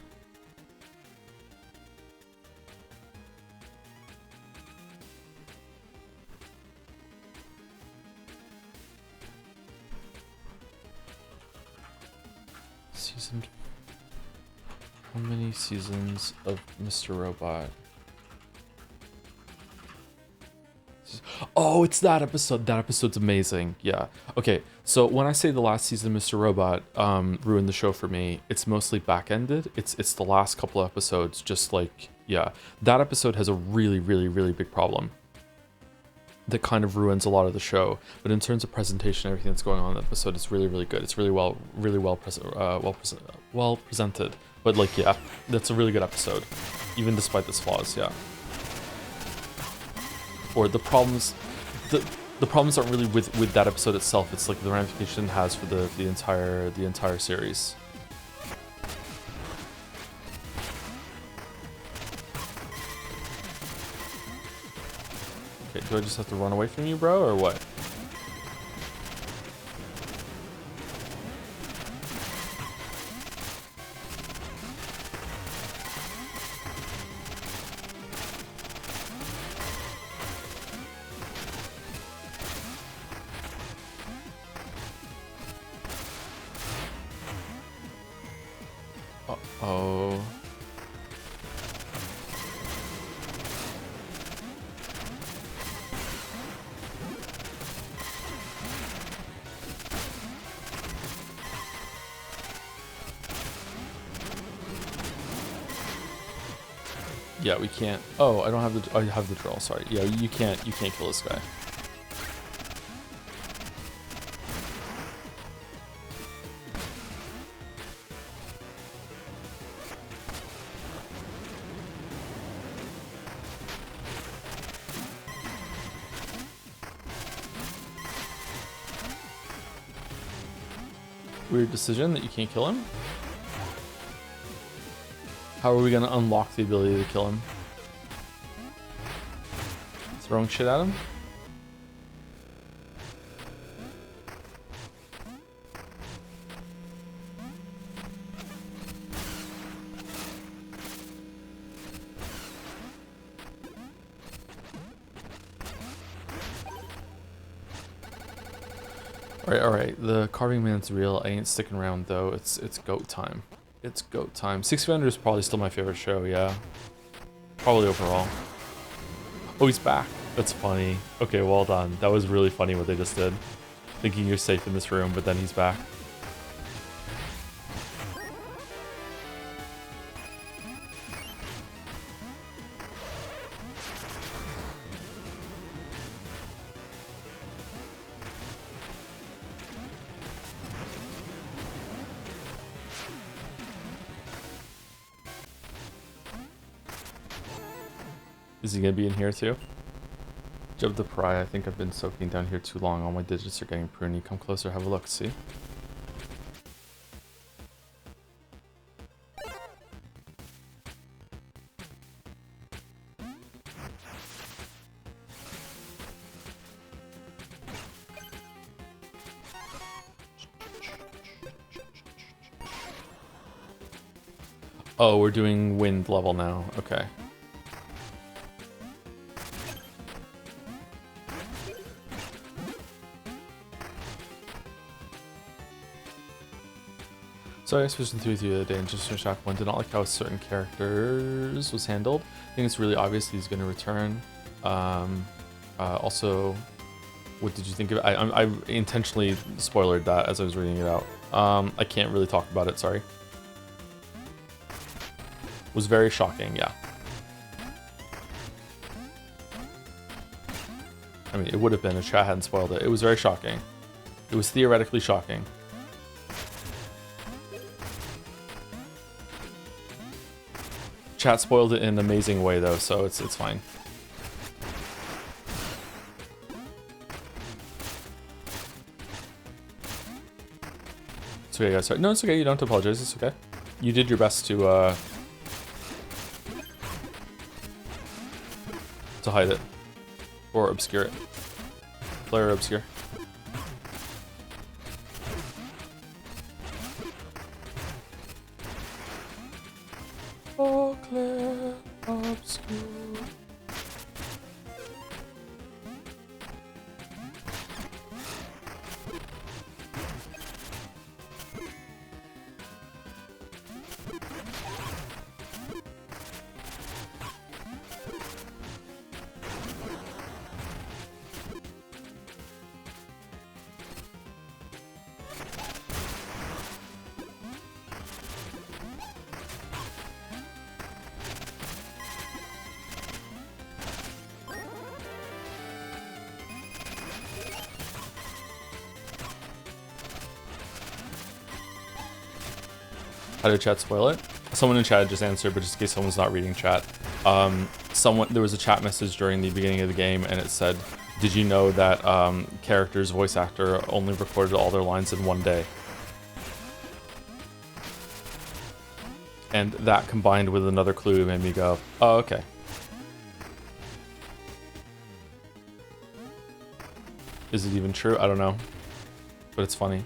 How many seasons of Mr. Robot? Oh, it's that episode. That episode's amazing. Yeah. Okay, so when I say the last season of Mr. Robot ruined the show for me, it's mostly back-ended. It's the last couple episodes, just like, yeah. That episode has a really, really, really big problem that kind of ruins a lot of the show. But in terms of presentation, everything that's going on in the episode is really, really good. It's really well presented. But like, yeah, that's a really good episode, even despite its flaws. Yeah. Or the problems, the problems aren't really with that episode itself. It's like the ramification it has for the entire series. Okay, do I just have to run away from you, bro, or what? Uh-oh. Yeah, we can't. Oh, I don't have the. I have the drill. Sorry. Yeah, you can't kill this guy. Weird decision that you can't kill him. How are we gonna unlock the ability to kill him? Throwing shit at him? Alright, the carving man's real. I ain't sticking around though. It's goat time. It's goat time. Six Feet Under is probably still my favorite show, yeah. Probably overall. Oh, he's back. That's funny. Okay, well done. That was really funny what they just did. Thinking you're safe in this room, but then he's back. Is he gonna be in here too? Jub the Pry, I think I've been soaking down here too long. All my digits are getting pruny. Come closer, have a look, see? Oh, we're doing wind level now. Okay. So I switched through the other day and just finished Act 1. Did not like how certain characters was handled. I think it's really obvious he's going to return. Also, what did you think of it? I intentionally spoilered that as I was reading it out. I can't really talk about it, sorry. Was very shocking, yeah. I mean, it would have been if chat hadn't spoiled it. It was very shocking. It was theoretically shocking. Chat spoiled it in an amazing way though, so it's fine. It's okay, guys. No, it's okay. You don't have to apologize. It's okay. You did your best to hide it or obscure it. Flare or obscure. Oh, clear, obscure. How did chat spoil it? Someone in chat just answered, but just in case someone's not reading chat. There was a chat message during the beginning of the game and it said Did you know that characters' voice actor only recorded all their lines in one day? And that combined with another clue made me go, oh, okay. Is it even true? I don't know. But it's funny.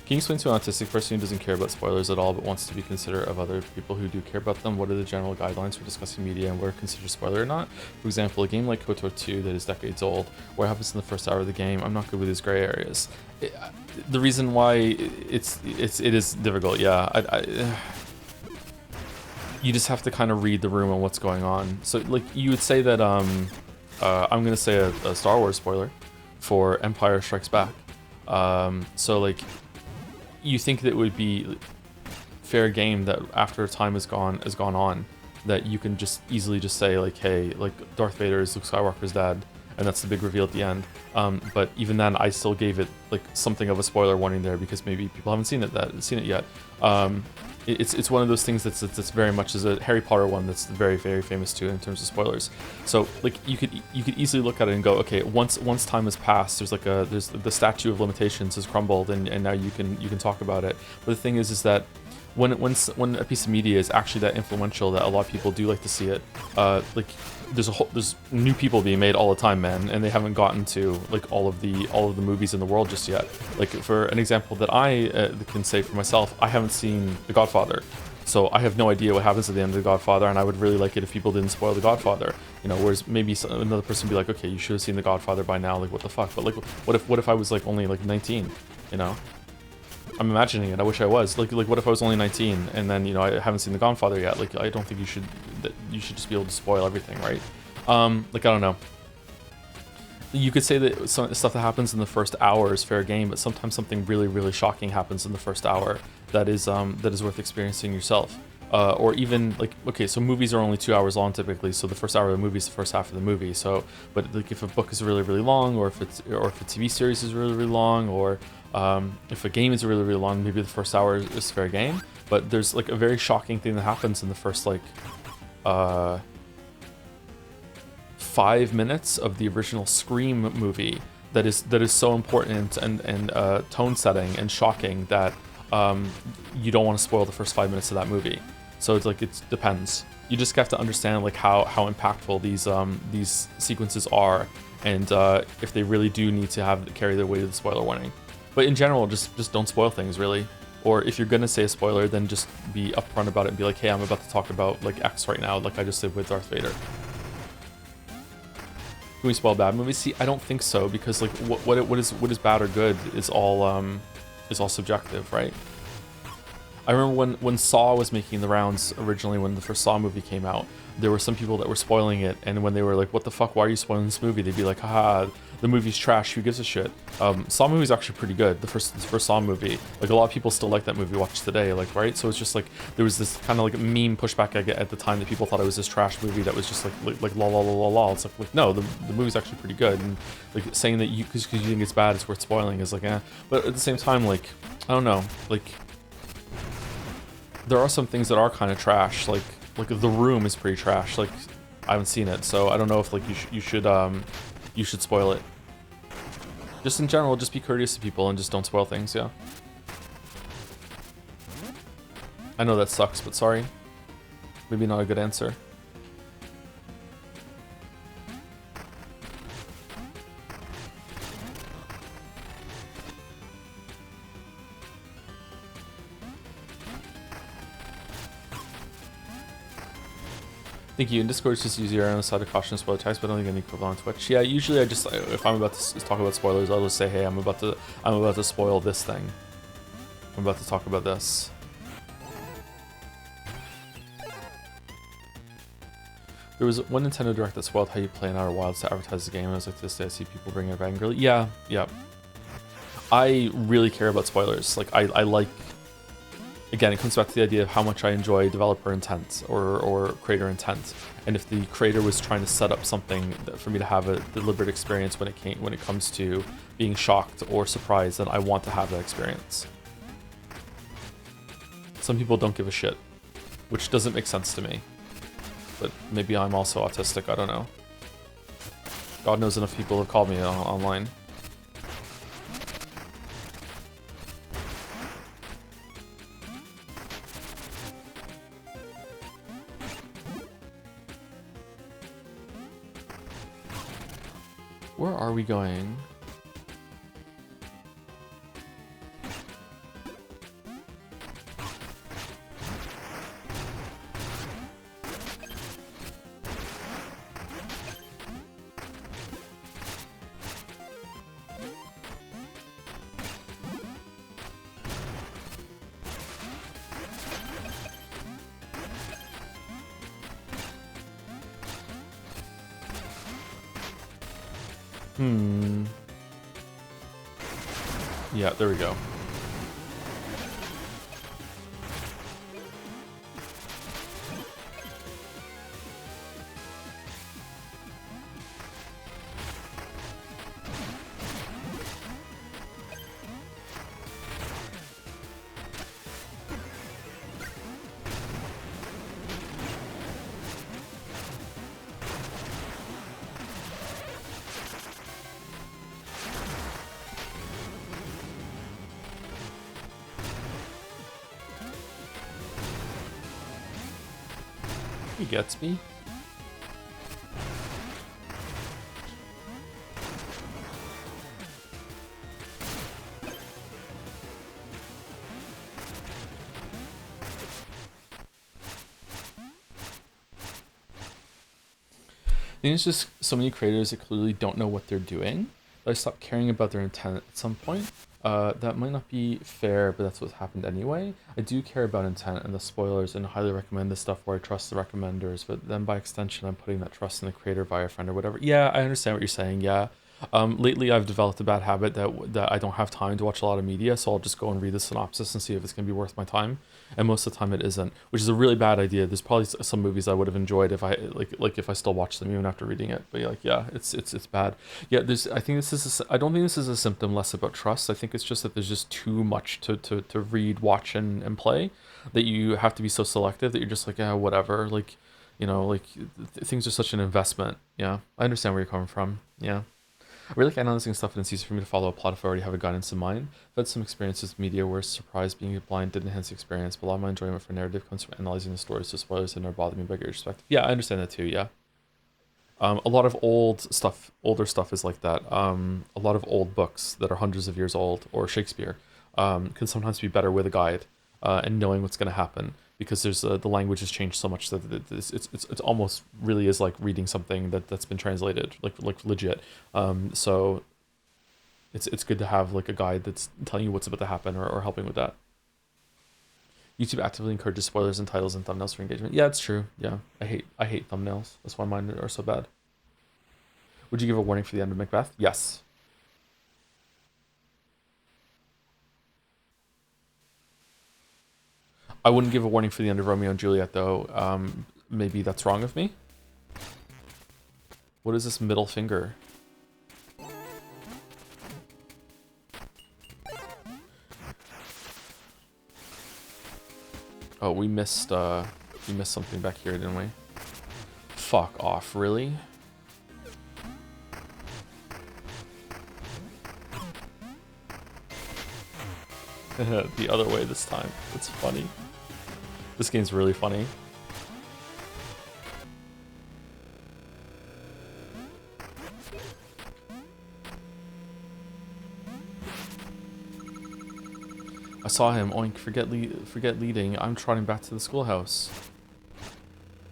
Can you explain to an autistic person who doesn't care about spoilers at all but wants to be considerate of other people who do care about them? What are the general guidelines for discussing media and what are considered spoiler or not? For example, a game like KOTOR 2 that is decades old, what happens in the first hour of the game? I'm not good with these gray areas. The reason why it is difficult, yeah. You just have to kind of read the room on what's going on. So, like, you would say that, I'm gonna say a Star Wars spoiler for Empire Strikes Back. So, like, you think that it would be fair game that after time has gone on, that you can just easily just say, like, hey, like, Darth Vader is Luke Skywalker's dad, and that's the big reveal at the end. But even then, I still gave it, like, something of a spoiler warning there because maybe people haven't seen it yet. It's one of those things that's very much as a Harry Potter one that's very, very famous too in terms of spoilers. So, like, you could easily look at it and go, okay, once time has passed, there's the statute of limitations has crumbled, and now you can talk about it. But the thing is that when a piece of media is actually that influential that a lot of people do like to see it, like, there's new people being made all the time, man, and they haven't gotten to, like, all of the movies in the world just yet. Like, for an example that I can say for myself, I haven't seen The Godfather, so I have no idea what happens at the end of The Godfather, and I would really like it if people didn't spoil The Godfather, you know. Whereas maybe another person would be like, okay, you should have seen The Godfather by now, like, what the fuck. But, like, what if I was, like, only, like, 19, you know? I'm imagining it. I wish I was. Like, what if I was only 19 and then, you know, I haven't seen The Godfather yet? Like, I don't think you should just be able to spoil everything, right? Like, I don't know. You could say that some stuff that happens in the first hour is fair game, but sometimes something really, really shocking happens in the first hour that is worth experiencing yourself. Or even, like, okay, so movies are only 2 hours long typically, so the first hour of the movie is the first half of the movie. So, but, like, if a book is really, really long, or if a TV series is really, really long, or if a game is really, really long, maybe the first hour is fair game. But there's, like, a very shocking thing that happens in the first, like, 5 minutes of the original Scream movie that is so important and tone setting and shocking that you don't want to spoil the first 5 minutes of that movie. So it's like, it depends. You just have to understand, like, how impactful these sequences are, and if they really do need to carry their weight of the spoiler warning. But in general, just don't spoil things, really. Or if you're gonna say a spoiler, then just be upfront about it and be like, hey, I'm about to talk about, like, X right now, like I just did with Darth Vader. Can we spoil bad movies? See, I don't think so, because, like, what is bad or good is all subjective, right? I remember when Saw was making the rounds originally, when the first Saw movie came out, there were some people that were spoiling it, and when they were like, what the fuck, why are you spoiling this movie? They'd be like, haha, the movie's trash, who gives a shit? Saw movie's actually pretty good, the first Saw movie. Like, a lot of people still like that movie watched today, like, right? So it's just like, there was this kind of, like, meme pushback at the time that people thought it was this trash movie that was just like la la la la la. It's like no, the movie's actually pretty good, and, like, saying that because you think it's bad, it's worth spoiling is like, eh. But at the same time, like, I don't know, like, there are some things that are kind of trash, like The Room is pretty trash. Like, I haven't seen it, so I don't know if, like, you should spoil it. Just in general, just be courteous to people and just don't spoil things, yeah. I know that sucks, but sorry. Maybe not a good answer. Thank you. In Discord, it's just easier on the side of caution spoiler text, but I don't think any equivalent on Twitch. Yeah, usually I just, if I'm about to talk about spoilers, I'll just say, hey, I'm about to spoil this thing. I'm about to talk about this. There was one Nintendo Direct that spoiled how you play in Outer Wilds to advertise the game. I was like, to this day, I see people bring it back angrily. Yeah. I really care about spoilers. Like, I like... Again, it comes back to the idea of how much I enjoy developer intent or creator intent, and if the creator was trying to set up something for me to have a deliberate experience when it comes to being shocked or surprised, then I want to have that experience. Some people don't give a shit, which doesn't make sense to me, but maybe I'm also autistic. I don't know. God knows enough people have called me online. Where are we going? Yeah, there we go. He gets me. I think it's just so many creators that clearly don't know what they're doing. I stopped caring about their intent at some point. That might not be fair, but that's what's happened anyway. I do care about intent and the spoilers and highly recommend the stuff where I trust the recommenders, but then by extension, I'm putting that trust in the creator via a friend or whatever. Yeah, I understand what you're saying, yeah. Lately, I've developed a bad habit that I don't have time to watch a lot of media, so I'll just go and read the synopsis and see if it's going to be worth my time. And most of the time, it isn't, which is a really bad idea. There's probably some movies I would have enjoyed if I like if I still watched them even after reading it. But like, yeah, it's bad. Yeah, I think this is. I don't think this is a symptom less about trust. I think it's just that there's just too much to read, watch, and play that you have to be so selective that you're just like, yeah, whatever. Like, things are such an investment. Yeah, I understand where you're coming from. Yeah. I really like analyzing stuff, and it's easy for me to follow a plot if I already have a guidance in mind. I've had some experiences with media where surprise being blind did enhance the experience, but a lot of my enjoyment for narrative comes from analyzing the stories, so spoilers that never bother me by your perspective. Yeah, I understand that too, yeah. A lot of older stuff is like that. A lot of old books that are hundreds of years old, or Shakespeare, can sometimes be better with a guide and knowing what's going to happen because there's the language has changed so much that it's almost really is like reading something that's been translated like legit. So it's good to have like a guide that's telling you what's about to happen or helping with that. YouTube actively encourages spoilers and titles and thumbnails for engagement. Yeah, it's true. Yeah, I hate thumbnails. That's why mine are so bad. Would you give a warning for the end of Macbeth? Yes. I wouldn't give a warning for the end of Romeo and Juliet though. Maybe that's wrong of me. What is this middle finger? Oh, we missed something back here, didn't we? Fuck off, really? The other way this time. It's funny. This game's really funny. I saw him. Oink, forget leading. I'm trotting back to the schoolhouse.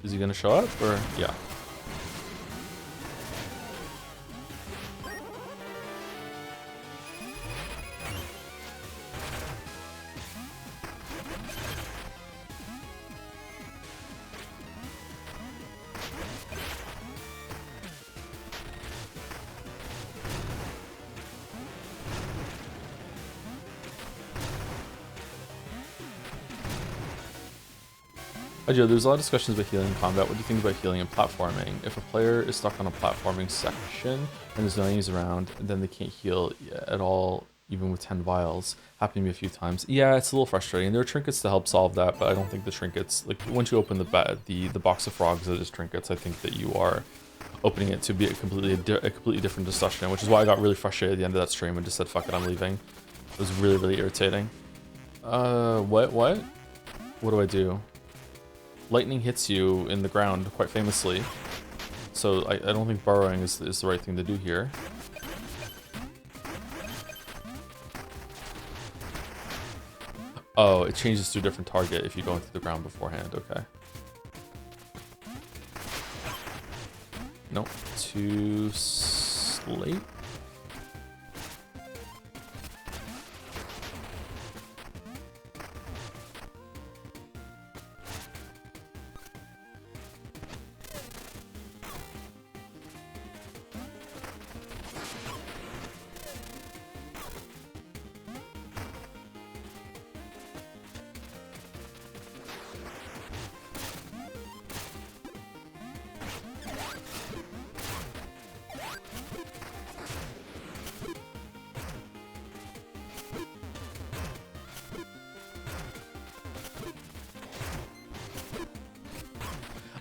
Is he gonna show up or yeah? Joe, there's a lot of discussions about healing in combat. What do you think about healing and platforming? If a player is stuck on a platforming section and there's no enemies around, then they can't heal at all, even with 10 vials. Happened to me a few times. Yeah, it's a little frustrating. There are trinkets to help solve that, but I don't think the trinkets, like once you open the box of frogs that is trinkets, I think that you are opening it to be a completely different discussion, which is why I got really frustrated at the end of that stream and just said, fuck it, I'm leaving. It was really, really irritating. What? What do I do? Lightning hits you in the ground, quite famously. So I don't think burrowing is the right thing to do here. Oh, it changes to a different target if you go into the ground beforehand, okay. Nope, too late.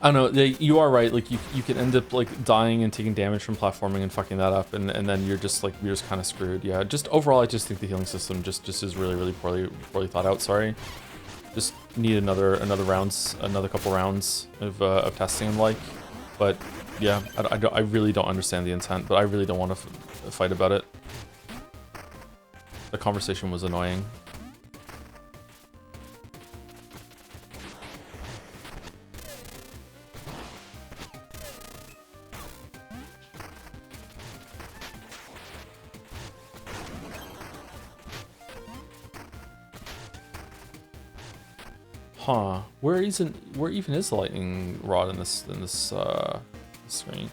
I don't know, you are right, like you can end up like dying and taking damage from platforming and fucking that up, and then you're just kind of screwed. Yeah, just overall I just think the healing system just is really poorly thought out, sorry. Just need another couple rounds of testing and like, but yeah, I really don't understand the intent, but I really don't want to fight about it. The conversation was annoying. Huh? Where even is the lightning rod in this screen?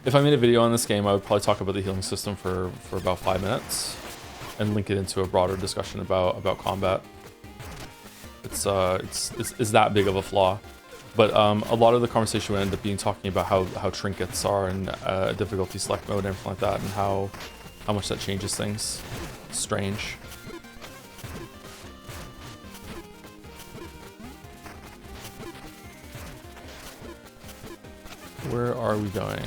If I made a video on this game, I would probably talk about the healing system for about 5 minutes, and link it into a broader discussion about combat. It's that big of a flaw. But a lot of the conversation would end up being talking about how trinkets are in difficulty select mode and everything like that, and how much that changes things. Strange. Where are we going?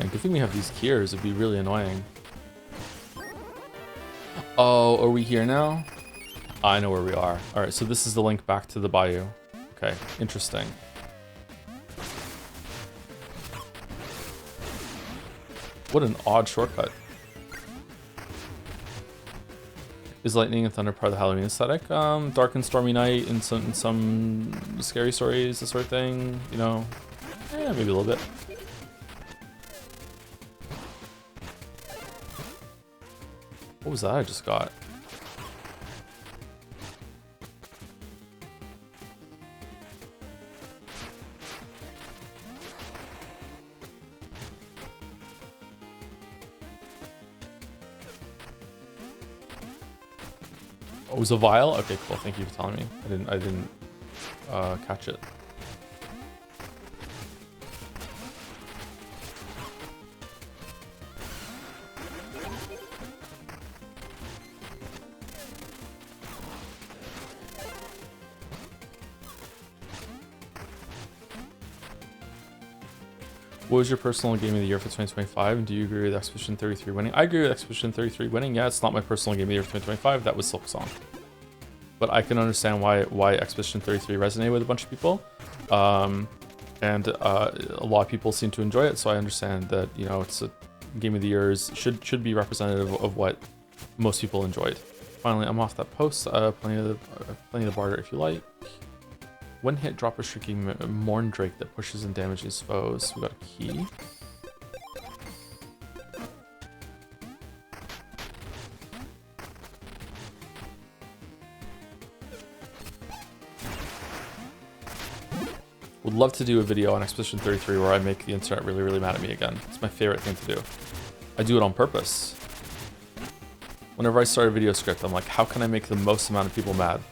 Good thing we have these cures, it'd be really annoying. Oh, are we here now? I know where we are. Alright, so this is the link back to the bayou. Okay, interesting. What an odd shortcut. Is lightning and thunder part of the Halloween aesthetic? Dark and stormy night in some scary stories, this sort of thing, you know? Yeah, maybe a little bit. What was that I just got? Oh, it was a vial? Okay, cool. Thank you for telling me. I didn't catch it. What was your personal game of the year for 2025? And do you agree with Expedition 33 winning? I agree with Expedition 33 winning. Yeah, it's not my personal game of the year for 2025. That was Silk Song. But I can understand why Expedition 33 resonated with a bunch of people. And a lot of people seem to enjoy it. So I understand that, you know, it's a game of the years should be representative of what most people enjoyed. Finally, I'm off that post. Plenty of the barter if you like. One hit, drop a shrieking Mourndrake that pushes and damages foes. We got a key. Would love to do a video on Expedition 33 where I make the internet really, really mad at me again. It's my favorite thing to do. I do it on purpose. Whenever I start a video script, I'm like, how can I make the most amount of people mad?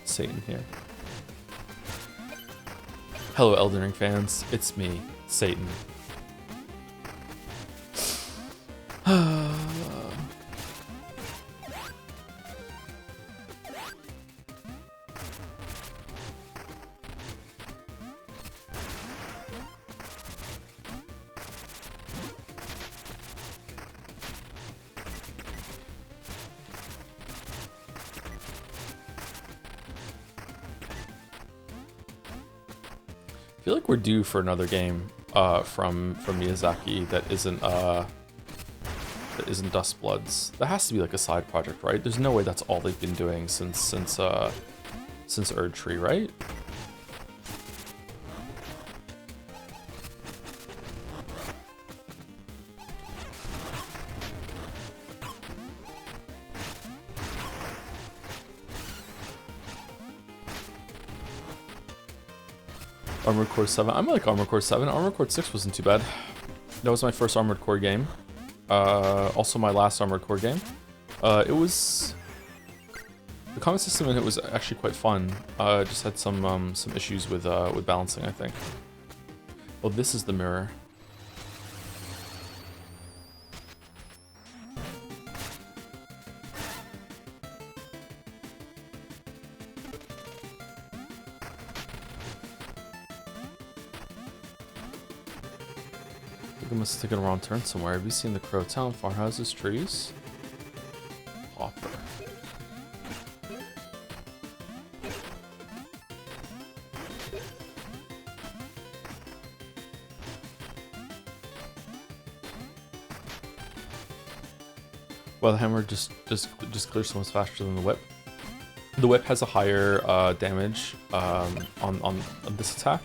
Satan here. Hello, Elden Ring fans. It's me, Satan. I feel like we're due for another game from Miyazaki that isn't Dust Bloods. That has to be like a side project, right? There's no way that's all they've been doing since Erd Tree, right? Armored Core 7. I like Armored Core 7. Armored Core 6 wasn't too bad. That was my first Armored Core game. Also my last Armored Core game. It was... The combat system in it was actually quite fun. Just had some issues with balancing, I think. Oh, this is the mirror. I must have taken a wrong turn somewhere. Have you seen the Crow Town? Farmhouses, trees? Hopper. Well, the hammer just clears so much faster than the whip. The whip has a higher damage on this attack.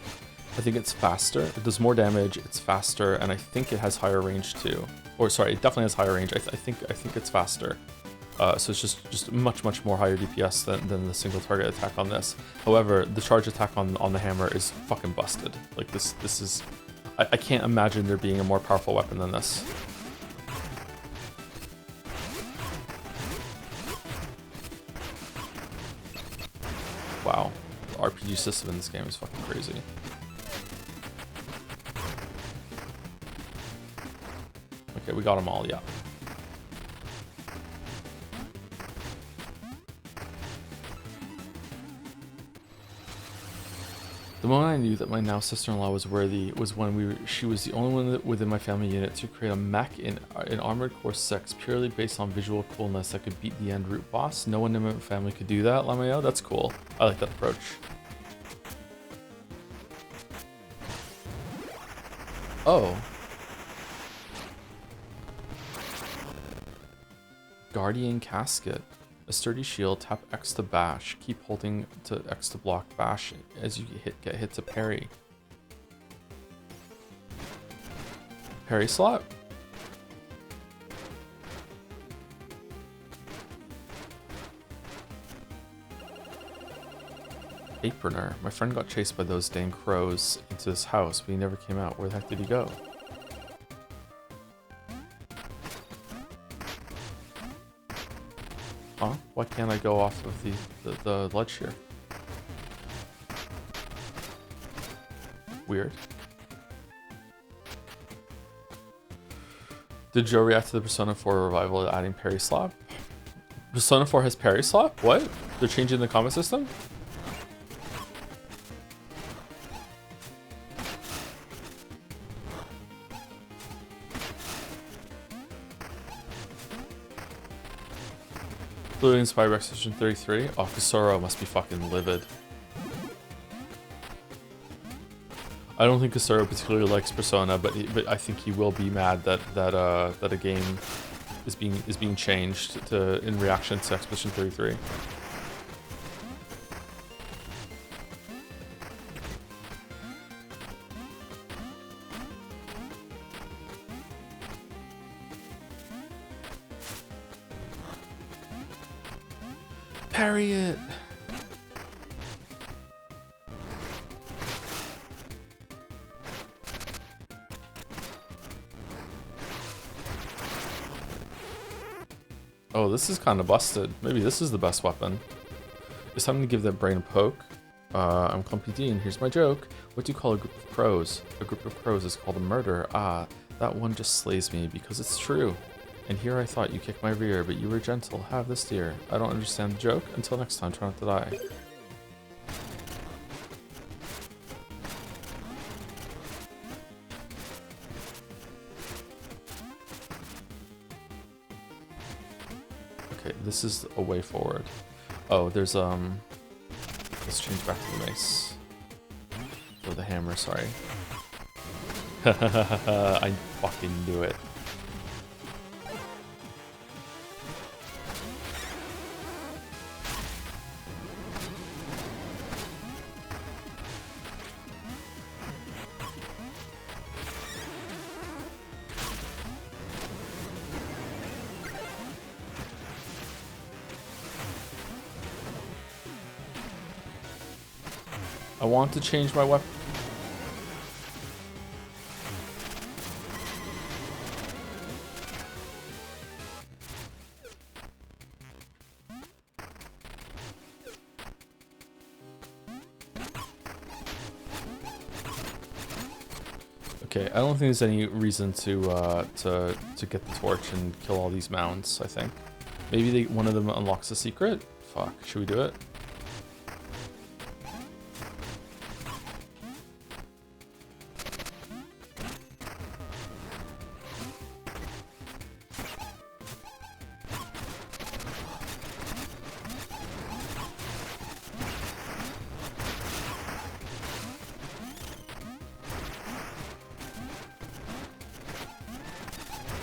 I think it's faster. It does more damage. It's faster, and I think it has higher range too. Or sorry, it definitely has higher range. I think it's faster. So it's just much more higher DPS than the single target attack on this. However, the charge attack on the hammer is fucking busted. Like this is, I can't imagine there being a more powerful weapon than this. Wow, the RPG system in this game is fucking crazy. Okay, we got them all, yeah. The moment I knew that my now sister-in-law was worthy was when she was the only one within my family unit to create a mech in Armored Core 6 purely based on visual coolness that could beat the end root boss. No one in my family could do that, Lameo. That's cool. I like that approach. Oh. Guardian Casket. A sturdy shield, tap X to bash. Keep holding to X to block bash as you get hit to parry. Parry slot? Aproner. My friend got chased by those dang crows into this house, but he never came out. Where the heck did he go? Huh? Why can't I go off of the ledge here? Weird. Did Joe react to the Persona 4 revival adding parry slap? Persona 4 has parry slap? What? They're changing the combat system? Blue inspired by Expedition 33? Oh, Kusoro must be fucking livid. I don't think Casero particularly likes Persona, but I think he will be mad that a game is being changed to in reaction to Expedition 33. Parry it. Oh, this is kind of busted. Maybe this is the best weapon. It's time to give that brain a poke. I'm Clumpy Dean. Here's my joke. What do you call a group of crows? A group of crows is called a murder. Ah, that one just slays me because it's true. And here I thought you kicked my rear, but you were gentle. Have this, dear. I don't understand the joke. Until next time, try not to die. Okay, this is a way forward. Oh, there's let's change back to the mace. Or the hammer, sorry. I fucking knew it. I want to change my weapon. Okay, I don't think there's any reason to get the torch and kill all these mounds. I think maybe one of them unlocks a secret. Fuck, should we do it?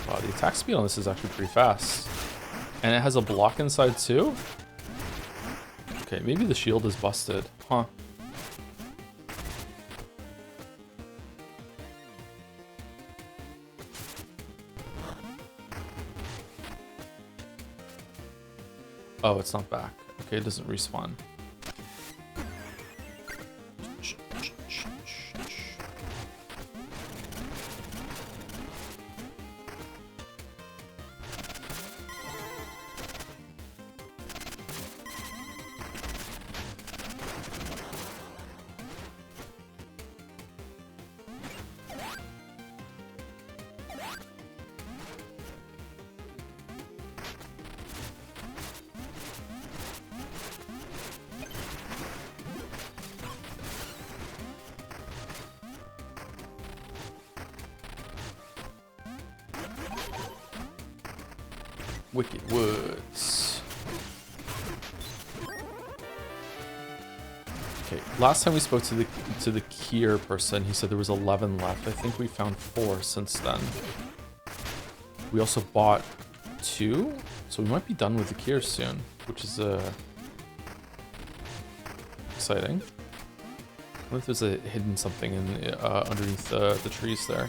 Wow, the attack speed on this is actually pretty fast. And it has a block inside too? Okay, maybe the shield is busted. Huh. Oh, it's not back. Okay, it doesn't respawn. Wicked Woods. Okay, last time we spoke to the Kier person, he said there was 11 left. I think we found 4 since then. We also bought 2, so we might be done with the Kier soon, which is exciting. I wonder if there's a hidden something in underneath the trees there.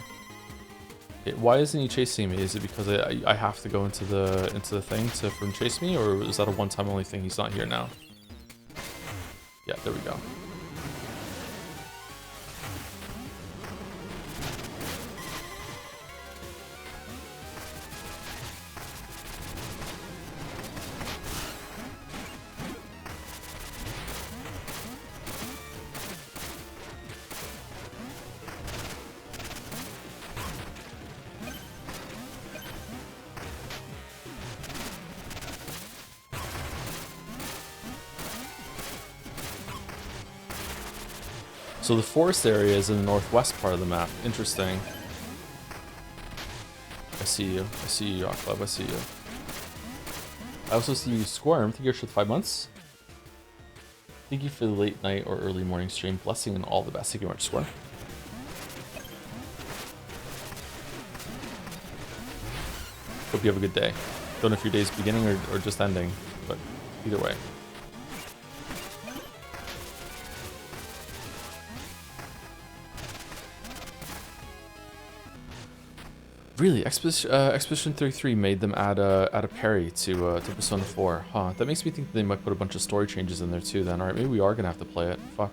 Okay, why isn't he chasing me? Is it because I have to go into the thing for him to chase me, or is that a one-time only thing? He's not here now. Yeah, there we go. So the forest area is in the northwest part of the map. Interesting. I see you. I see you, Yacht Club. I see you. I also see you, Squirm. Thank you for the 5 months. Thank you for the late night or early morning stream. Blessing and all the best. Thank you much, Squirm. Hope you have a good day. Don't know if your day's beginning or just ending, but either way. Really, Expedition 33 made them add a parry to Persona 4. Huh, that makes me think they might put a bunch of story changes in there too then. Alright, maybe we are gonna have to play it. Fuck.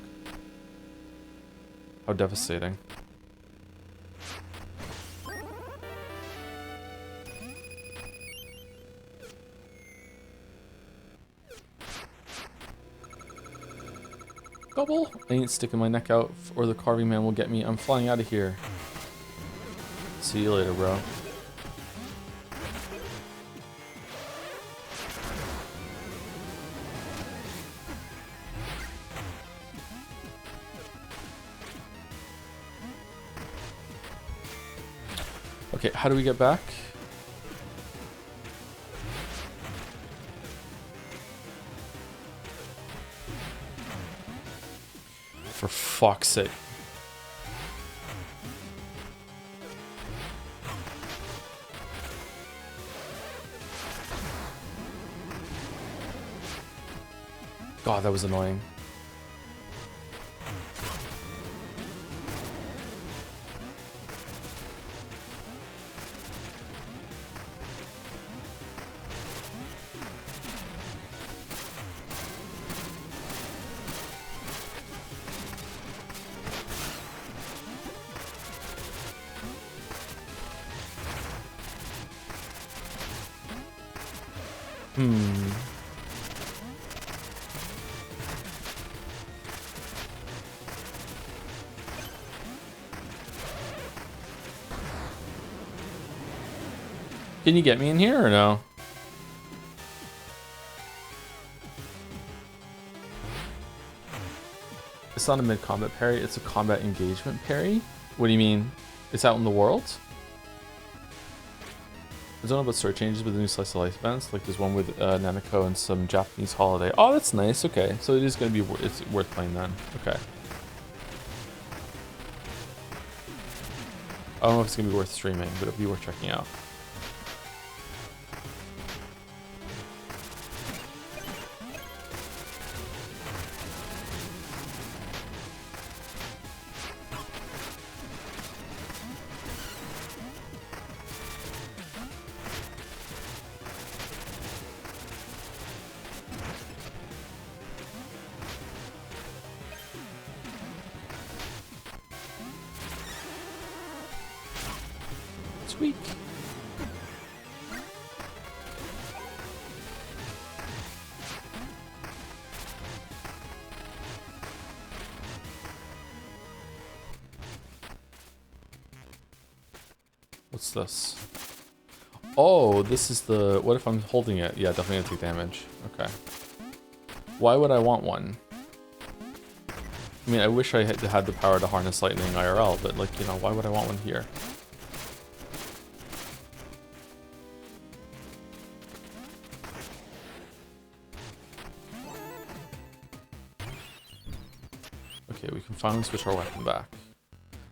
How devastating. Gobble! I ain't sticking my neck out or the carving man will get me. I'm flying out of here. See you later, bro. Okay, how do we get back? For fuck's sake. God, that was annoying. Can you get me in here or no? It's not a mid-combat parry, it's a combat engagement parry? What do you mean? It's out in the world? I don't know about story changes with the new Slice of Life events, like there's one with Nanako and some Japanese holiday. Oh, that's nice, okay. So it is going to be, it's worth playing then, okay. I don't know if it's going to be worth streaming, but it'll be worth checking out. Sweet. What's this? Oh, this is the... What if I'm holding it? Yeah, definitely gonna take damage. Okay. Why would I want one? I mean, I wish I had the power to harness lightning IRL, but like, you know, why would I want one here? Okay, we can finally switch our weapon back.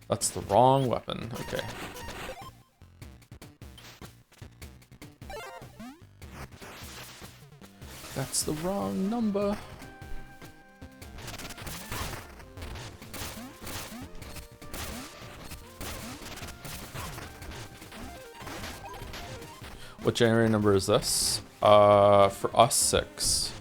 That's the wrong weapon. Okay. That's the wrong number. What generator number is this? For us, 6.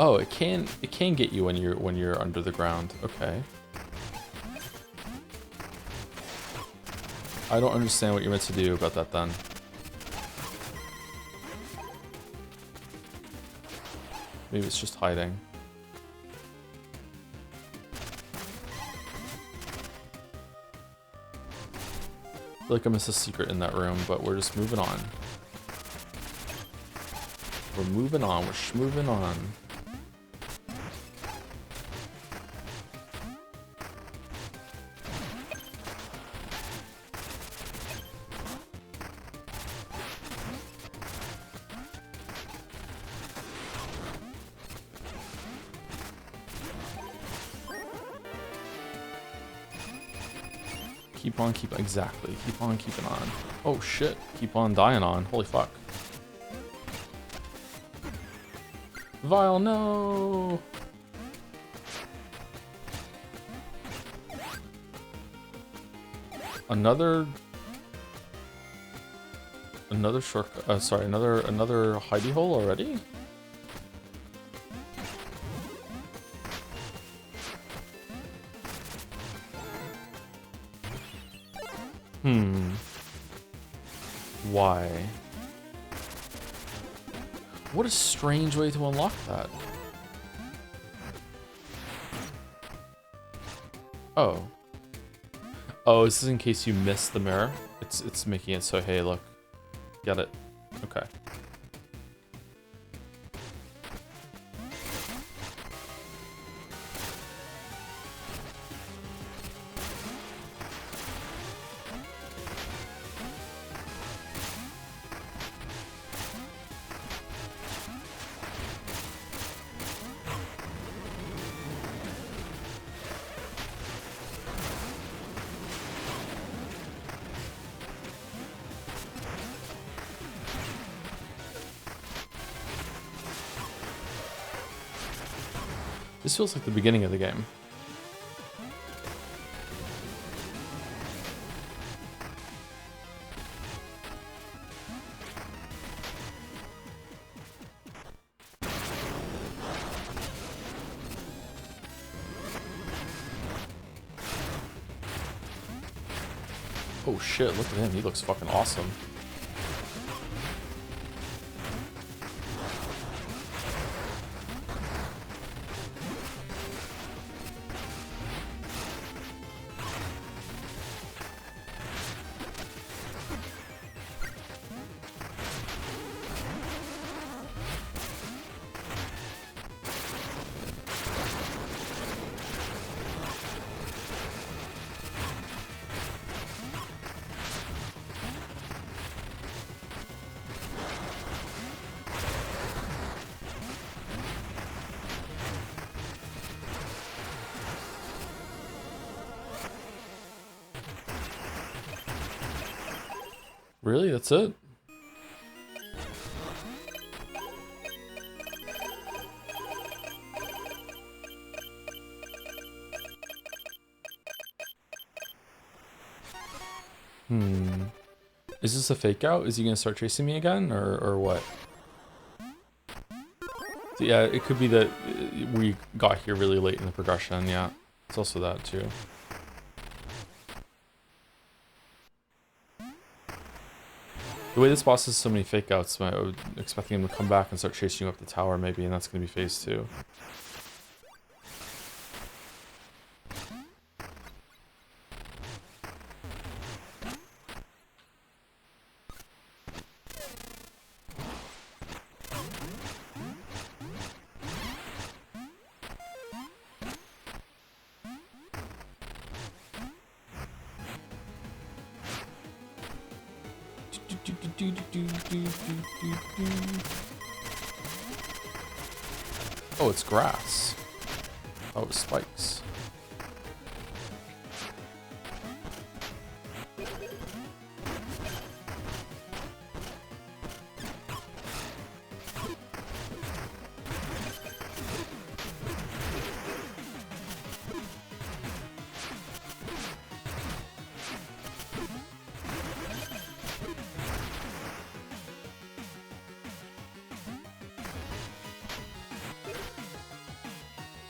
Oh, it can get you when you're under the ground. Okay. I don't understand what you're meant to do about that then. Maybe it's just hiding. I feel like I missed a secret in that room, but we're just moving on. We're moving on. We're schmoving on. Keep on, exactly. Keep on keeping on. Oh shit, keep on dying on. Holy fuck. Vile, no! Another shortcut, sorry, another hidey hole already? Why? What a strange way to unlock that. Oh. Oh, this is in case you missed the mirror. It's making it so, hey, look. Get it. Okay. This feels like the beginning of the game. Oh shit, look at him, he looks fucking awesome. Really? That's it? Is this a fake out? Is he gonna start chasing me again, or what? So yeah, it could be that we got here really late in the progression, yeah. It's also that too. The way this boss has so many fake outs, I was expecting him to come back and start chasing you up the tower maybe, and that's gonna be phase 2. Oh, it's grass. Oh, it's spikes.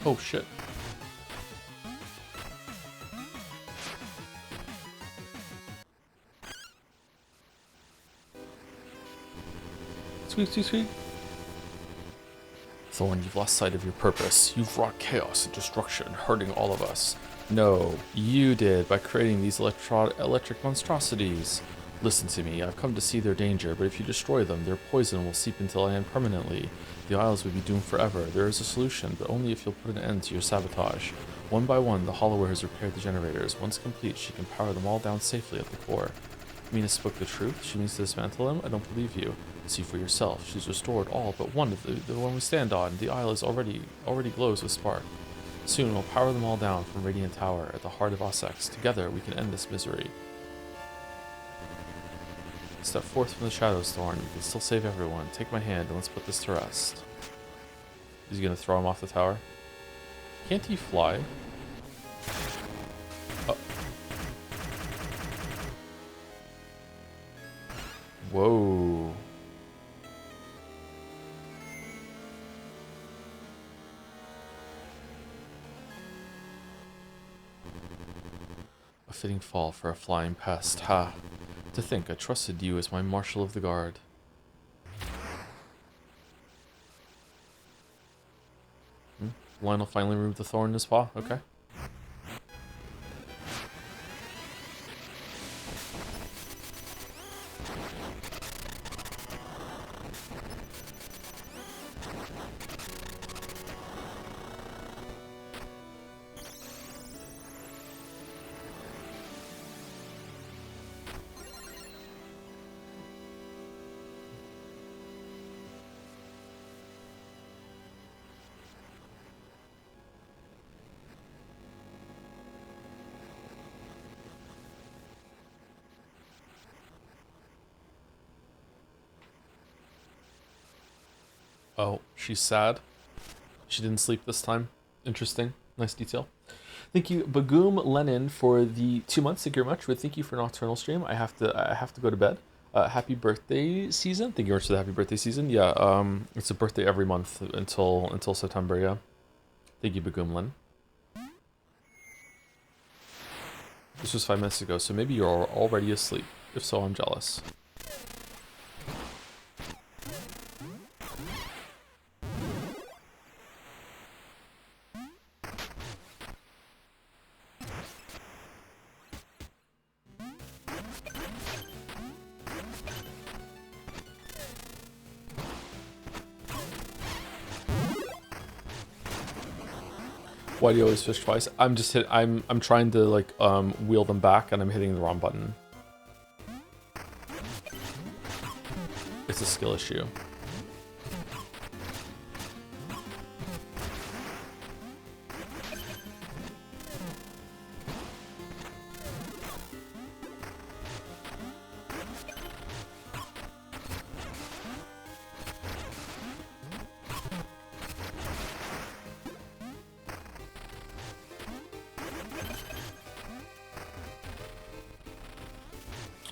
Oh shit. Sweet, sweet, sweet. Thorn, you've lost sight of your purpose. You've wrought chaos and destruction, hurting all of us. No, you did, by creating these electric monstrosities. Listen to me, I've come to see their danger, but if you destroy them, their poison will seep into land permanently. The Isles would be doomed forever. There is a solution, but only if you'll put an end to your sabotage. One by one, the Hollower has repaired the generators. Once complete, she can power them all down safely at the core. Mina spoke the truth. She needs to dismantle them. I don't believe you. See for yourself. She's restored all but one of the one we stand on. The Isle is already glows with spark. Soon we'll power them all down from Radiant Tower at the heart of Ossex. Together we can end this misery. Step forth from the shadows, Thorn. We can still save everyone. Take my hand and let's put this to rest. Is he gonna throw him off the tower? Can't he fly? Oh. Whoa. A fitting fall for a flying pest. Ha. To think I trusted you as my Marshal of the Guard. Lionel finally removed the thorn in his paw. Okay. Oh, she's sad. She didn't sleep this time. Interesting. Nice detail. Thank you, Bagoom Lennon, for the 2 months. Thank you very much. But thank you for Nocturnal Stream. I have to go to bed. Happy birthday season. Thank you very much for the happy birthday season. Yeah, it's a birthday every month until September, yeah. Thank you, Bagoom Lennon. This was 5 minutes ago, so maybe you're already asleep. If so, I'm jealous. Why do you always fish twice? I'm trying to like wheel them back and I'm hitting the wrong button. It's a skill issue.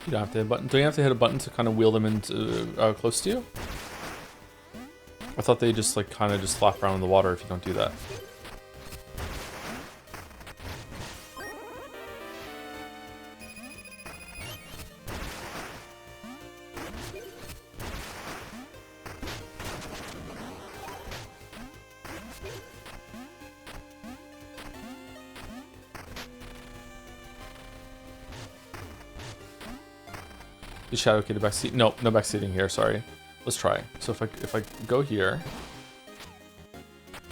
You don't have to hit a button. Do you have to hit a button to kind of wheel them into close to you? I thought they just like kind of just flap around in the water if you don't do that. Is Shadow Kid backseat? No, no backseating here, sorry. Let's try. So if I go here.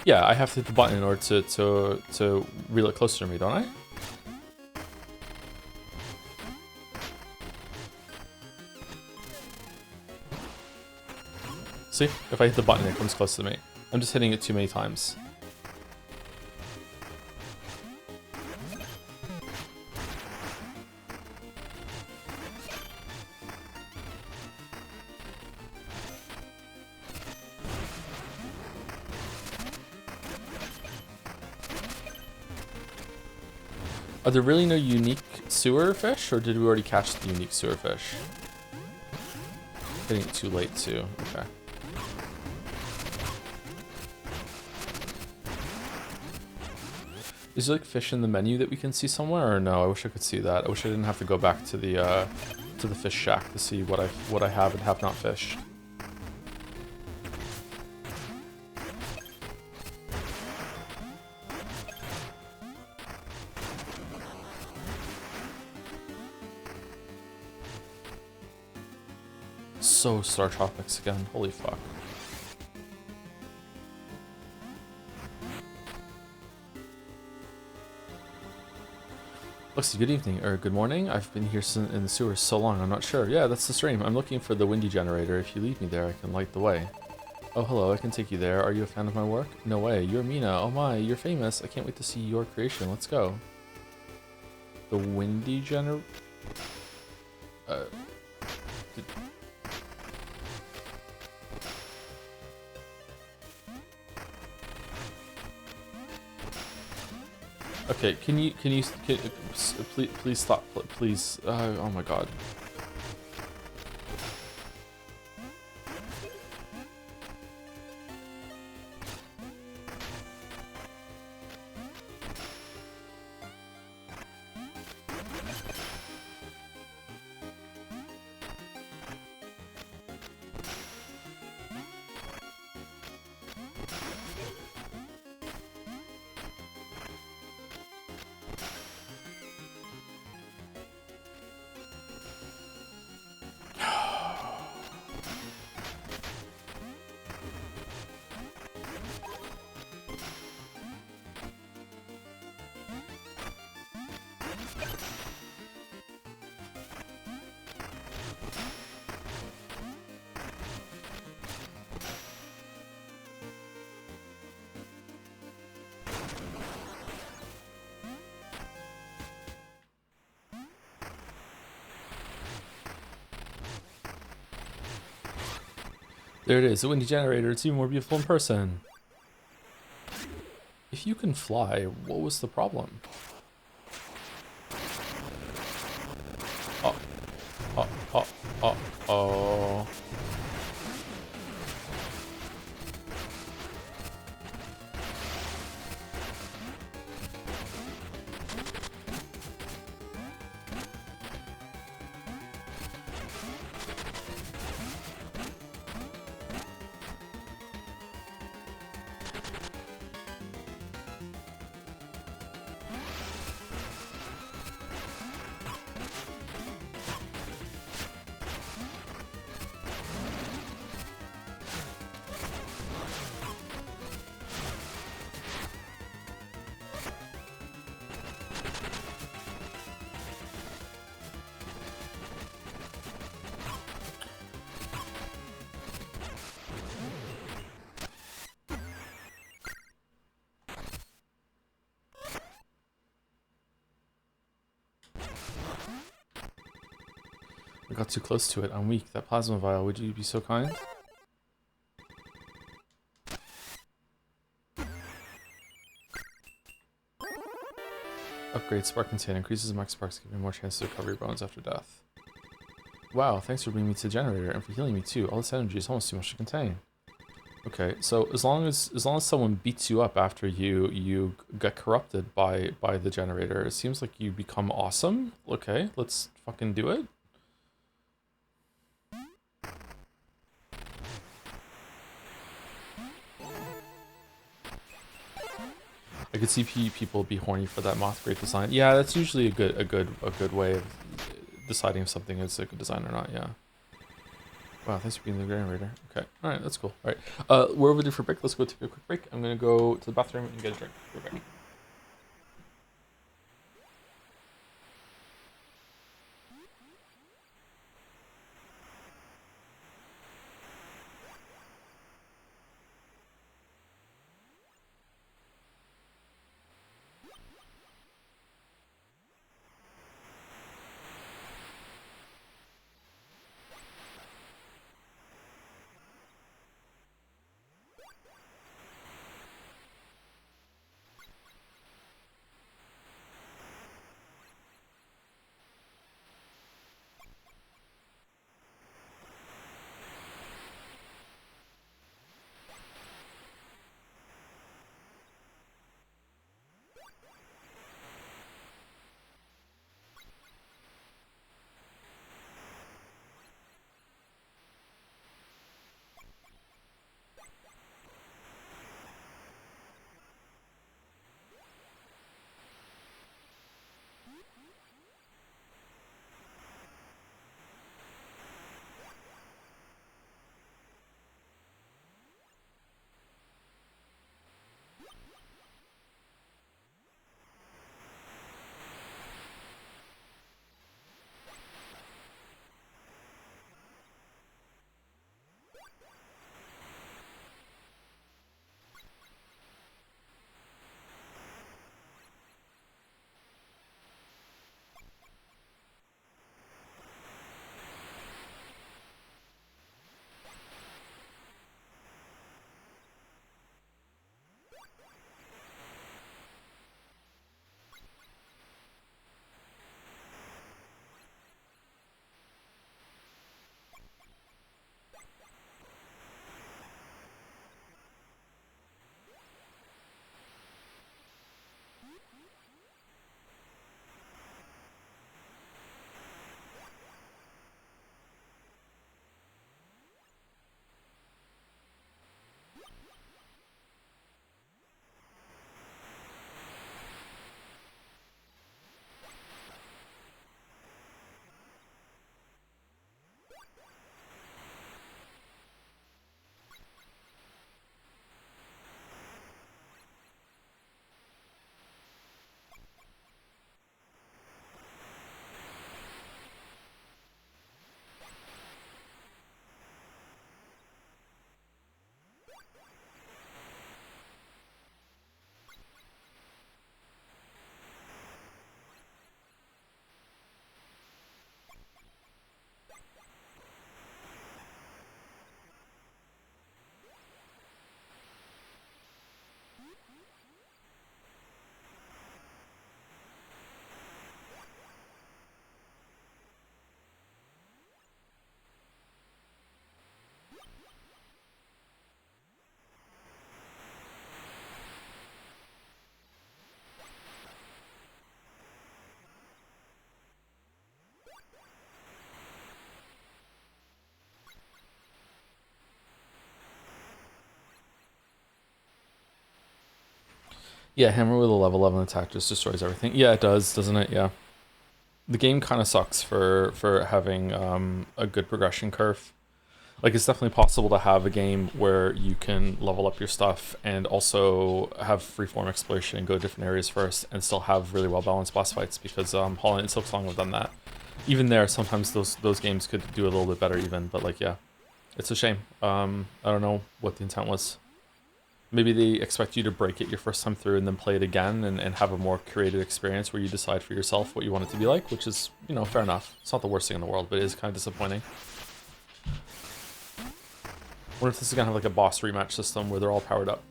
Yeah, I have to hit the button in order to reel it closer to me, don't I? See? If I hit the button, it comes close to me. I'm just hitting it too many times. Are there really no unique sewer fish, or did we already catch the unique sewer fish? Hitting it too late too, okay. Is there like fish in the menu that we can see somewhere, or no? I wish I could see that. I wish I didn't have to go back to the fish shack to see what I have and have not fished. So Star Tropics again, holy fuck. Lexi, good evening, or good morning. I've been here in the sewers so long, I'm not sure. Yeah, that's the stream. I'm looking for the windy generator. If you leave me there, I can light the way. Oh, hello, I can take you there. Are you a fan of my work? No way, you're Mina. Oh my, you're famous. I can't wait to see your creation. Let's go. The windy uh, did- okay, please stop, please. Oh my god. There it is, the windy generator. It's even more beautiful in person. If you can fly, what was the problem? Oh, oh, oh, oh, oh. I got too close to it. I'm weak. That plasma vial, would you be so kind? Upgrade spark container. Increases max sparks, giving more chance to recover your bones after death. Wow, thanks for bringing me to the generator and for healing me too. All this energy is almost too much to contain. Okay, so as long as someone beats you up after you get corrupted by the generator, it seems like you become awesome. Okay, let's fucking do it. I could see people be horny for that moth grate design. Yeah, that's usually a good way of deciding if something is a good design or not. Yeah. Wow, thanks for being the generator. Okay, all right, that's cool. All right, we're overdue for a break. Let's go take a quick break. I'm gonna go to the bathroom and get a drink. We're back. Yeah, hammer with a level 11 attack just destroys everything. Yeah, it does, doesn't it? Yeah. The game kind of sucks for having a good progression curve. Like, it's definitely possible to have a game where you can level up your stuff and also have freeform exploration and go to different areas first and still have really well balanced boss fights, because Hollow Knight and Silksong have done that. Even there, sometimes those games could do a little bit better even, but like, yeah, it's a shame. I don't know what the intent was. Maybe they expect you to break it your first time through and then play it again and have a more curated experience where you decide for yourself what you want it to be like, which is, you know, fair enough. It's not the worst thing in the world, but it is kind of disappointing. What if this is gonna have like a boss rematch system where they're all powered up?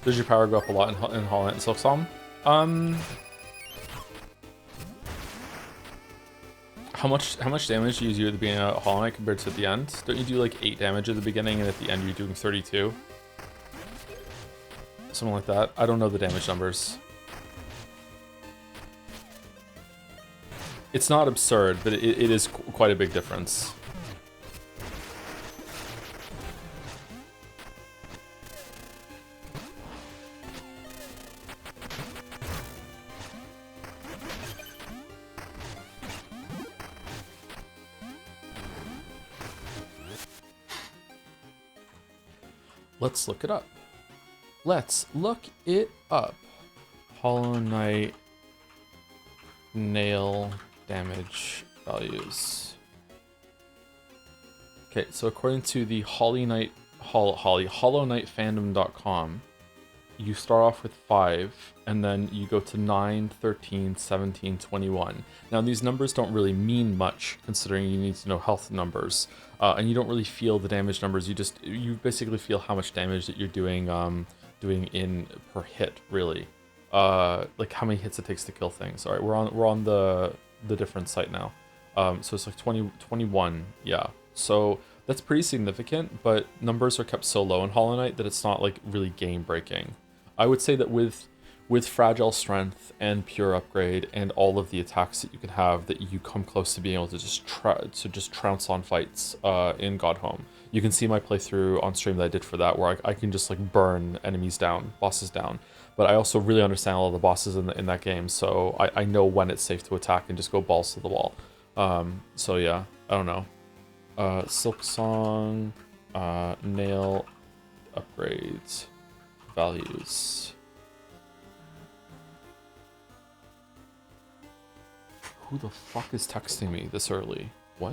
Does your power go up a lot in Hollow Knight and Silksong? How much damage do you do at the beginning of Hollow Knight compared to the end? Don't you do like 8 damage at the beginning and at the end you're doing 32? Something like that. I don't know the damage numbers. It's not absurd, but it is quite a big difference. Let's look it up. Let's look it up. Hollow Knight nail damage values. Okay, so according to the Hollow Knight fandom.com, you start off with 5, and then you go to 9, 13, 17, 21. Now, these numbers don't really mean much, considering you need to know health numbers, and you don't really feel the damage numbers. You basically feel how much damage that you're doing in per hit, really. Like how many hits it takes to kill things. All right, we're on the different site now. So it's like 21, yeah. So that's pretty significant, but numbers are kept so low in Hollow Knight that it's not like really game breaking. I would say that with Fragile Strength and Pure Upgrade and all of the attacks that you can have, that you come close to being able to just trounce on fights in Godhome. You can see my playthrough on stream that I did for that, where I can just like burn enemies down, bosses down. But I also really understand all the bosses in that game, so I know when it's safe to attack and just go balls to the wall. So yeah, I don't know. Silksong, nail upgrades, values. Who the fuck is texting me this early? What?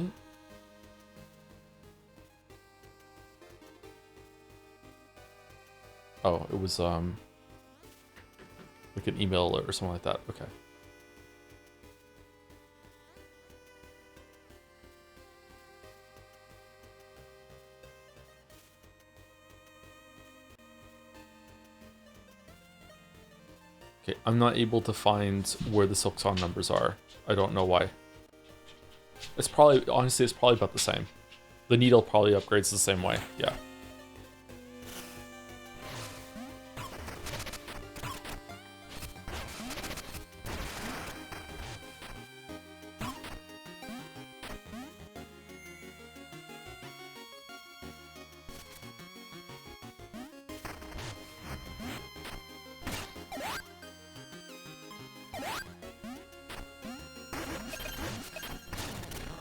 Oh, it was like an email alert or something like that. Okay. Okay, I'm not able to find where the Silksong numbers are. I don't know why. It's probably, honestly, it's probably about the same. The needle probably upgrades the same way, yeah.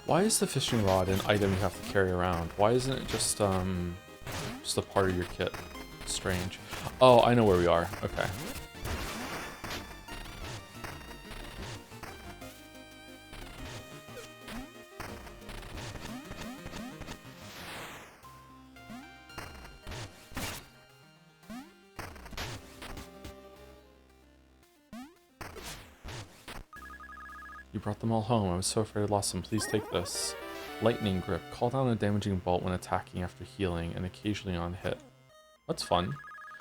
Why is the fishing rod an item you have to carry around? Why isn't it just a part of your kit? Strange. Oh, I know where we are. Okay. You brought them all home. I was so afraid I lost them. Please take this. Lightning Grip. Call down a damaging bolt when attacking after healing and occasionally on hit. That's fun.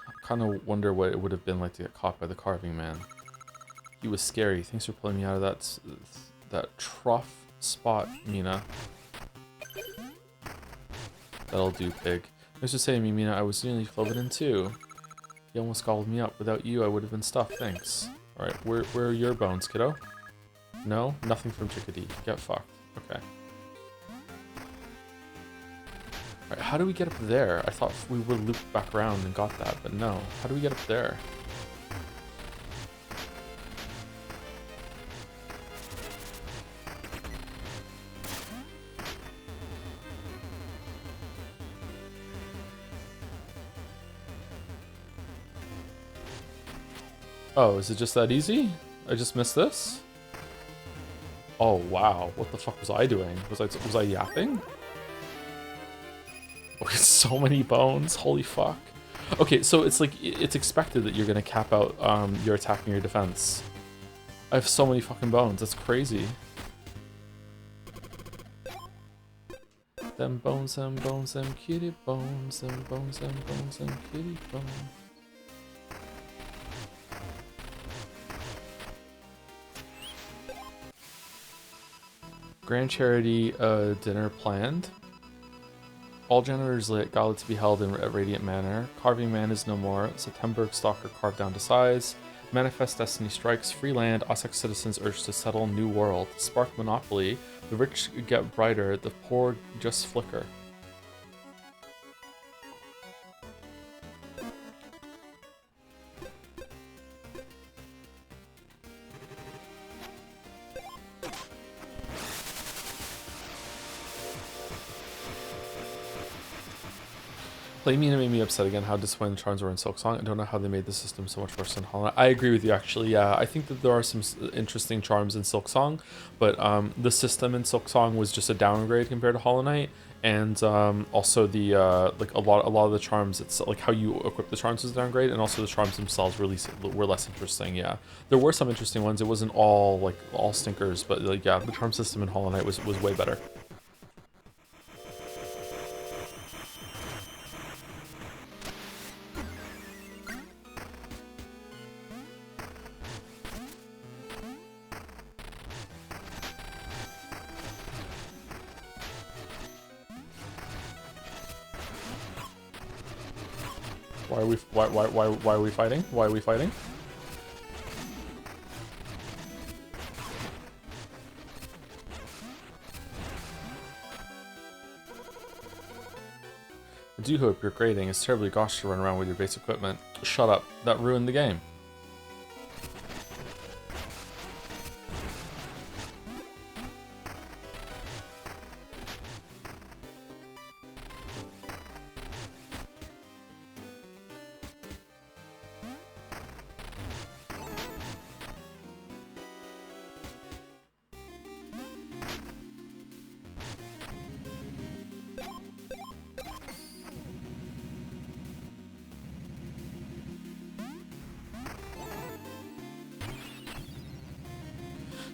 I kind of wonder what it would have been like to get caught by the Carving Man. He was scary. Thanks for pulling me out of that trough spot, Mina. That'll do, pig. Thanks for saving me, Mina. I was nearly forbidden too. He almost gobbled me up. Without you, I would have been stuffed. Thanks. Alright, where are your bones, kiddo? No? Nothing from Chickadee. Get fucked. Okay. Alright, how do we get up there? I thought we were looped back around and got that, but no. How do we get up there? Oh, is it just that easy? I just missed this? Oh, wow. What the fuck was I doing? Was I yapping? Oh, so many bones. Holy fuck. Okay, so it's like, it's expected that you're gonna cap out your attack and your defense. I have so many fucking bones. That's crazy. Them bones, them kitty bones, them bones, them kitty bones. Grand Charity dinner planned. All janitors lit, gala to be held in a radiant manner. Carving Man is no more. September Stalker carved down to size. Manifest Destiny strikes. Free land. Ossex citizens urged to settle new world. Spark Monopoly. The rich get brighter. The poor just flicker. Play Mina made me upset again. How disappointing the charms were in Silksong. I don't know how they made the system so much worse than Hollow Knight. I agree with you, actually. Yeah, I think that there are some interesting charms in Silksong, but the system in Silksong was just a downgrade compared to Hollow Knight, and also the like a lot of the charms. It's like how you equip the charms was a downgrade, and also the charms themselves were less interesting. Yeah, there were some interesting ones. It wasn't all stinkers, but like yeah, the charm system in Hollow Knight was way better. Why are we fighting? Why are we fighting? I do hope your grading is terribly gosh to run around with your base equipment. Shut up. That ruined the game.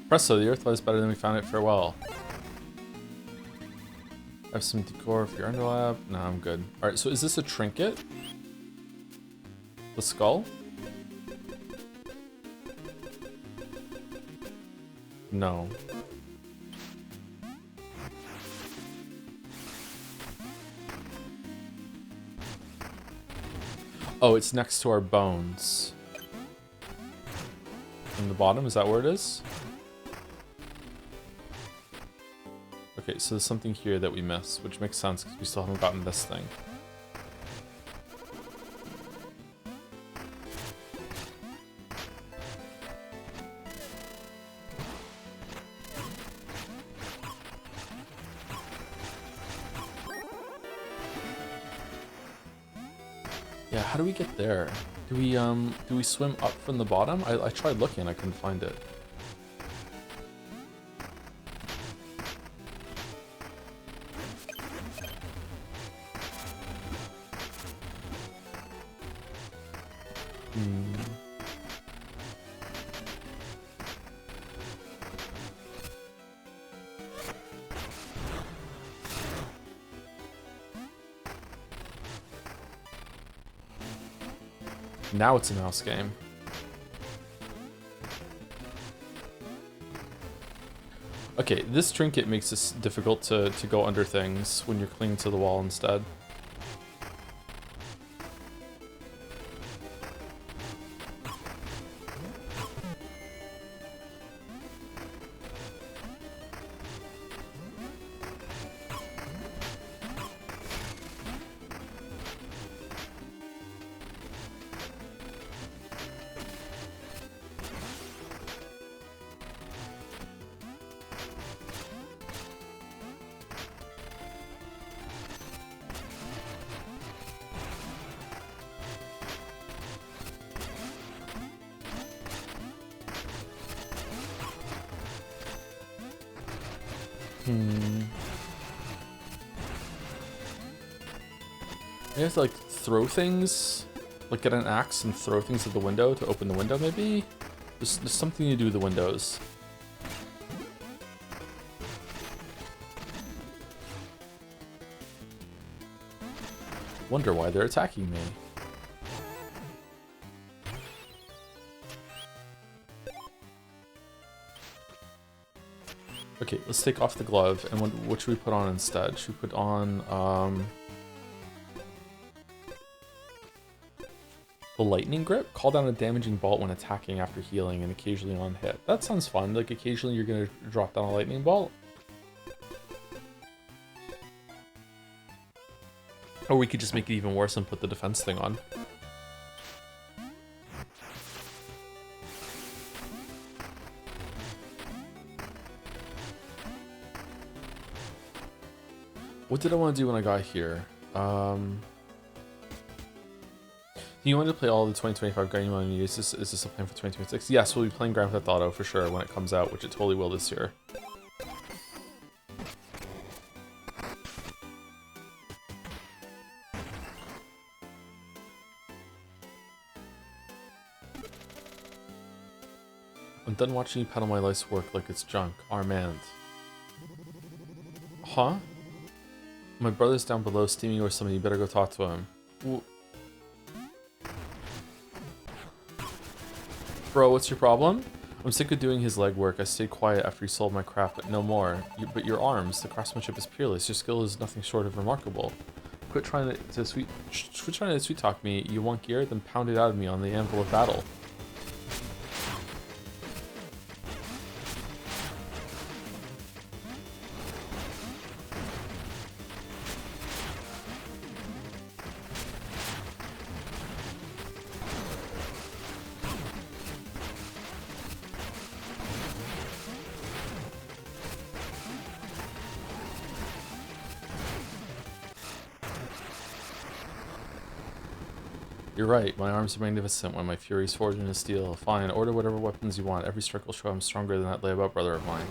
Presto, the earth lies better than we found it. Farewell. I have some decor for your underlap. No, I'm good. Alright, so is this a trinket? The skull? No. Oh, it's next to our bones. In the bottom, is that where it is? Okay, so there's something here that we missed, which makes sense because we still haven't gotten this thing. Yeah, how do we get there? Do we swim up from the bottom? I tried looking, I couldn't find it. Now it's a mouse game. Okay, this trinket makes it difficult to go under things when you're clinging to the wall instead. You have to like throw things, like get an axe and throw things at the window to open the window maybe? There's something to do with the windows. Wonder why they're attacking me. Okay, let's take off the glove, and what should we put on instead? Should we put on, the lightning grip? Call down a damaging bolt when attacking after healing and occasionally on hit. That sounds fun, like occasionally you're gonna drop down a lightning bolt. Or we could just make it even worse and put the defense thing on. What did I want to do when I got here? Do you want to play all the 2025 Guardian Money News? Is this a plan for 2026? Yes, we'll be playing Grand Theft Auto for sure when it comes out, which it totally will this year. I'm done watching you peddle my life's work like it's junk. Armand. Huh? My brother's down below steaming or something. You better go talk to him. Bro, what's your problem? I'm sick of doing his legwork. I stayed quiet after you sold my craft, but no more. But your arms, the craftsmanship is peerless. Your skill is nothing short of remarkable. Quit trying to sweet talk me. You want gear? Then pound it out of me on the anvil of battle. You're right, my arms are magnificent when my fury's forged into steel. Fine, order whatever weapons you want. Every strike will show I'm stronger than that layabout brother of mine.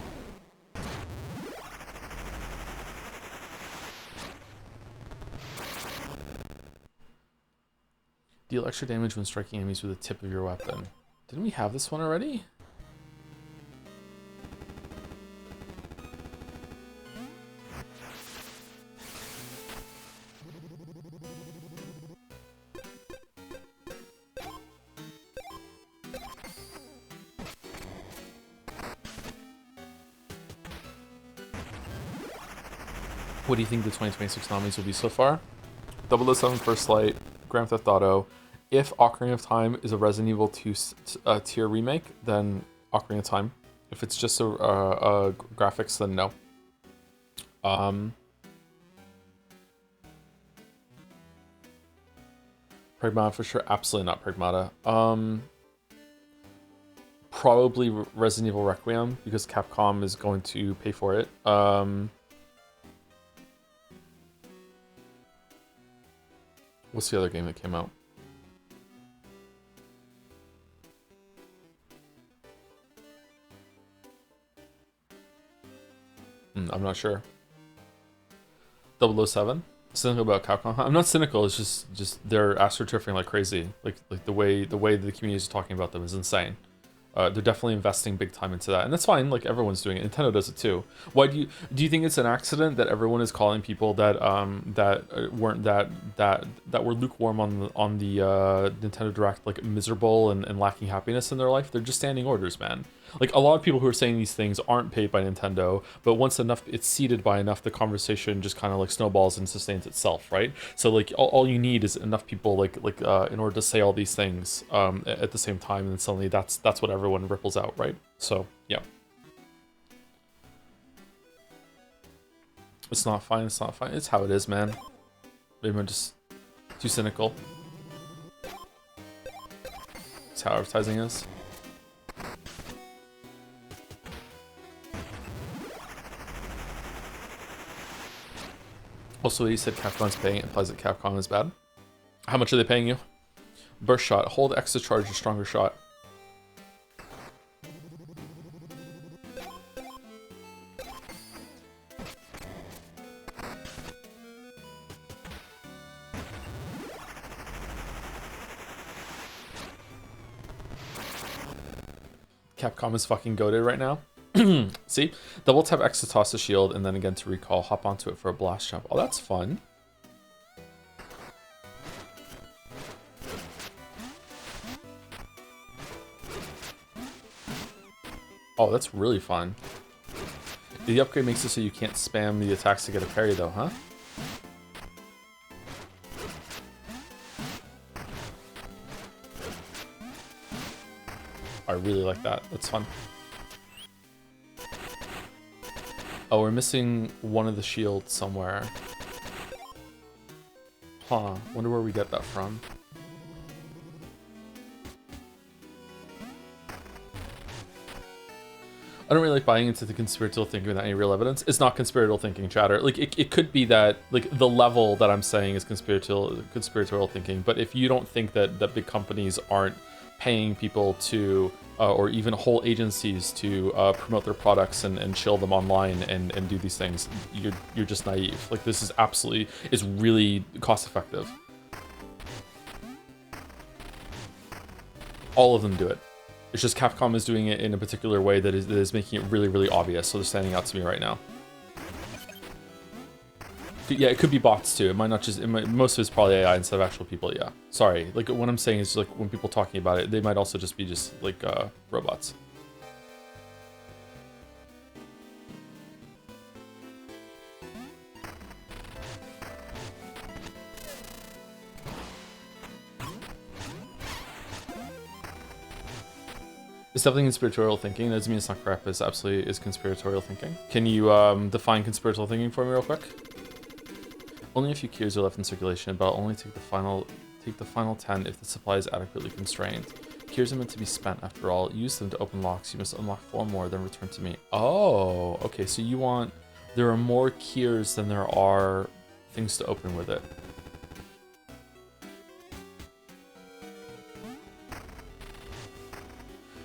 Deal extra damage when striking enemies with the tip of your weapon. Didn't we have this one already? What do you think the 2026 nominees will be so far? 007 First Light, Grand Theft Auto. If Ocarina of Time is a Resident Evil 2 tier remake, then Ocarina of Time. If it's just a graphics, then no. Pragmata for sure, absolutely not Pragmata. Probably Resident Evil Requiem, because Capcom is going to pay for it. What's the other game that came out? I'm not sure. 007? Cynical about Capcom? I'm not cynical. It's just they're astroturfing like crazy. Like the way the community is talking about them is insane. They're definitely investing big time into that, and that's fine. Like everyone's doing it. Nintendo does it too. Why do you think it's an accident that everyone is calling people that weren't that were lukewarm on the Nintendo Direct like miserable and lacking happiness in their life? They're just standing orders, man. Like a lot of people who are saying these things aren't paid by Nintendo, but once enough it's seeded by enough, the conversation just kind of like snowballs and sustains itself, right? So like all you need is enough people like in order to say all these things at the same time, and then suddenly that's what everyone ripples out, right? So yeah, it's not fine. It's not fine. It's how it is, man. Maybe I'm just too cynical. It's how advertising is. Also, you said Capcom's paying it implies that Capcom is bad. How much are they paying you? Burst shot. Hold X to charge a stronger shot. Capcom is fucking goated right now. See? Double tap X to toss the shield, and then again to recall. Hop onto it for a blast jump. Oh, that's fun. Oh, that's really fun. The upgrade makes it so you can't spam the attacks to get a parry, though, huh? I really like that. That's fun. Oh, we're missing one of the shields somewhere. Huh. Wonder where we get that from. I don't really like buying into the conspiratorial thinking without any real evidence. It's not conspiratorial thinking, chatter. Like, it could be that, like, the level that I'm saying is conspiratorial thinking, but if you don't think that big companies aren't paying people to, or even whole agencies to promote their products and shill them online and do these things, you're just naive. Like, this is absolutely, it's really cost effective. All of them do it. It's just Capcom is doing it in a particular way that is making it really, really obvious, so they're standing out to me right now. Yeah, it could be bots too. It might not just, most of it's probably AI instead of actual people, yeah. Sorry, like what I'm saying is like when people talking about it, they might also just be just like robots. It's definitely conspiratorial thinking. That doesn't mean it's not correct, but it absolutely is conspiratorial thinking. Can you define conspiratorial thinking for me real quick? Only a few keys are left in circulation, but I'll only take the final 10 if the supply is adequately constrained. Keys are meant to be spent after all. Use them to open locks. You must unlock 4 more, then return to me. Oh, okay, so you want... There are more keys than there are things to open with it.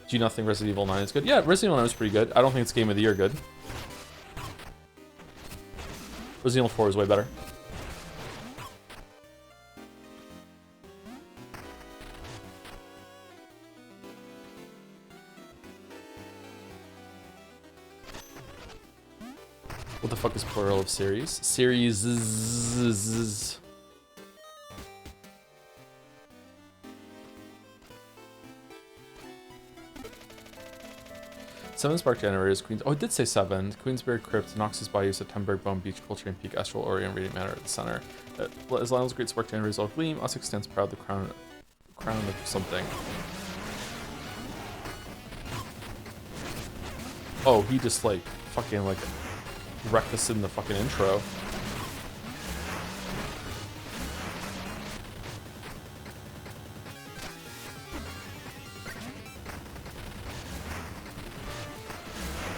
Do you not think Resident Evil 9 is good? Yeah, Resident Evil 9 is pretty good. I don't think it's Game of the Year good. Resident Evil 4 is way better. What the fuck is plural of series? Series. Seven spark generators, Queens. Oh, it did say 7. Queensberry Crypt, Noxus Bayou, September, Bone Beach, Culture and Peak, Astral Orient, Radiant Manor at the center. As Lionel's great spark generators all gleam, Osix stands proud, the crown of something. Oh, he just like fucking like wrecked us in the fucking intro.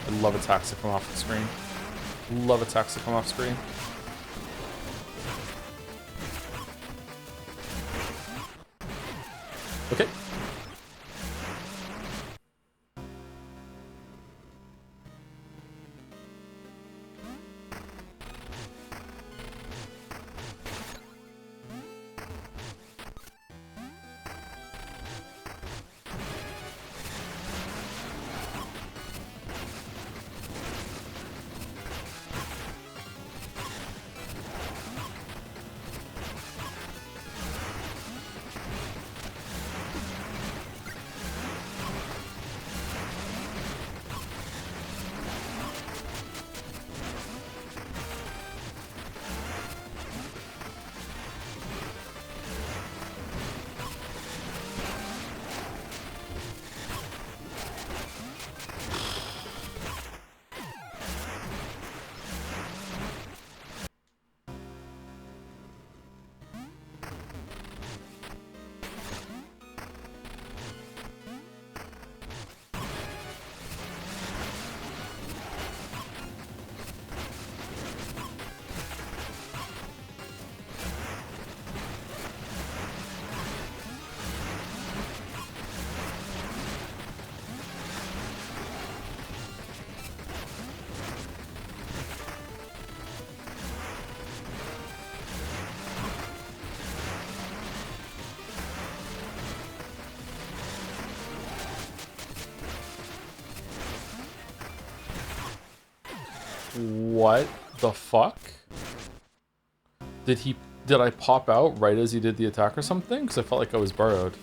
I love attacks that come off the screen. Love attacks that come off screen. Okay. What the fuck? Did I pop out right as he did the attack or something? Because I felt like I was burrowed.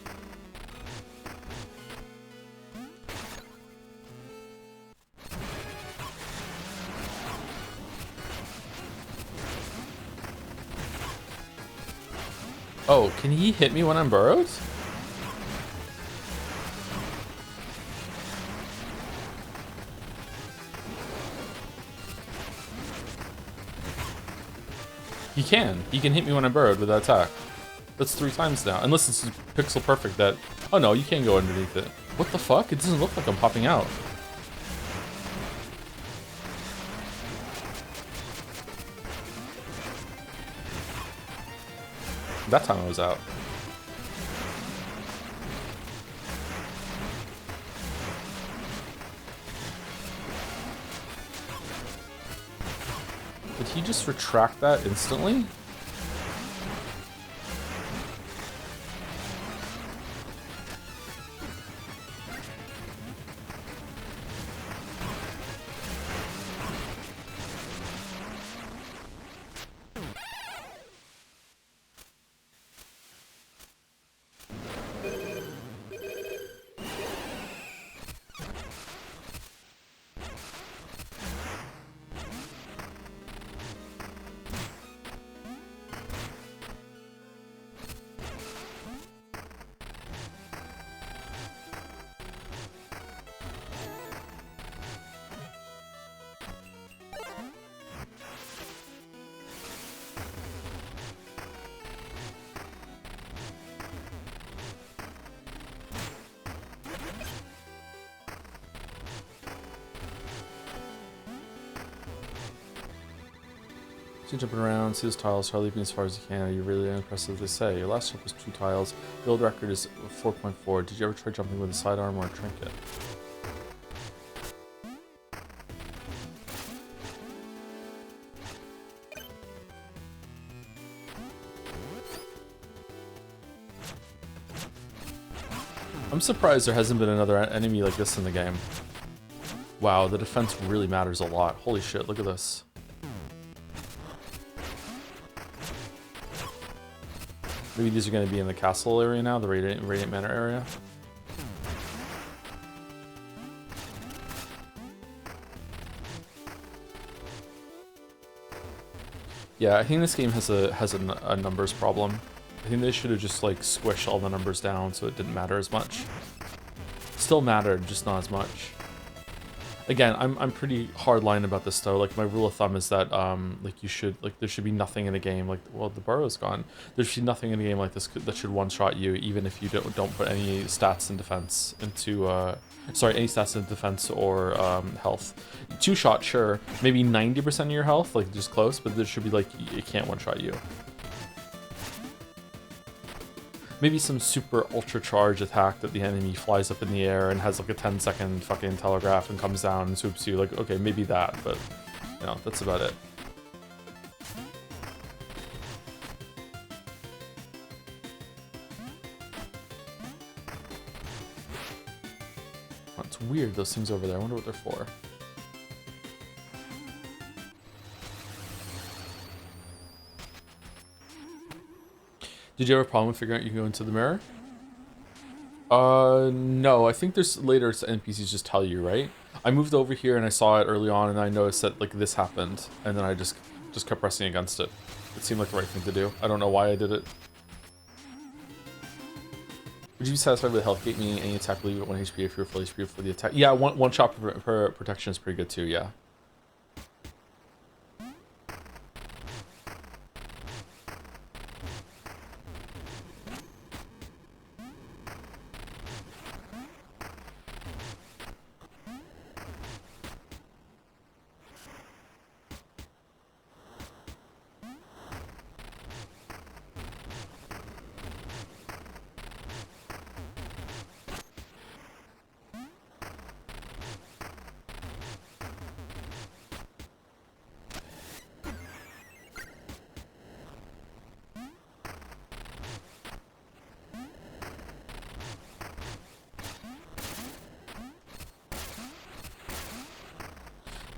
Oh, can he hit me when I'm burrowed? He can. He can hit me when I'm burrowed with that attack. That's 3 times now. Unless it's pixel perfect that... Oh no, you can't go underneath it. What the fuck? It doesn't look like I'm popping out. That time I was out. Did he just retract that instantly? So jumping around, see those tiles, try leaping as far as you can. Are you really impressive, they say? Your last jump was 2 tiles. The old record is 4.4. Did you ever try jumping with a sidearm or a trinket? I'm surprised there hasn't been another enemy like this in the game. Wow, the defense really matters a lot. Holy shit, look at this. Maybe these are going to be in the castle area now, the Radiant Manor area. Yeah, I think this game has a numbers problem. I think they should have just like squished all the numbers down so it didn't matter as much. Still mattered, just not as much. Again, I'm pretty hardline about this though. Like my rule of thumb is that like there should be nothing in a game like, well, the burrow's gone. There should be nothing in a game like this that should one-shot you, even if you don't put any stats in defense into any stats in defense or health. 2-shot, sure, maybe 90% of your health, like just close, but there should be like it can't one-shot you. Maybe some super ultra charge attack that the enemy flies up in the air and has like a 10-second fucking telegraph and comes down and swoops you. Like, okay, maybe that, but you know, that's about it. Oh, it's weird, those things over there. I wonder what they're for. Did you have a problem with figuring out you can go into the mirror? No, I think there's later NPCs just tell you, right? I moved over here and I saw it early on and I noticed that like this happened and then I just kept pressing against it. It seemed like the right thing to do. I don't know why I did it. Would you be satisfied with health gate, meaning any attack will leave at 1 HP if you're full HP for the attack? Yeah, one shot per protection is pretty good too, yeah.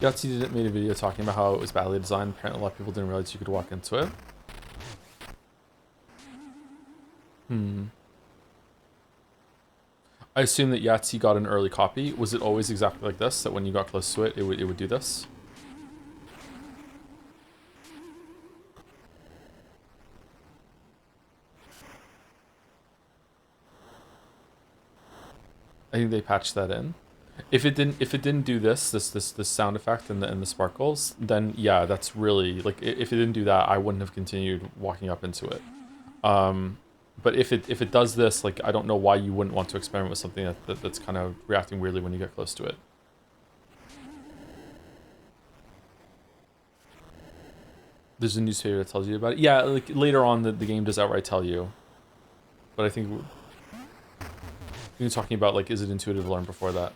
Yahtzee made a video talking about how it was badly designed. Apparently a lot of people didn't realize you could walk into it. I assume that Yahtzee got an early copy. Was it always exactly like this, that when you got close to it, it would do this? I think they patched that in. If it didn't do this sound effect and the sparkles, then yeah, that's really like, if it didn't do that, I wouldn't have continued walking up into it. But if it does this, like, I don't know why you wouldn't want to experiment with something that's kind of reacting weirdly when you get close to it. There's a newspaper that tells you about it. Yeah, like later on the game does outright tell you. But I think you're talking about, like, is it intuitive to learn before that?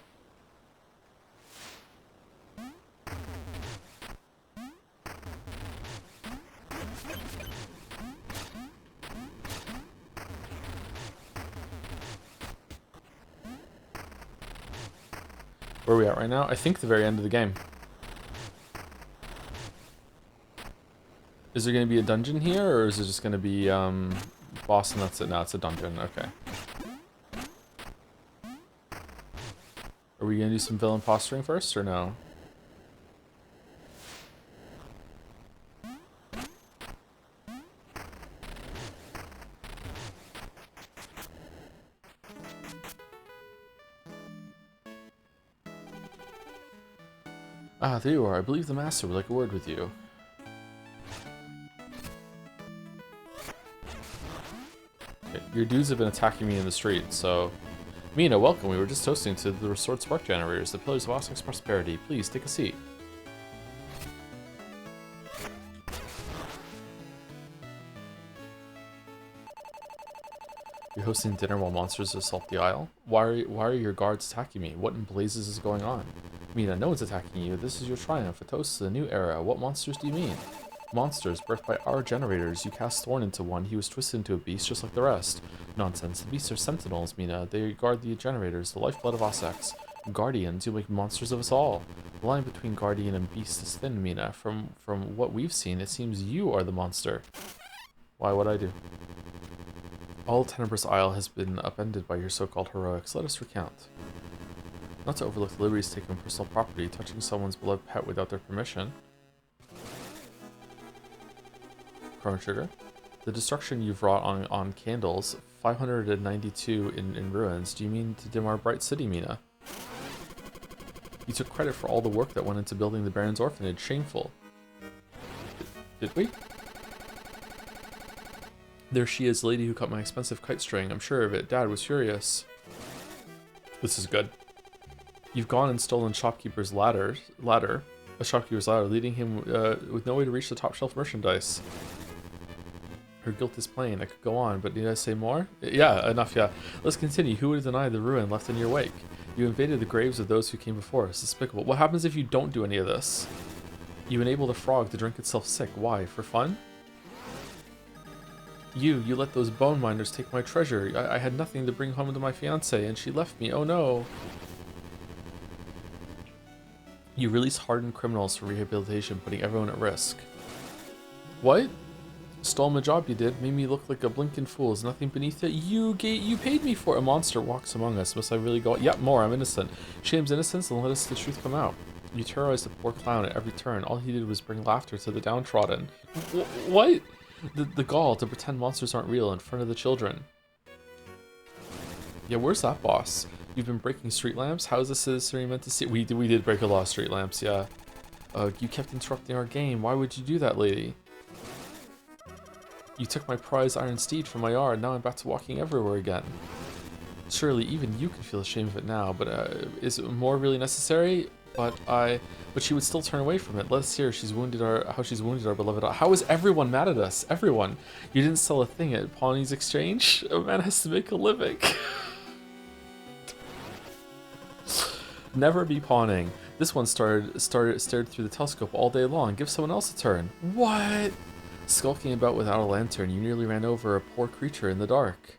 Where are we at right now? I think the very end of the game. Is there going to be a dungeon here, or is it just going to be boss and that's it? No, it's a dungeon. Okay. Are we going to do some villain posturing first, or no? Ah, there you are. I believe the master would like a word with you. Okay, your dudes have been attacking me in the street, so... Mina, welcome. We were just toasting to the restored spark generators, the pillars of Osic's prosperity. Please, take a seat. You're hosting dinner while monsters assault the Isle? Why are your guards attacking me? What in blazes is going on? Mina, no one's attacking you. This is your triumph, a toast to the new era. What monsters do you mean? Monsters, birthed by our generators. You cast Thorn into one. He was twisted into a beast just like the rest. Nonsense. The beasts are sentinels, Mina. They guard the generators, the lifeblood of Ossex. Guardians, you make monsters of us all. The line between guardian and beast is thin, Mina. From what we've seen, it seems you are the monster. Why would I do? All Tenebrous Isle has been upended by your so-called heroics. Let us recount. Not to overlook the liberties taken on personal property, touching someone's beloved pet without their permission. Chrono Trigger. The destruction you've wrought on candles, 592 in ruins. Do you mean to dim our bright city, Mina? You took credit for all the work that went into building the Baron's orphanage. Shameful. Did we? There she is, the lady who cut my expensive kite string. I'm sure of it. Dad was furious. This is good. You've gone and stolen shopkeeper's ladder, a shopkeeper's ladder, leading him with no way to reach the top shelf merchandise. Her guilt is plain. I could go on, but need I say more? Yeah, enough, yeah. Let's continue. Who would deny the ruin left in your wake? You invaded the graves of those who came before us. Despicable. What happens if you don't do any of this? You enabled a frog to drink itself sick. Why? For fun? You let those bone miners take my treasure. I had nothing to bring home to my fiancée, and she left me. Oh no. You release hardened criminals for rehabilitation, putting everyone at risk. What? Stole my job you did, made me look like a blinking fool. Is nothing beneath it? You paid me for it. A monster walks among us. Must I really go? Yep, more. I'm innocent. Shame's innocence, and let us the truth come out. You terrorized the poor clown at every turn. All he did was bring laughter to the downtrodden. What? The gall to pretend monsters aren't real in front of the children. Yeah, where's that boss? You've been breaking street lamps? How is this citizenry meant to see? We did break a lot of street lamps, yeah. You kept interrupting our game. Why would you do that, lady? You took my prize iron steed from my yard. Now I'm back to walking everywhere again. Surely even you can feel ashamed of it now, but is more really necessary? But she would still turn away from it. Let us hear how she's wounded our beloved. How is everyone mad at us? Everyone. You didn't sell a thing at Pawnee's Exchange? A man has to make a living. Never be pawning. This one stared through the telescope all day long. Give someone else a turn. What? Skulking about without a lantern, you nearly ran over a poor creature in the dark.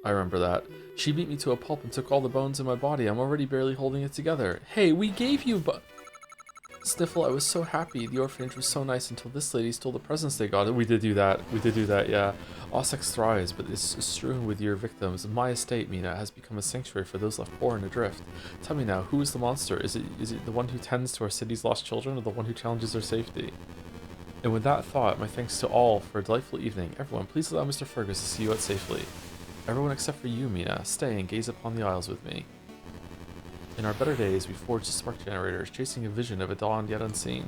I remember that. She beat me to a pulp and took all the bones in my body. I'm already barely holding it together. Hey, we gave you Sniffle, I was so happy. The orphanage was so nice until this lady stole the presents they got. We did do that. We did do that, yeah. Ossex thrives, but is strewn with your victims. My estate, Mina, has become a sanctuary for those left poor and adrift. Tell me now, who is the monster? Is it the one who tends to our city's lost children, or the one who challenges their safety? And with that thought, my thanks to all for a delightful evening. Everyone, please allow Mr. Fergus to see you out safely. Everyone except for you, Mina. Stay and gaze upon the isles with me. In our better days, we forged spark generators, chasing a vision of a dawn yet unseen.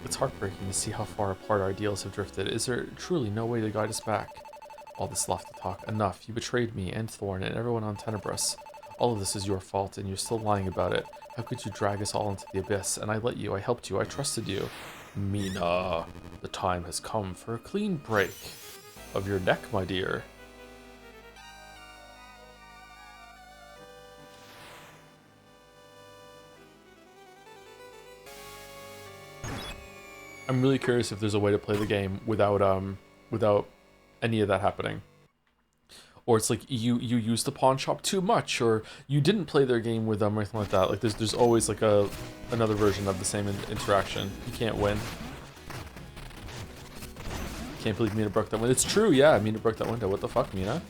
It's heartbreaking to see how far apart our ideals have drifted. Is there truly no way to guide us back? All this lofty talk. Enough. You betrayed me and Thorn and everyone on Tenebrous. All of this is your fault, and you're still lying about it. How could you drag us all into the abyss? And I let you. I helped you. I trusted you. Mina, the time has come for a clean break of your neck, my dear. I'm really curious if there's a way to play the game without any of that happening. Or it's like you used the pawn shop too much, or you didn't play their game with them or anything like that. Like there's always like another version of the same interaction. You can't win. Can't believe Mina broke that window. It's true, yeah, Mina broke that window. What the fuck, Mina?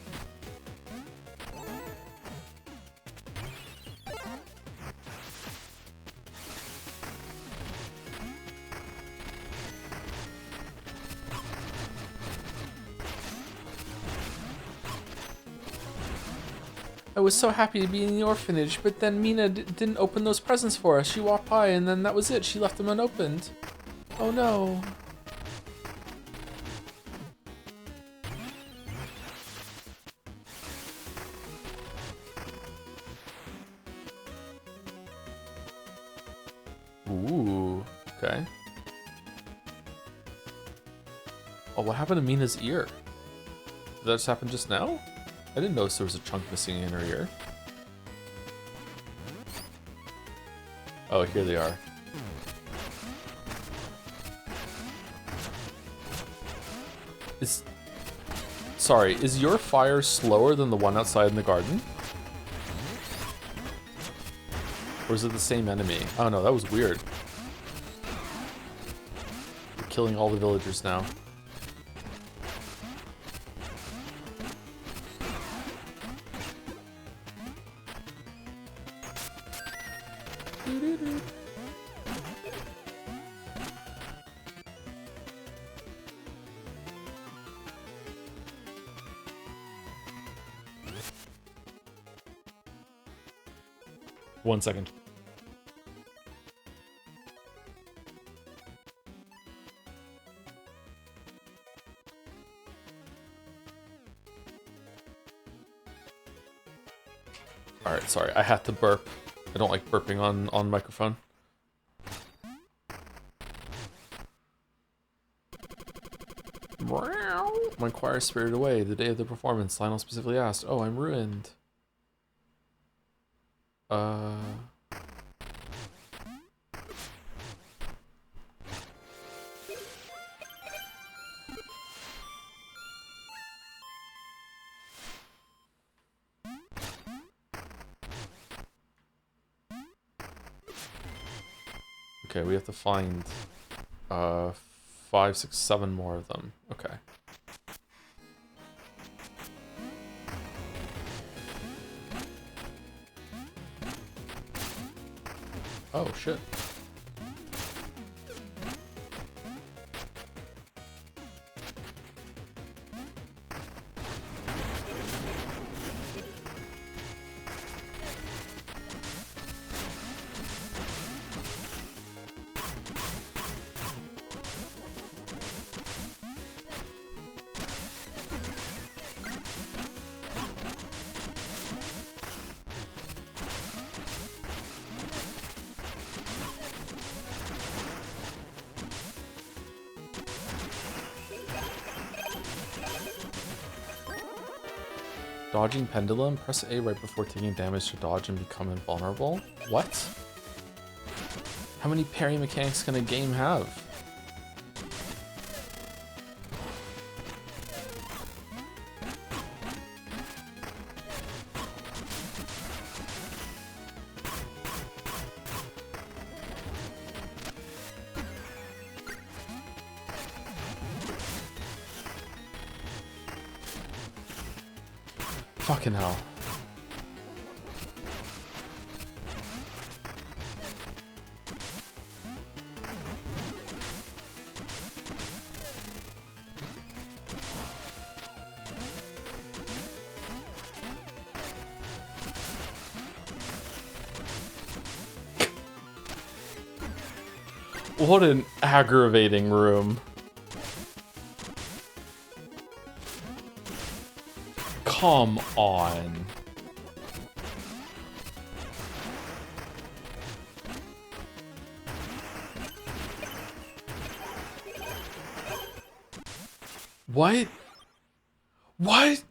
I was so happy to be in the orphanage, but then Mina didn't open those presents for us. She walked by and then that was it. She left them unopened. Oh no. Ooh, okay. Oh, what happened to Mina's ear? Did that just happen just now? I didn't notice there was a chunk missing in her ear. Oh, here they are. Sorry, is your fire slower than the one outside in the garden? Or is it the same enemy? I don't know, that was weird. We're killing all the villagers now. One second. Alright, sorry, I had to burp. I don't like burping on microphone. My choir spirited away. The day of the performance, Lionel specifically asked, "Oh, I'm ruined." Okay, we have to find 5, 6, 7 more of them. Okay. Oh shit. Dodging pendulum? Press A right before taking damage to dodge and become invulnerable? What? How many parry mechanics can a game have? Fucking hell. What an aggravating room. Come on. What? What?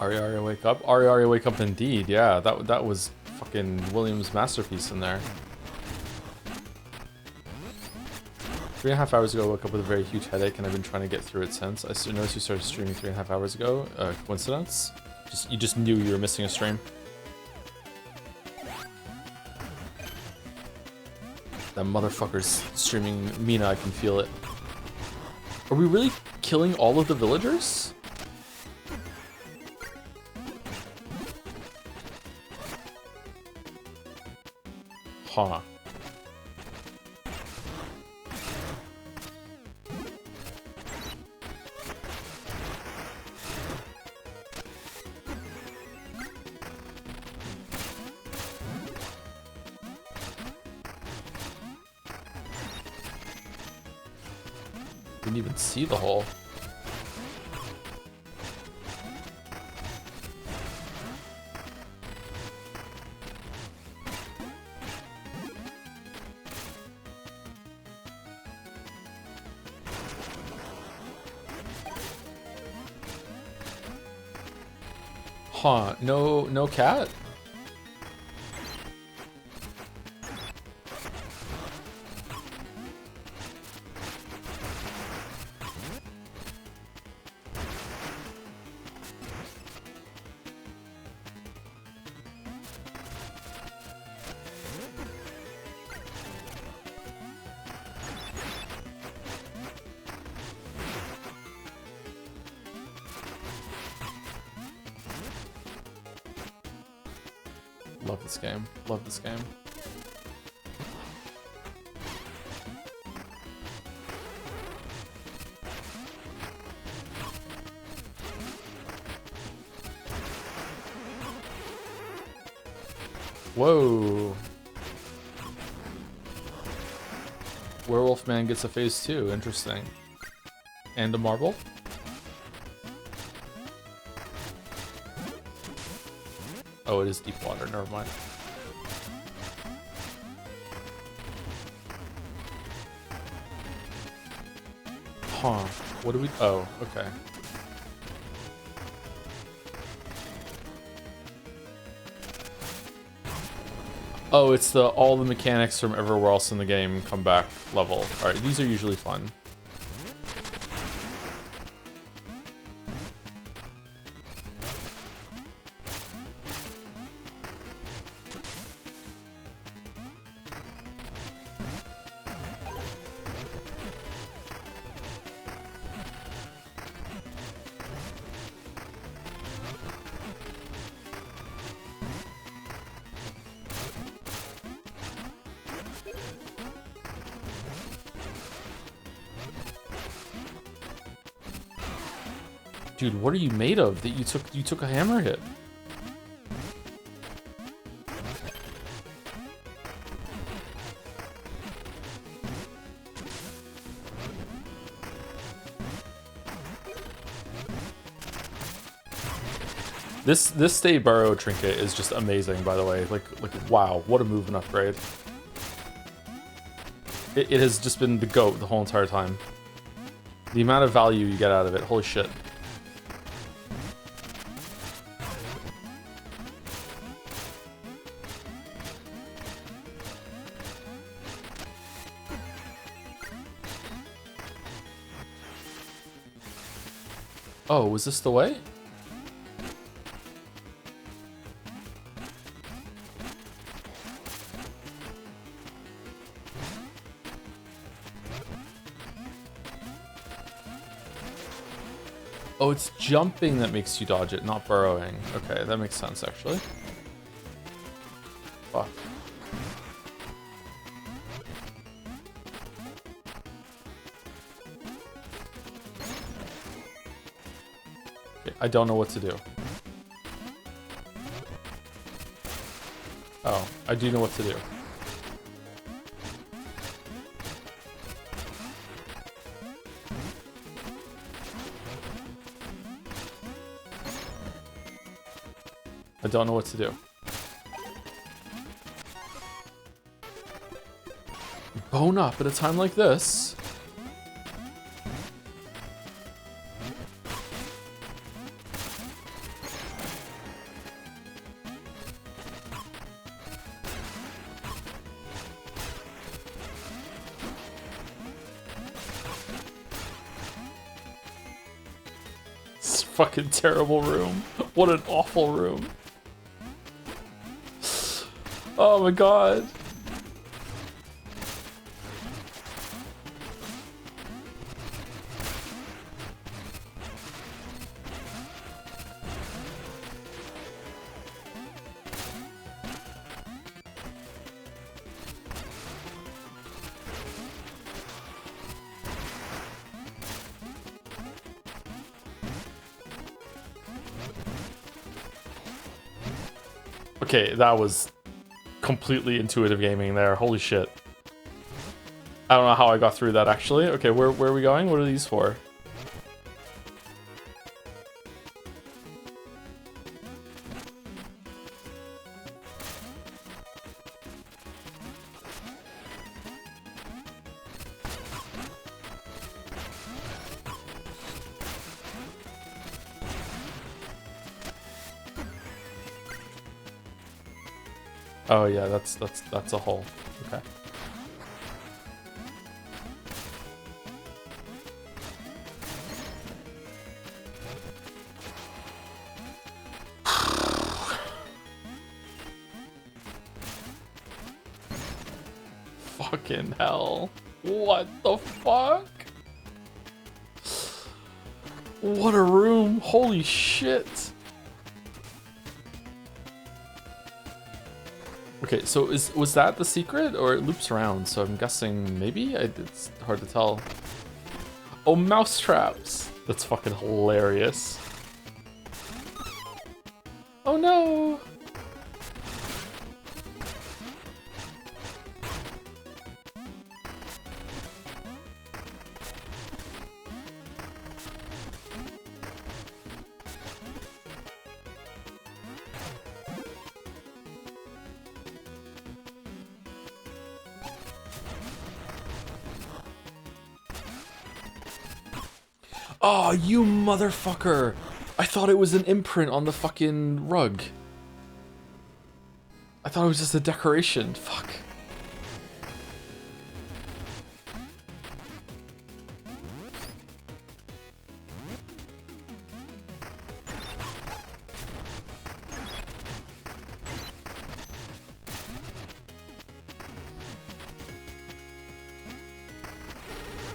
Aria, wake up. Aria, wake up indeed. Yeah, that was fucking Williams' masterpiece in there. 3.5 hours ago, I woke up with a very huge headache, and I've been trying to get through it since. I noticed you started streaming 3.5 hours ago. Coincidence? You just knew you were missing a stream. That motherfucker's streaming Mina, I can feel it. Are we really killing all of the villagers? Huh. Didn't even see the hole. Huh, no cat? Love this game. Love this game. Whoa. Werewolf Man gets a phase 2. Interesting. And a marble? Oh, it is deep water. Never mind. Huh. What do we... Oh, okay. Oh, it's the all the mechanics from everywhere else in the game come back level. Alright, these are usually fun. Dude, what are you made of that you took a hammer hit? This stay burrow trinket is just amazing, by the way. Like wow, what a move and upgrade. It has just been the GOAT the whole entire time. The amount of value you get out of it, holy shit. Oh, was this the way? Oh, it's jumping that makes you dodge it, not burrowing. Okay, that makes sense, actually. Fuck. Okay, I don't know what to do. Oh, I do know what to do. I don't know what to do. Bone up at a time like this. This fucking terrible room. What an awful room. Oh my god. Okay, that was completely intuitive gaming there. Holy shit. I don't know how I got through that, actually. Okay, where are we going? What are these for? Oh yeah, that's a hole. Okay. Fucking hell. What the fuck? What a room. Holy shit. Okay, so was that the secret, or it loops around? So I'm guessing maybe? It's hard to tell. Oh, mouse traps! That's fucking hilarious. Oh no! Oh, you motherfucker! I thought it was an imprint on the fucking rug. I thought it was just a decoration. Fuck.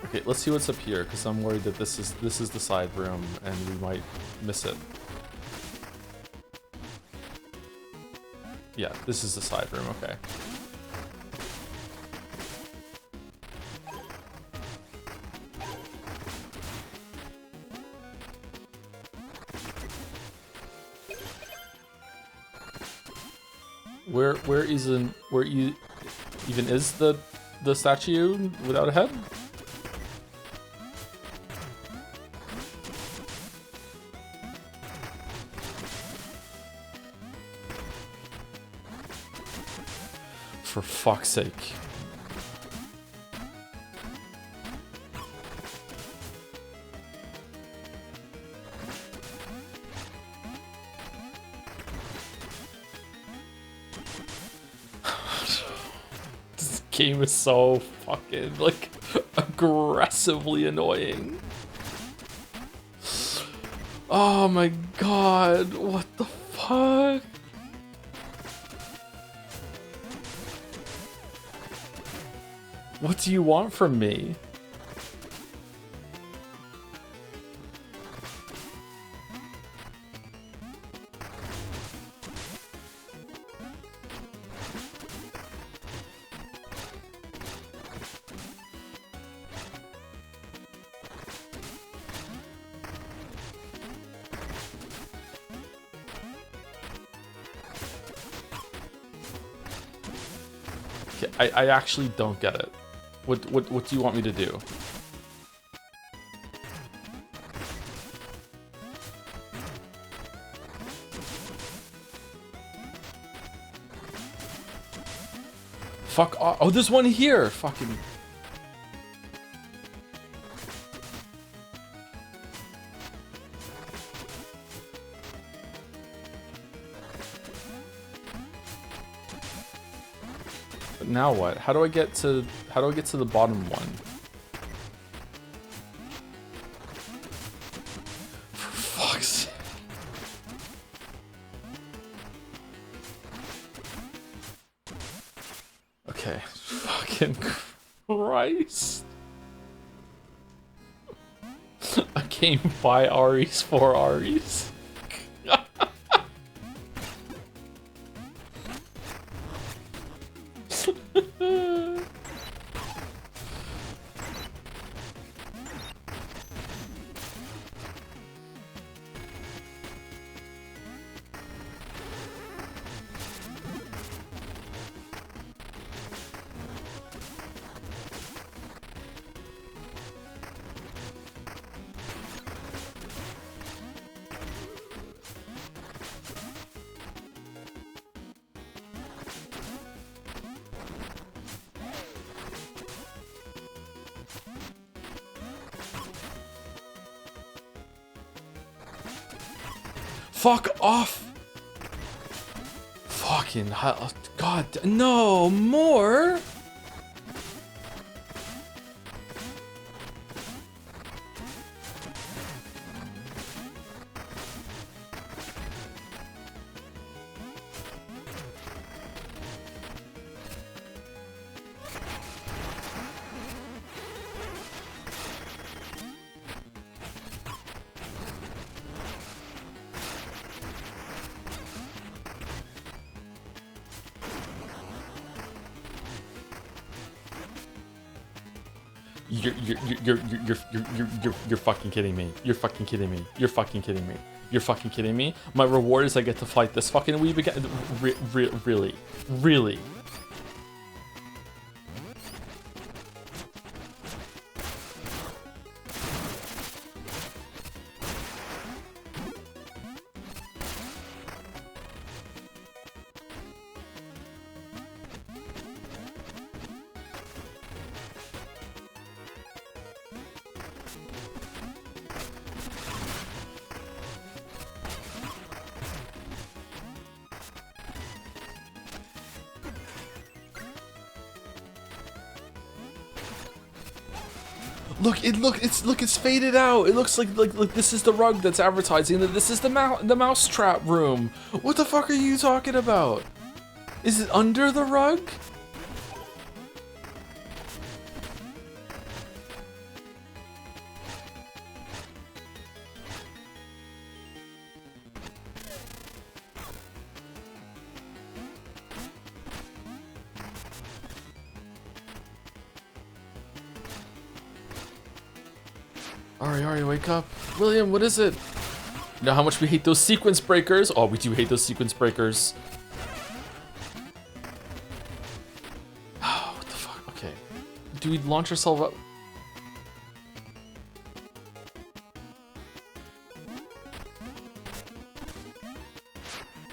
Okay, let's see what's up here, because I'm worried that this is the side room and we might miss it. Yeah, this is the side room, okay. Where even is the statue without a head? For fuck's sake. This game is so fucking, like, aggressively annoying. Oh my god, what the fuck? What do you want from me? Okay, I actually don't get it. What do you want me to do? Fuck off. Oh, there's one here. Fucking. But now what? How do I get to the bottom one? For fuck's sake. Okay. Fucking Christ. A game by Aries for Aries. Fuck off! Fucking hell. God, no more! You're fucking kidding me. You're fucking kidding me. You're fucking kidding me. You're fucking kidding me. My reward is I get to fight this fucking weeb again. Really? Really? It's faded out. It looks like this is the rug that's advertising that this is the mousetrap room. What the fuck are you talking about? Is it under the rug? Ari, wake up. William, what is it? You know how much we hate those sequence breakers? Oh, we do hate those sequence breakers. do we launch ourselves up?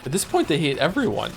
At this point, they hate everyone.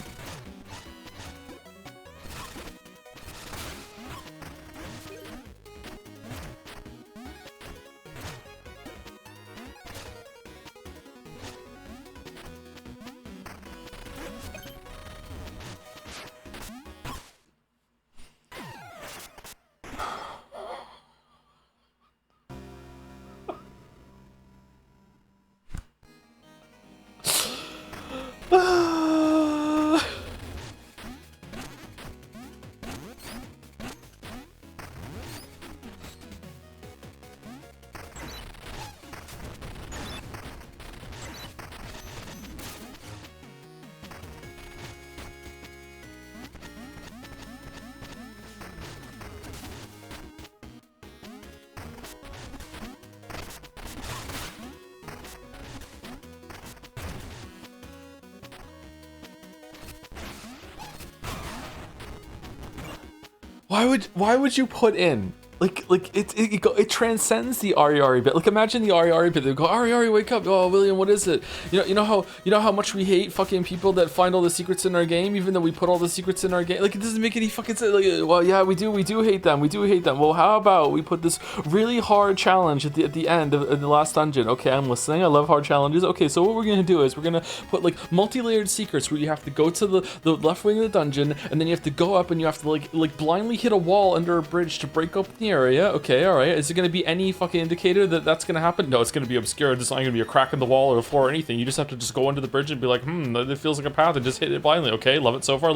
Why would you put in it transcends the Ari bit. Like, imagine the Ari bit. They go, Ari, wake up. Oh, William, what is it? You know how much we hate fucking people that find all the secrets in our game, even though we put all the secrets in our game. Like, it doesn't make any fucking sense. Like, well, yeah, we do hate them. We do hate them. Well, how about we put this really hard challenge at the end of the last dungeon? Okay, I'm listening. I love hard challenges. Okay, so what we're gonna do is we're gonna put like multi-layered secrets where you have to go to the left wing of the dungeon, and then you have to go up and you have to like blindly hit a wall under a bridge to break open the area. Okay, all right. Is it going to be any fucking indicator that that's going to happen? No, it's going to be obscure. There's not going to be a crack in the wall or the floor or anything. You just have to just go under the bridge and be like, it feels like a path, and just hit it blindly. Okay, love it so far.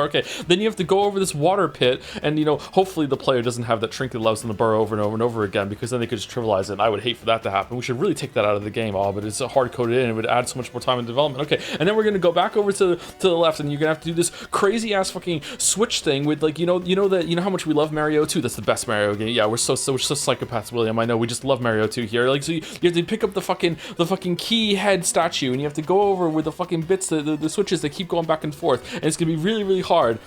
Okay, then you have to go over this water pit, and hopefully the player doesn't have that trinket allows them to burrow over and over and over again, because then they could just trivialize it. And I would hate for that to happen. We should really take that out of the game. Oh, but it's hard coded in. It would add so much more time in development. Okay, and then we're going to go back over to the left, and you're going to have to do this crazy ass fucking switch thing with like how much we love Mario 2. That's the best Mario game. Yeah, we're so psychopaths, William. I know, we just love Mario 2 here. Like, so you have to pick up the fucking key head statue, and you have to go over with the fucking bits, the switches that keep going back and forth, and it's gonna be really, really hard.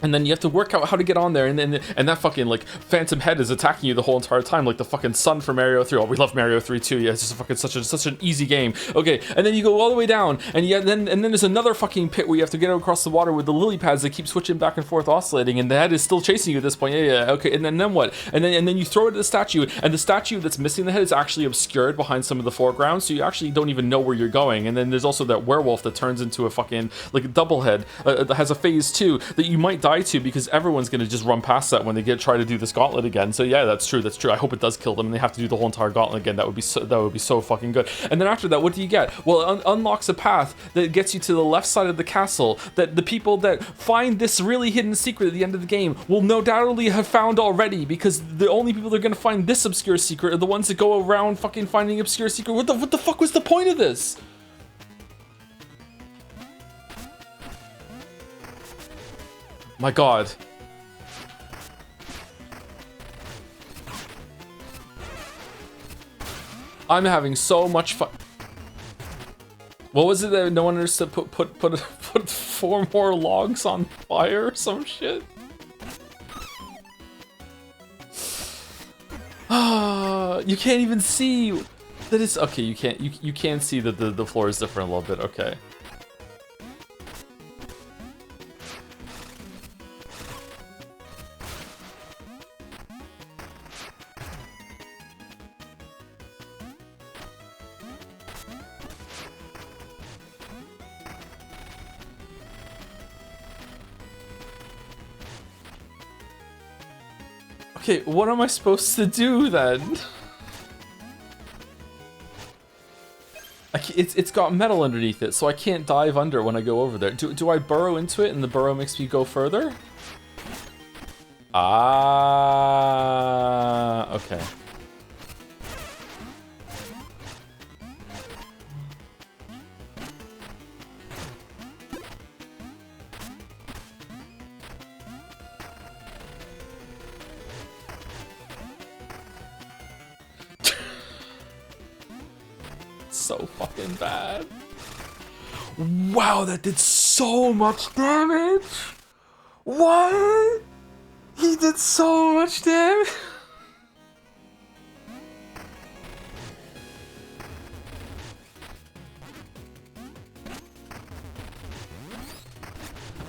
And then you have to work out how to get on there, and that fucking like phantom head is attacking you the whole entire time, like the fucking sun from Mario 3. Oh, we love Mario 3 too. Yeah, it's just fucking such an easy game. Okay, and then you go all the way down, and then there's another fucking pit where you have to get across the water with the lily pads that keep switching back and forth, oscillating, and the head is still chasing you at this point. Yeah. Okay, and then what? And then you throw it at the statue, and the statue that's missing the head is actually obscured behind some of the foreground, so you actually don't even know where you're going. And then there's also that werewolf that turns into a fucking like a double head that has a phase 2 that you might die to, because everyone's gonna just run past that when they try to do this gauntlet again. So yeah, that's true. I hope it does kill them and they have to do the whole entire gauntlet again. That would be so fucking good. And then after that, what do you get? Well, it unlocks a path that gets you to the left side of the castle that the people that find this really hidden secret at the end of the game will no doubtly have found already, because the only people that are gonna find this obscure secret are the ones that go around fucking finding obscure secret. What the fuck was the point of this? My god. I'm having so much fun. What was it that no one understood? Put 4 more logs on fire or some shit? You can't even see that it's okay. You can see that the floor is different a little bit. Okay. Okay, what am I supposed to do then? It's got metal underneath it, so I can't dive under when I go over there. Do I burrow into it and the burrow makes me go further? Ah, okay. So fucking bad. Wow, that did so much damage. What? He did so much damage.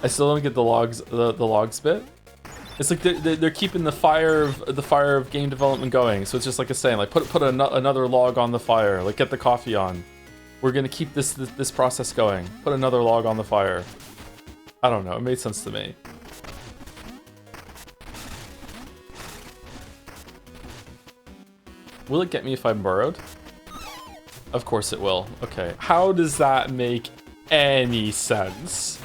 I still don't get the logs, the logs bit. It's like they're keeping the fire of game development going. So it's just like a saying, like put another log on the fire, like get the coffee on. We're gonna keep this process going. Put another log on the fire. I don't know. It made sense to me. Will it get me if I'm burrowed? Of course it will. Okay. How does that make any sense?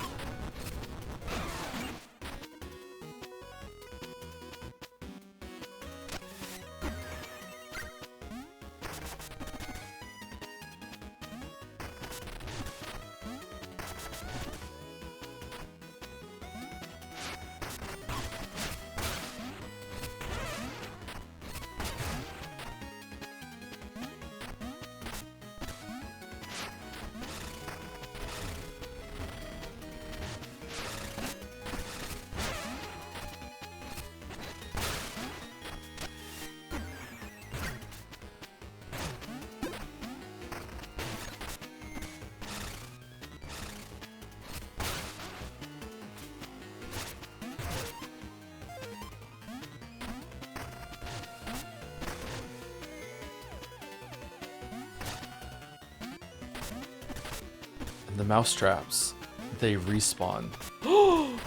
The mouse traps, they respawn. Oh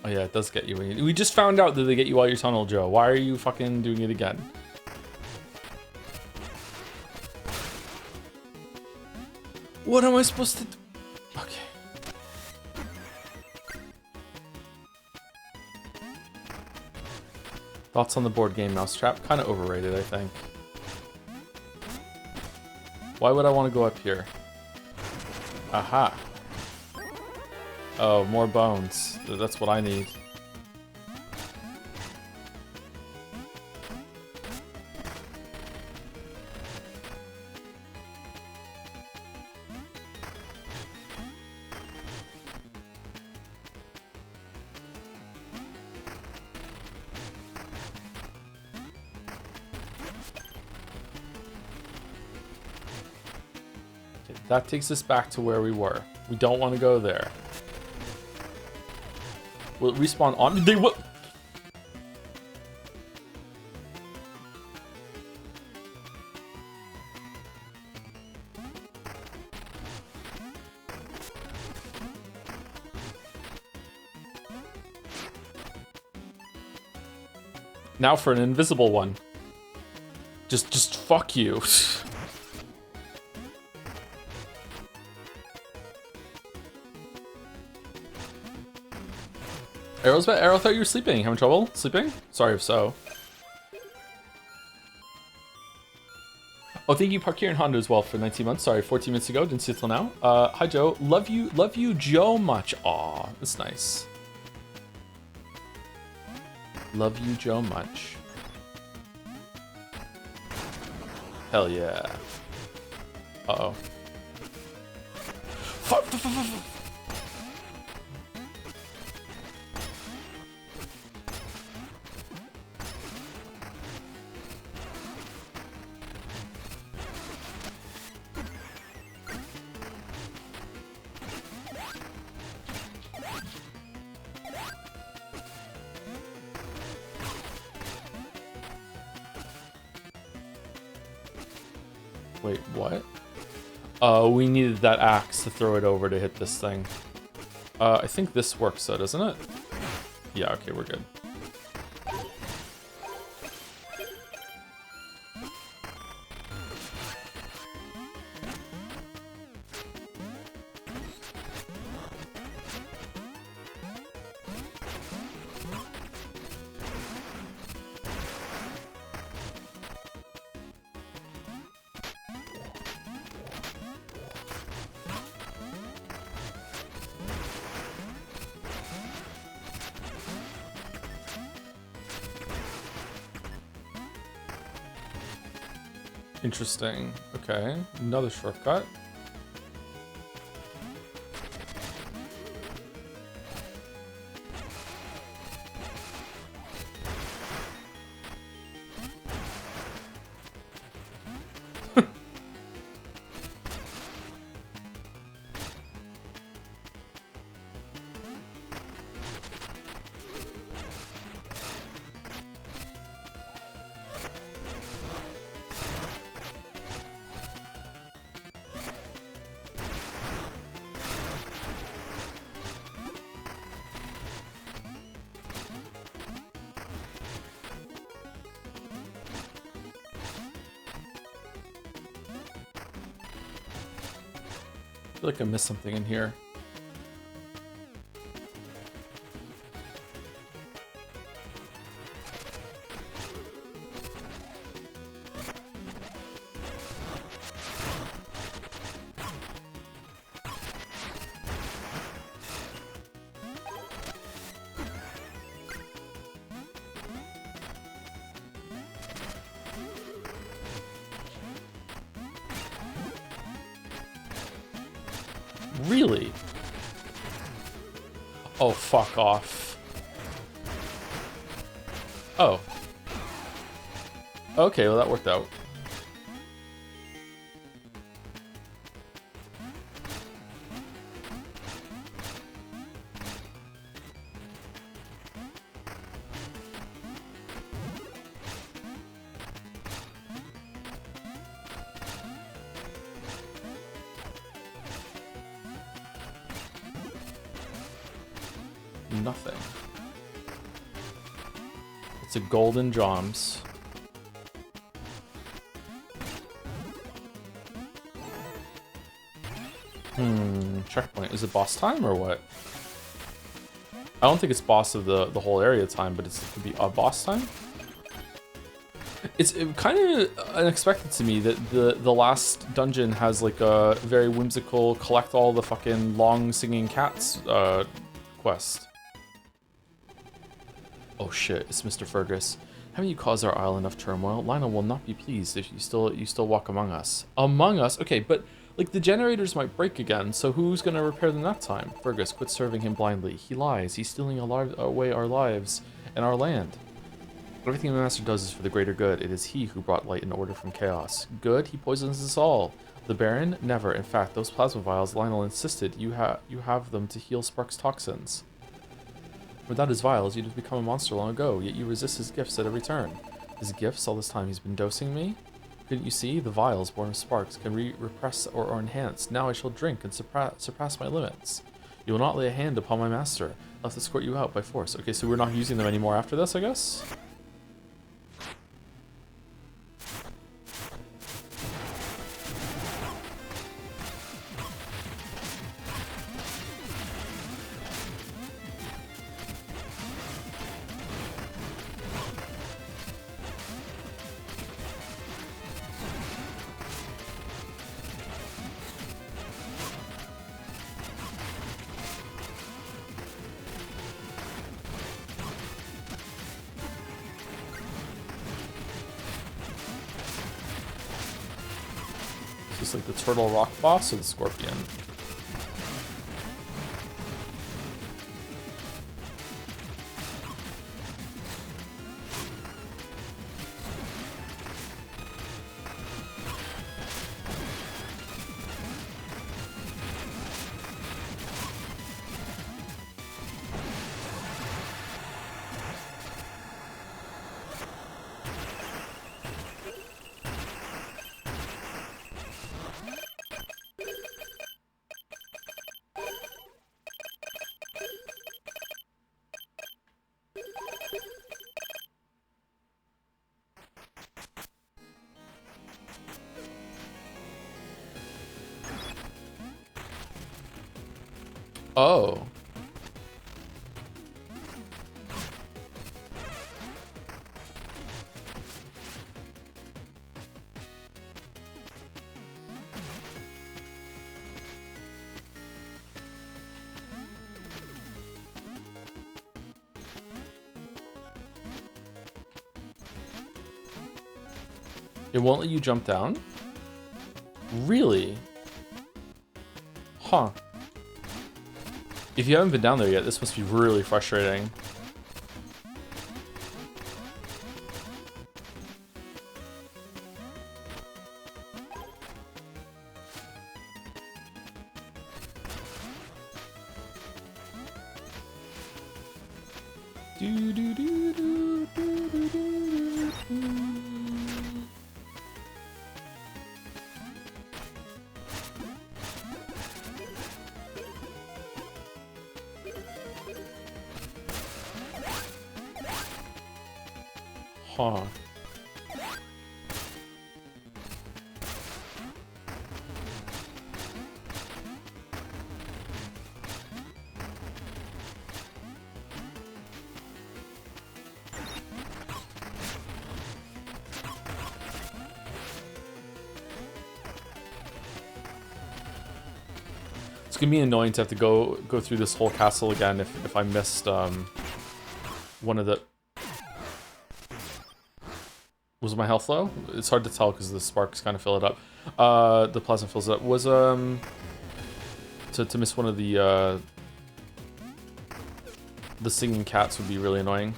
yeah, it does get you. We just found out that they get you while you're tunnel, Joe. Why are you fucking doing it again? What am I supposed to do? Okay. Thoughts on the board game Mousetrap? Kind of overrated, I think. Why would I want to go up here? Aha. Oh, more bones. That's what I need. That takes us back to where we were. We don't want to go there. Will it respawn on? They will. Now for an invisible one. Just fuck you. Arrow's back. Arrow, thought you were sleeping. Having trouble sleeping? Sorry if so. Oh, thank you, Parkier and Honda as well for 19 months. Sorry, 14 minutes ago. Didn't see it till now. Hi, Joe. Love you, Joe, much. Aw, that's nice. Love you, Joe, much. Hell yeah. Uh-oh. Wait, what? We needed that axe to throw it over to hit this thing. I think this works though, doesn't it? Yeah, okay, we're good. Interesting. Okay, another shortcut. I feel like I missed something in here. Really? Oh, fuck off. Oh. Okay, well that worked out. Nothing. It's a golden joms. Checkpoint. Is it boss time or what? I don't think it's boss of the whole area time, but it could be a boss time. It's kind of unexpected to me that the last dungeon has like a very whimsical collect all the fucking long singing cats quest. Oh shit, it's Mr. Fergus. Haven't you caused our isle enough turmoil? Lionel will not be pleased if you still walk among us. Among us? Okay, but like the generators might break again, so who's gonna repair them that time? Fergus, quit serving him blindly. He lies. He's stealing away our lives and our land. Everything the master does is for the greater good. It is he who brought light and order from chaos. Good? He poisons us all. The Baron? Never. In fact, those plasma vials, Lionel insisted you have them to heal Spark's toxins. Without his vials, you'd have become a monster long ago, yet you resist his gifts at every turn. His gifts, all this time he's been dosing me? Couldn't you see? The vials, born of sparks, can repress or enhance. Now I shall drink and surpass my limits. You will not lay a hand upon my master. I'll have to escort you out by force. Okay, so we're not using them anymore after this, I guess? Just like the turtle rock boss or the scorpion? Oh. It won't let you jump down? Really? Huh. If you haven't been down there yet, this must be really frustrating. Huh. It's gonna be annoying to have to go through this whole castle again if I missed one of the... Was my health low? It's hard to tell because the sparks kind of fill it up. The plasma fills it up. Was to miss one of the singing cats would be really annoying.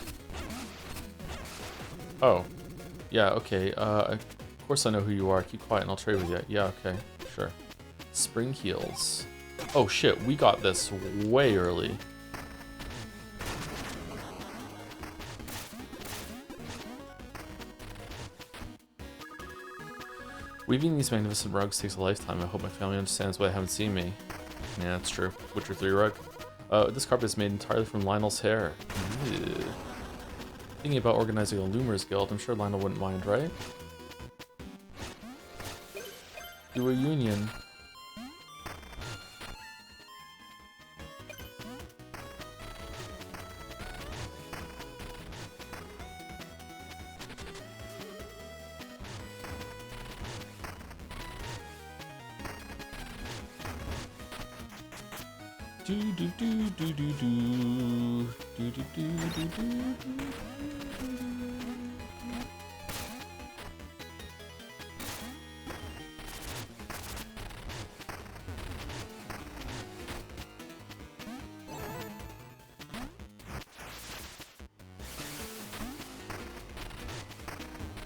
Oh, yeah. Okay. Of course I know who you are. Keep quiet and I'll trade with you. Yeah. Okay. Sure. Spring heals. Oh shit. We got this way early. Weaving these magnificent rugs takes a lifetime. I hope my family understands why they haven't seen me. Yeah, that's true. Witcher 3 rug. This carpet is made entirely from Lionel's hair. Ew. Thinking about organizing a Loomers Guild. I'm sure Lionel wouldn't mind, right? Do a union.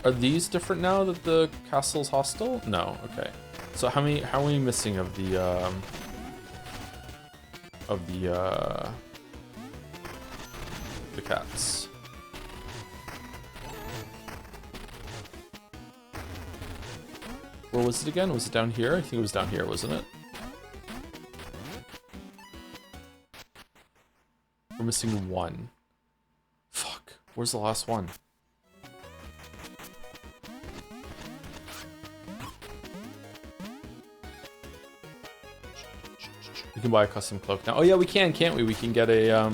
Are these different now that the castle's hostile? No, okay. So how are we missing of the cats? Where was it again? Was it down here? I think it was down here, wasn't it? We're missing one. Fuck. Where's the last one? We can buy a custom cloak now. Oh yeah, we can, can't we? We can get a,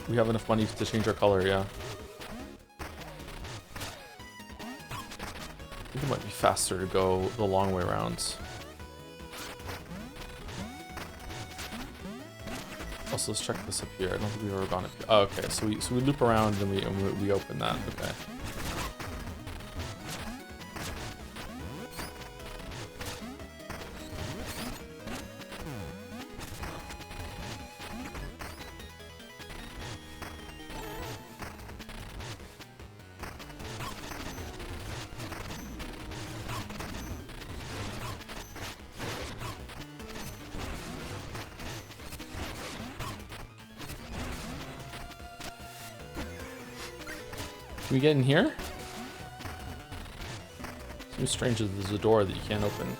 we have enough money to change our color, yeah. I think it might be faster to go the long way around. Also, let's check this up here. I don't think we've ever gone up here. Oh, okay, so we loop around and we open that, okay. Can we get in here? Seems strange that there's a door that you can't open.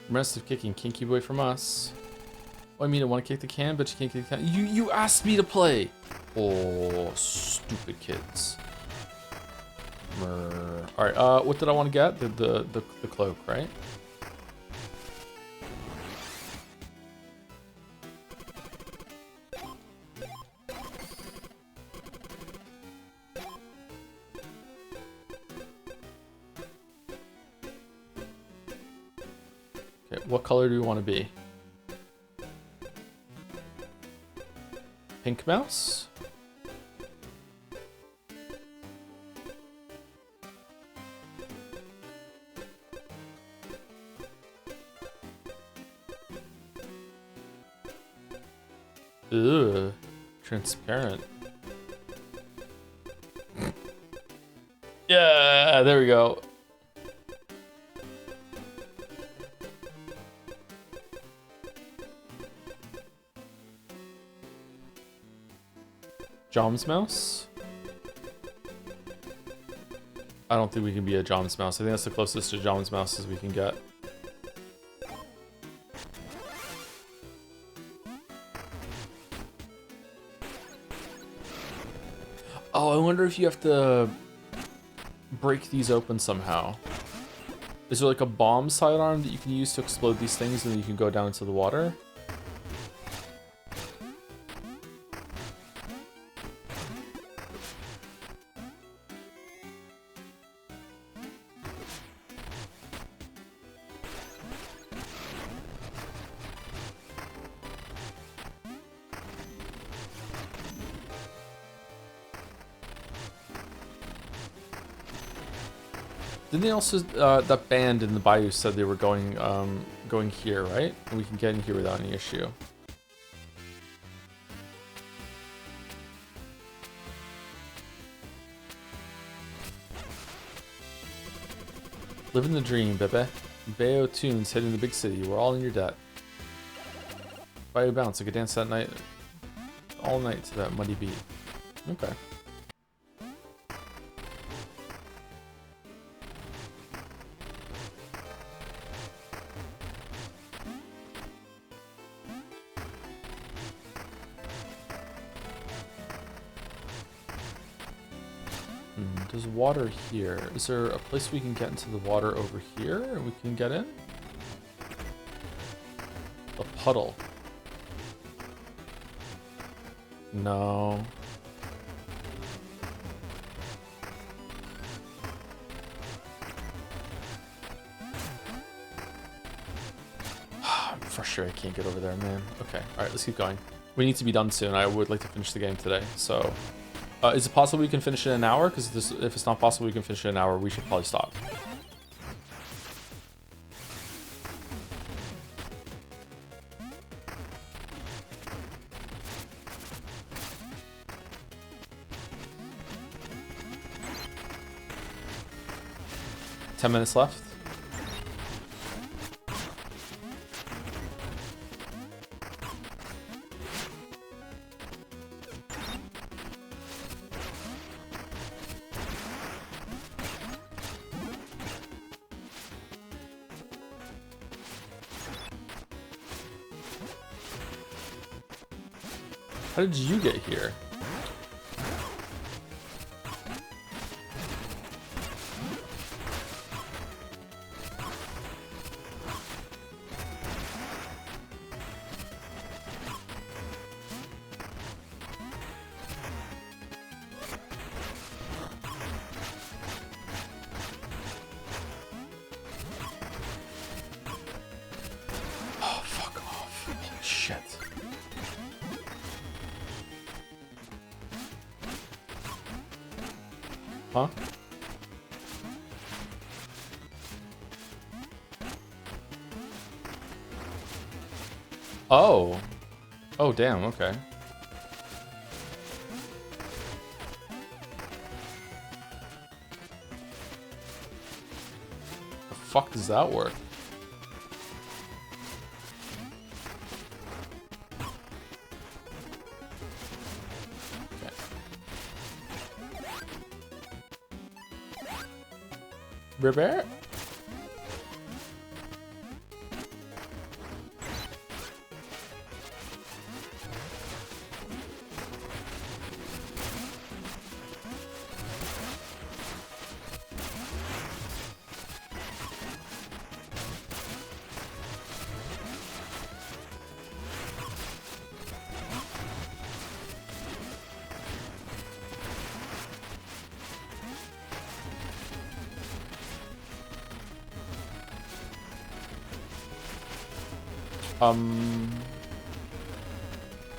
Rest of kicking can't keep away from us. Oh, I mean, I want to kick the can, but you can't kick the can. You asked me to play. Oh, stupid kids. All right. What did I want to get? The cloak, right? Okay. What color do we want to be? Pink mouse? Ugh, transparent. Yeah, there we go. Jom's mouse? I don't think we can be a Jom's mouse. I think that's the closest to Jom's mouse as we can get. Oh, I wonder if you have to break these open somehow. Is there like a bomb sidearm that you can use to explode these things and then you can go down into the water? Didn't they also, that band in the bayou said they were going here, right? And we can get in here without any issue. Living the dream, bebe. Bayou tunes hitting the big city. We're all in your debt. Bayou bounce. I could dance that night, all night to that muddy beat. Okay. There's water here. Is there a place we can get into the water over here and we can get in? A puddle. No. I'm frustrated I can't get over there, man. Okay, alright, let's keep going. We need to be done soon. I would like to finish the game today, so... is it possible we can finish in an hour? Because if it's not possible we can finish in an hour, we should probably stop. Ten minutes left. How did you get here? Oh, fuck off. Holy shit. Huh? Oh. Oh, damn, okay. The fuck does that work? River?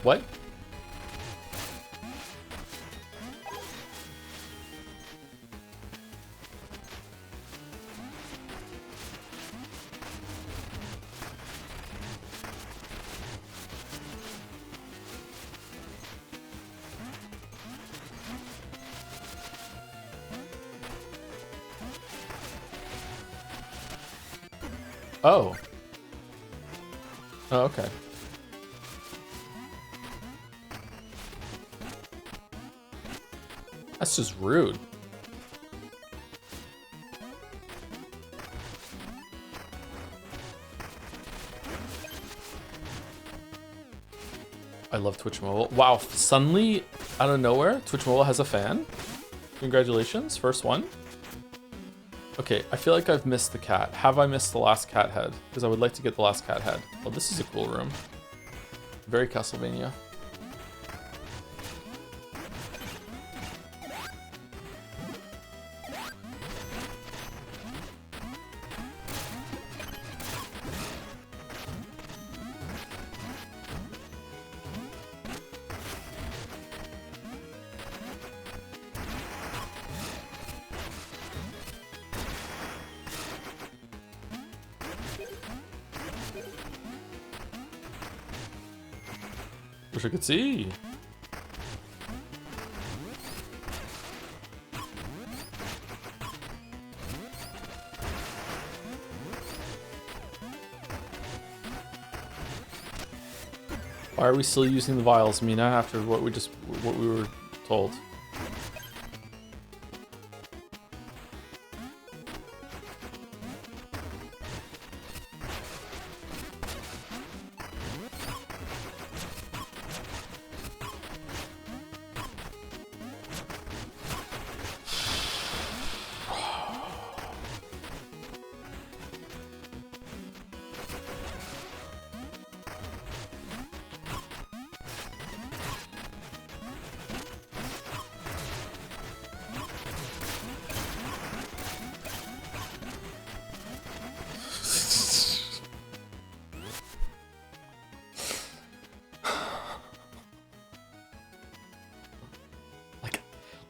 What? Oh. Oh, okay. That's just rude. I love Twitch Mobile. Wow, suddenly, out of nowhere, Twitch Mobile has a fan? Congratulations, first one. Okay, I feel like I've missed the cat. Have I missed the last cat head? Because I would like to get the last cat head. Oh, this is a cool room. Very Castlevania. Wish I could see. Why are we still using the vials, Mina, after what we were told?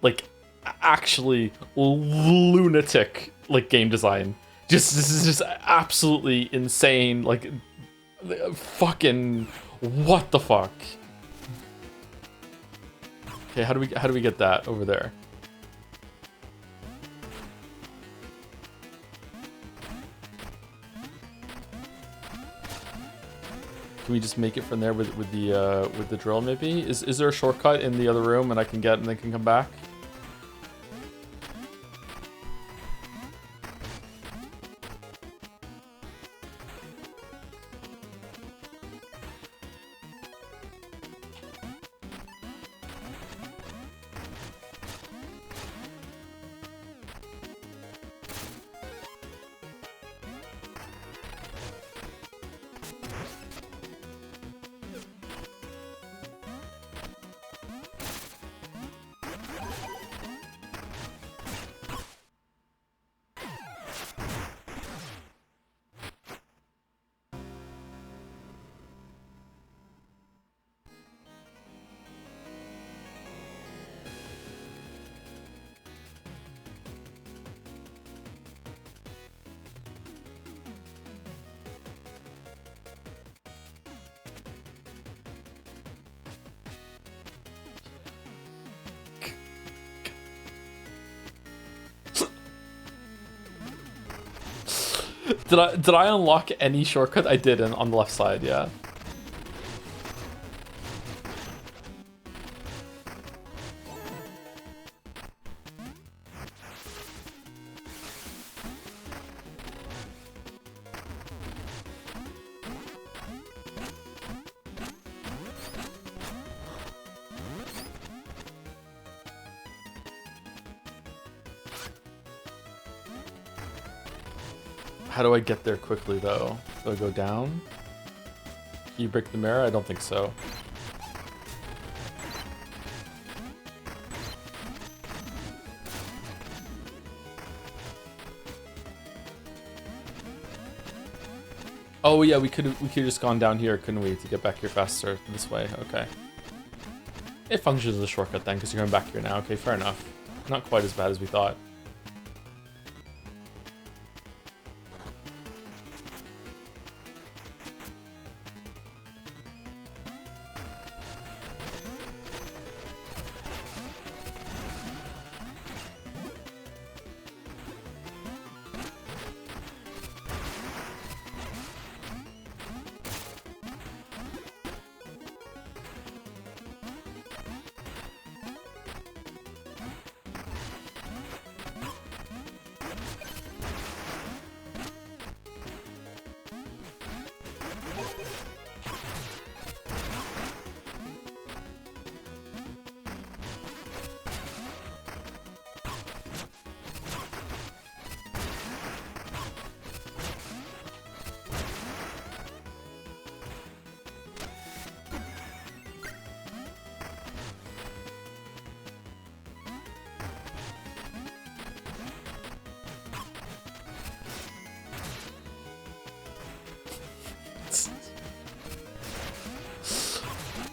Like actually lunatic like game design. This is just absolutely insane. Like fucking what the fuck? Okay, how do we get that over there? Can we just make it from there with the drill maybe? Is there a shortcut in the other room and I can get and then can come back? Did I unlock any shortcut? I did on the left side, yeah. How do I get there quickly, though? Do I go down? Can you break the mirror? I don't think so. Oh yeah, we could just gone down here, couldn't we, to get back here faster this way? Okay. It functions as a shortcut then, because you're going back here now. Okay, fair enough. Not quite as bad as we thought.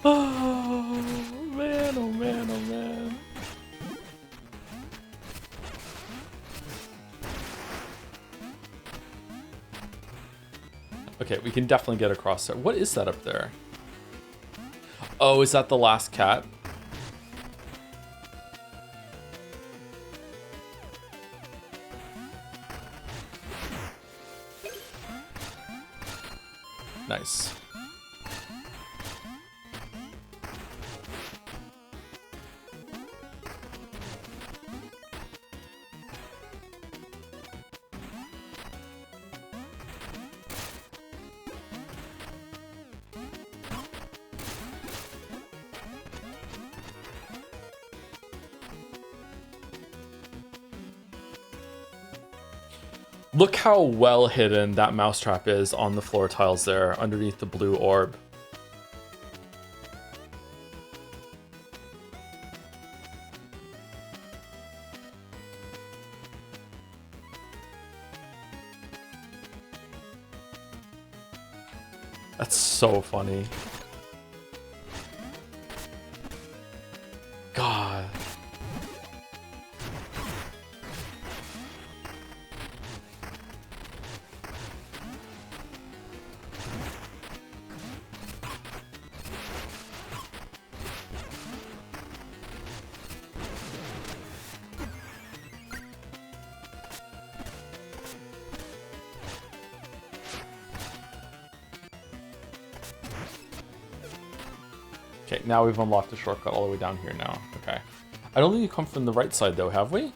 Oh man, oh man, oh man. Okay, we can definitely get across there. What is that up there? Oh, is that the last cat? Nice. Look how well hidden that mousetrap is on the floor tiles there, underneath the blue orb. That's so funny. God. Okay, now we've unlocked the shortcut all the way down here now. Okay. I don't think you come from the right side though, have we?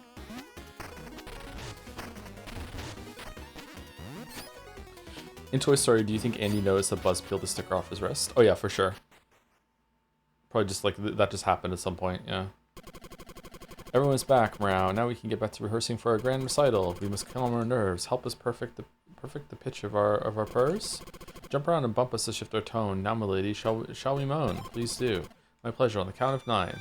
In Toy Story, do you think Andy noticed that Buzz peeled the sticker off his wrist? Oh yeah, for sure. Probably just like that just happened at some point, yeah. Everyone's back, Meow. Now we can get back to rehearsing for our grand recital. We must calm our nerves. Help us perfect the pitch of our purrs. Jump around and bump us to shift our tone. Now, milady, shall we moan? Please do. My pleasure. On the count of 9.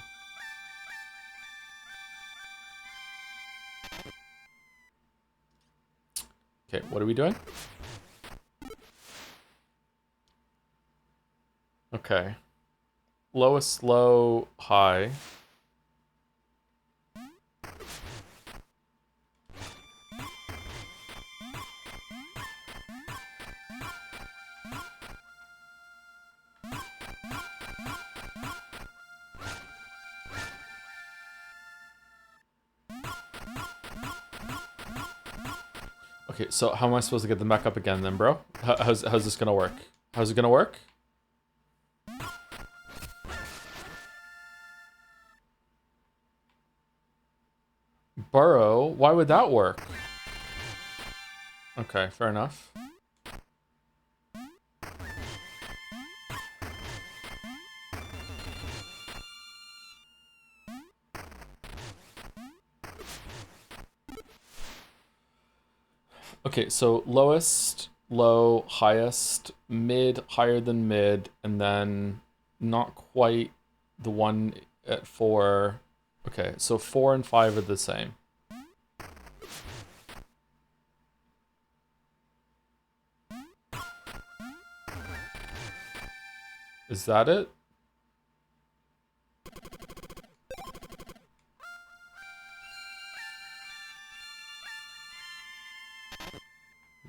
Okay, what are we doing? Okay. Lowest, low, high. Okay, so how am I supposed to get them back up again then, bro? How's this gonna work? How's it gonna work? Burrow? Why would that work? Okay, fair enough. Okay, so lowest, low, highest, mid, higher than mid, and then not quite the one at 4. Okay, so 4 and 5 are the same. Is that it?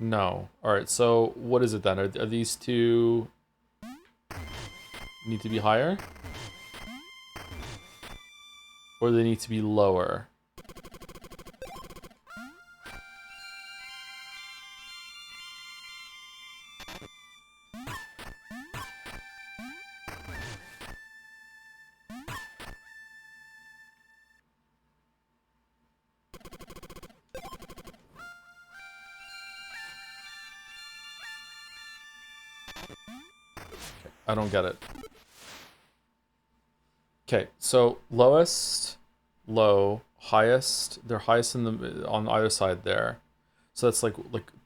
No. Alright, so what is it then? Are these two need to be higher? Or they need to be lower? I don't get it. Okay, so lowest, low, highest. They're highest in the on either side there. So that's like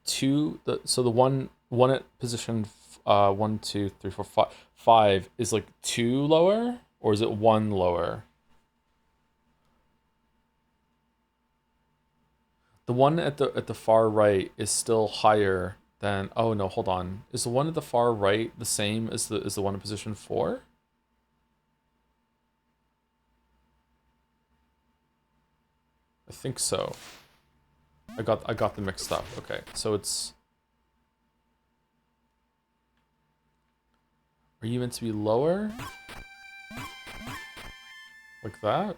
2. So the one at position 1, 2, 3, 4, 5. 5 is like 2 lower, or is it 1 lower? The one at the far right is still higher than. Oh no, hold on. Is the one at the far right the same as the one in position 4? I think so. I got them mixed up. Okay, so it's... Are you meant to be lower? Like that?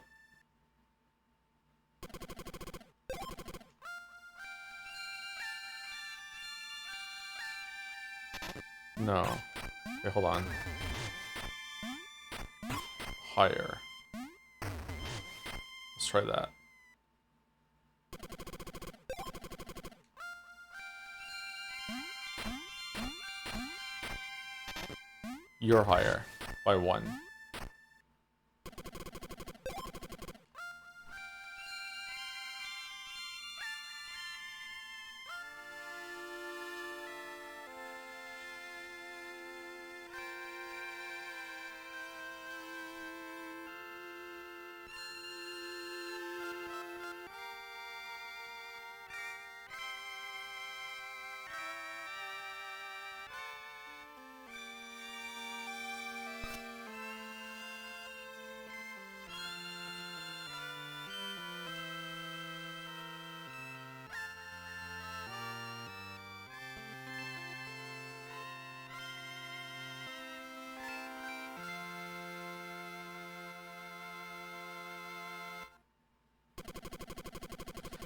No. Okay, hold on. Higher. Let's try that. You're higher by 1.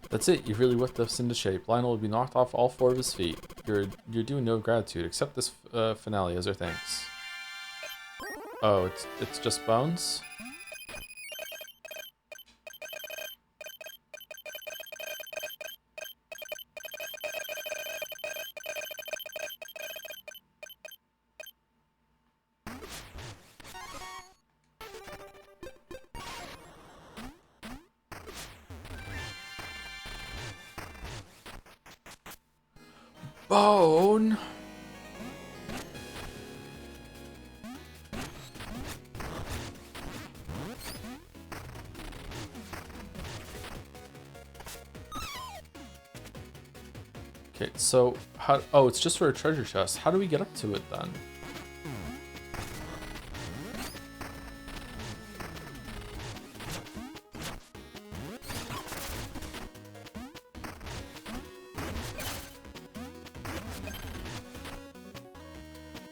That's it, you've really whipped us into shape. Lionel will be knocked off all 4 of his feet. You're doing no gratitude. Accept this finale as our thanks. Oh, it's just bones? Bone! Okay, so how... Oh, it's just for a treasure chest. How do we get up to it then?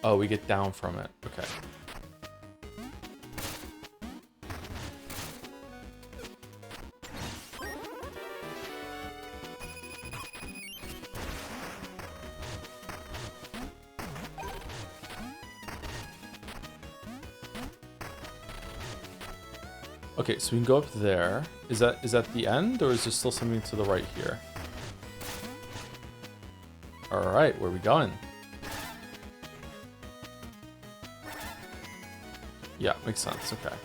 Oh, we get down from it. Okay. Okay, so we can go up there. Is that the end, or is there still something to the right here? Alright, where are we going? Yeah, makes sense, okay.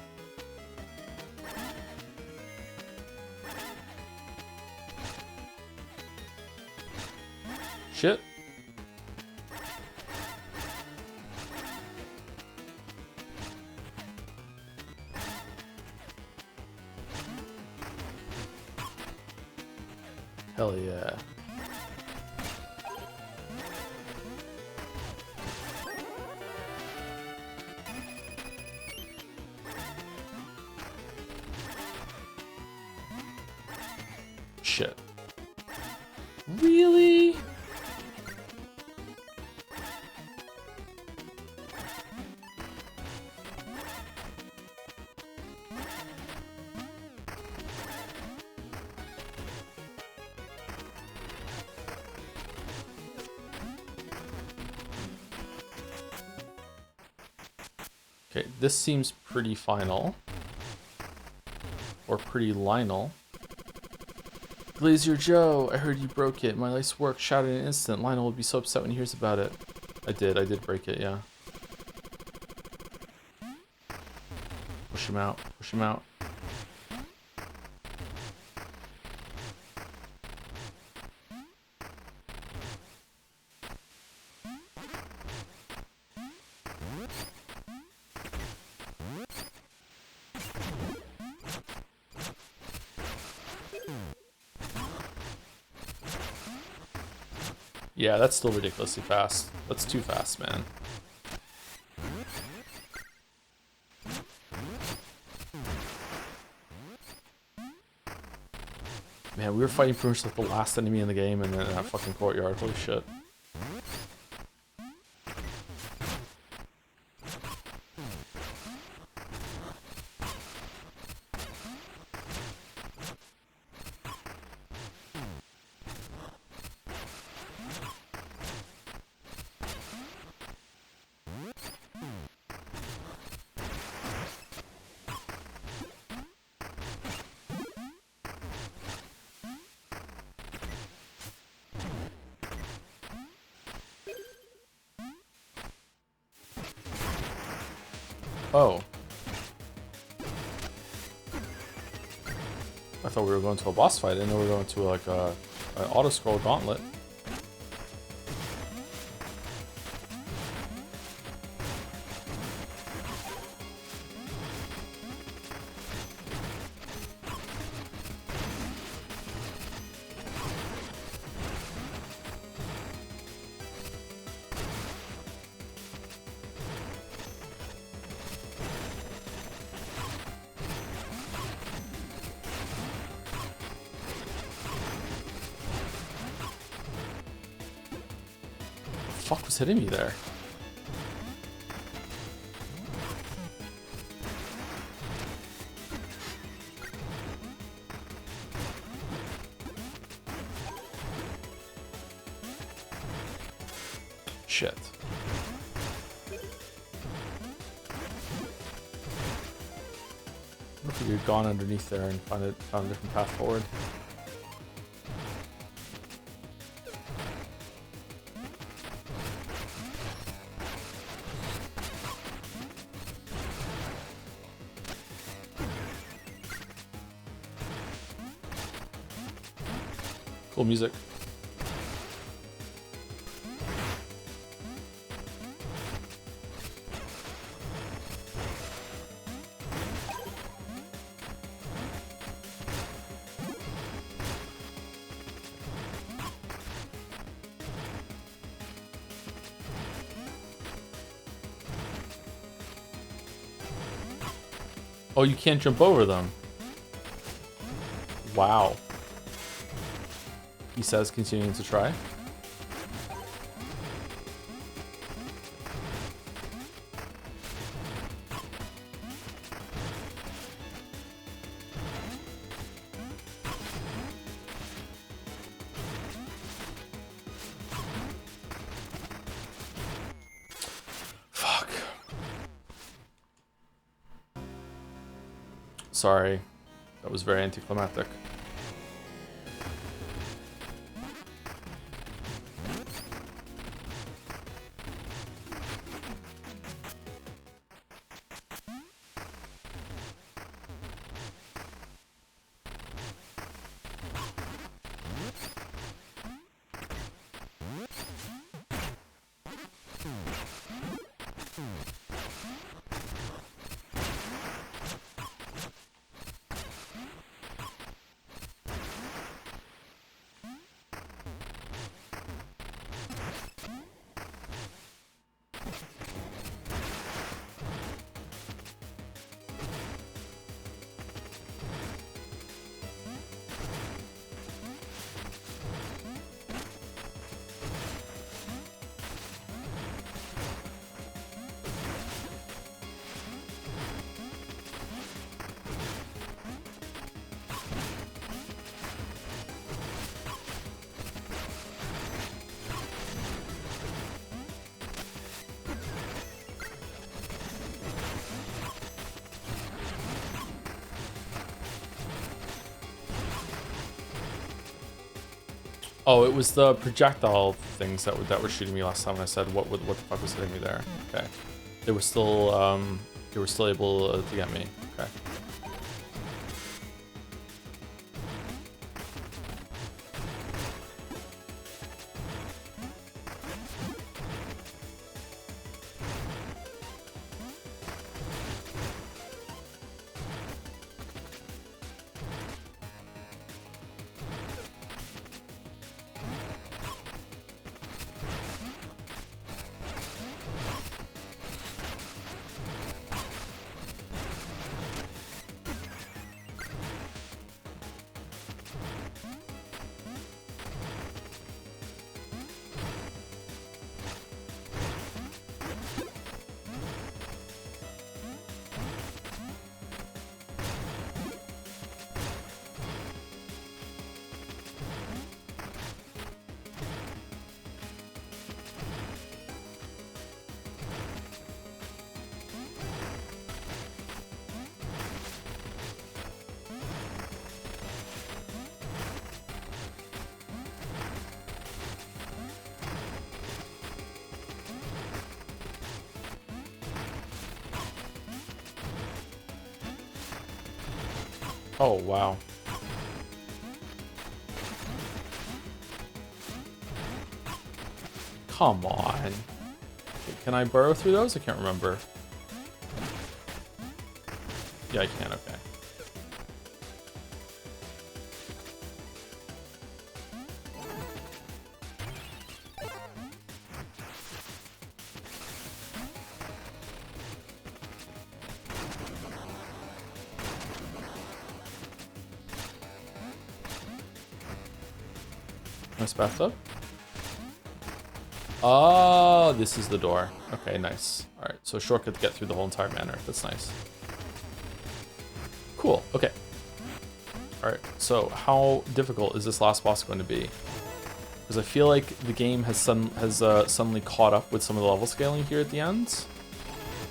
Shit. Hell yeah. Shit. Really? Okay, this seems pretty final. Or pretty Lionel. Glazier Joe, I heard you broke it. My life's work shattered in an instant. Lionel will be so upset when he hears about it. I did break it, yeah. Push him out, push him out. Yeah, that's still ridiculously fast. That's too fast, man. Man, we were fighting pretty much like the last enemy in the game and then in that fucking courtyard. Holy shit. Oh. I thought we were going to a boss fight. I didn't know we were going to like an auto-scroll gauntlet. Fuck was hitting me there? Shit. What if we had gone underneath there and found a different path forward? Cool music. Oh, you can't jump over them. Wow. He says, continuing to try. Fuck. Sorry. That was very anticlimactic. Oh, it was the projectile things that were shooting me last time. I said, what the fuck was hitting me there? Okay, they were still able to get me. Okay. Oh, wow. Come on. Can I burrow through those? I can't remember. Yeah, I can, okay. Nice bathtub. Oh, this is the door. Okay, nice. All right, so shortcut to get through the whole entire manor. That's nice. Cool, okay. All right, so how difficult is this last boss going to be? Because I feel like the game has suddenly caught up with some of the level scaling here at the end.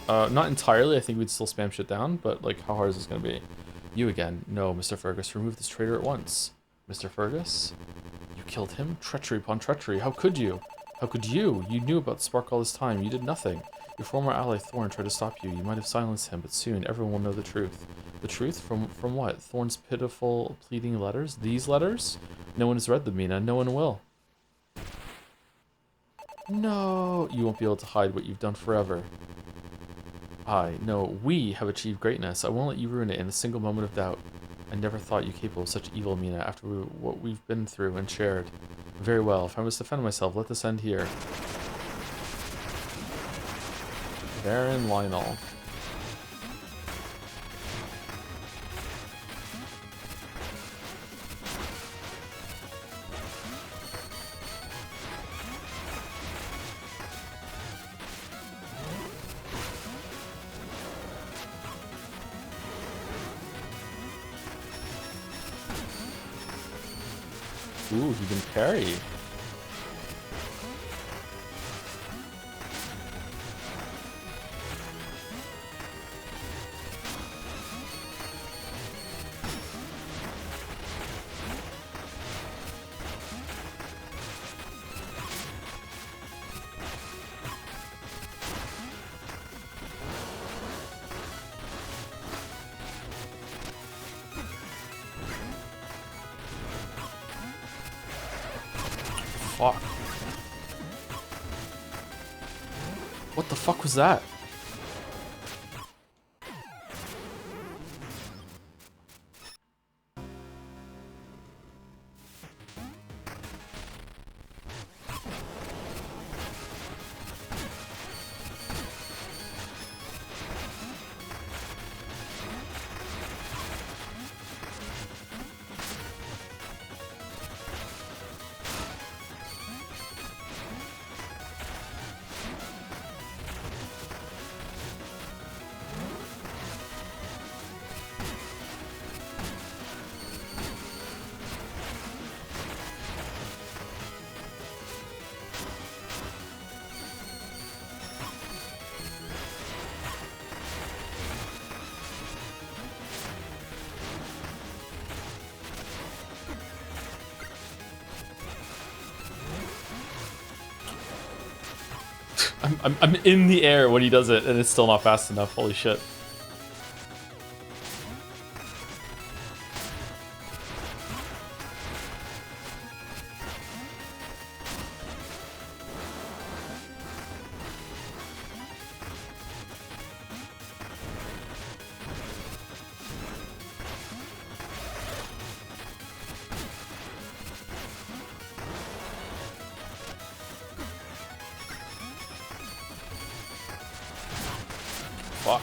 Not entirely, I think we'd still spam shit down, but like, how hard is this going to be? You again. No, Mr. Fergus, remove this traitor at once. Mr. Fergus? You killed him? Treachery upon treachery. How could you? How could you? You knew about the spark all this time. You did nothing. Your former ally Thorn tried to stop you. You might have silenced him, but soon everyone will know the truth. The truth? From what? Thorn's pitiful, pleading letters? These letters? No one has read them, Mina. No one will. No! You won't be able to hide what you've done forever. No, we have achieved greatness. I won't let you ruin it in a single moment of doubt. I never thought you capable of such evil, Mina, after what we've been through and shared. Very well, if I must defend myself, let this end here. Baron Lionel. Ooh, he can parry. Fuck. What the fuck was that? I'm in the air when he does it, and it's still not fast enough. Holy shit. Fuck.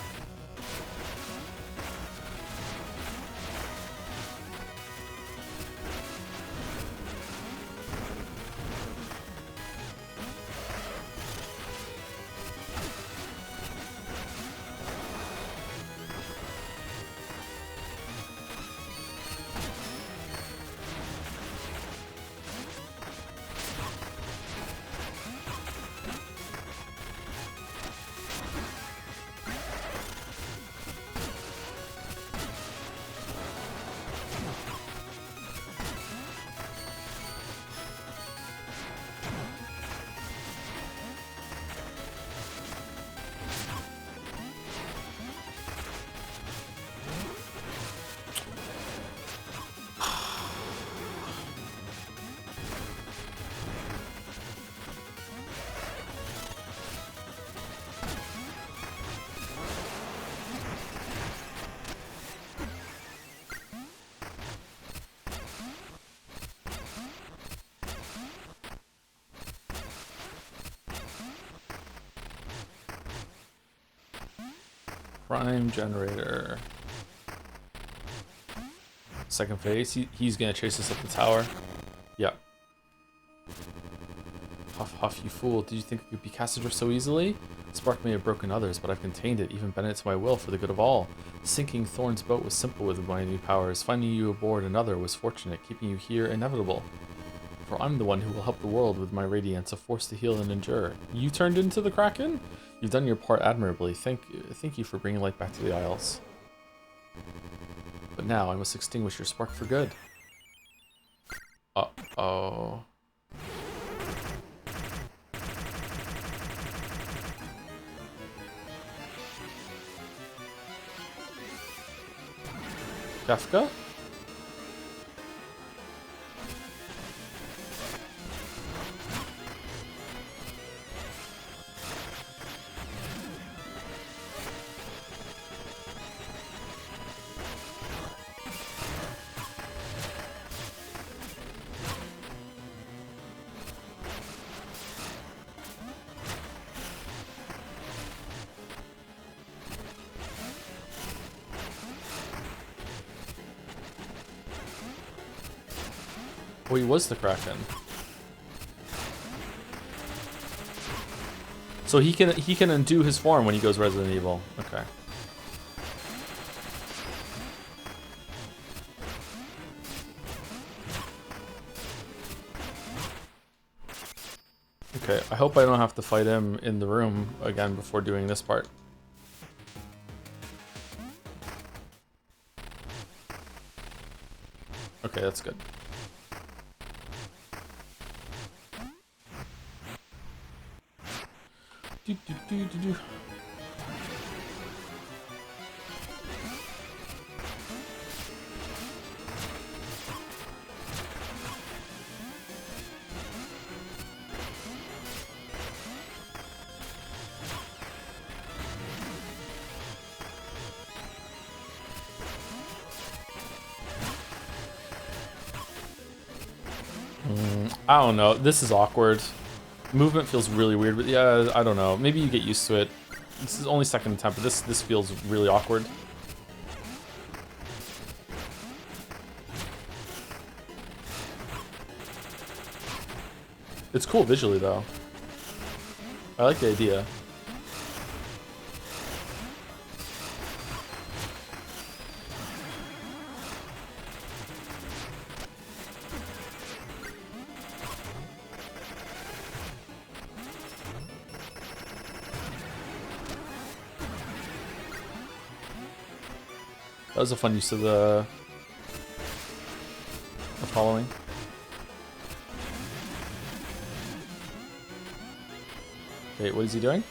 Prime generator. Second phase. He's gonna chase us up the tower. Yep. Huff, huff, you fool. Did you think it could be cast adrift so easily? Spark may have broken others, but I've contained it, even bent it to my will for the good of all. Sinking Thorn's boat was simple with my new powers. Finding you aboard another was fortunate, keeping you here inevitable. For I'm the one who will help the world with my radiance, a force to heal and endure. You turned into the Kraken? You've done your part admirably. Thank you for bringing light back to the Isles. But now I must extinguish your spark for good. Uh-oh. Kafka? Oh, he was the Kraken. So he can undo his form when he goes Resident Evil. Okay. Okay, I hope I don't have to fight him in the room again before doing this part. Okay, that's good. Do. I don't know. This is awkward. Movement feels really weird, but yeah, I don't know. Maybe you get used to it. This is only second attempt, but this feels really awkward. It's cool visually, though. I like the idea. That was a fun use of the following. Wait, what is he doing?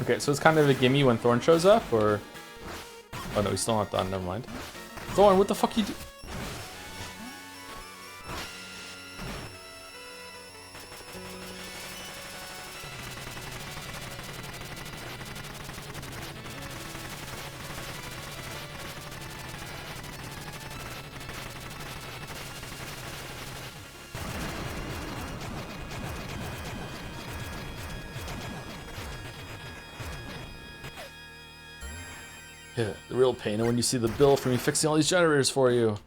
Okay, so it's kind of a gimme when Thorn shows up, or... Oh no, he's still not done, never mind. Thorn, what the fuck you do? Yeah, the real pain when you see the bill for me fixing all these generators for you.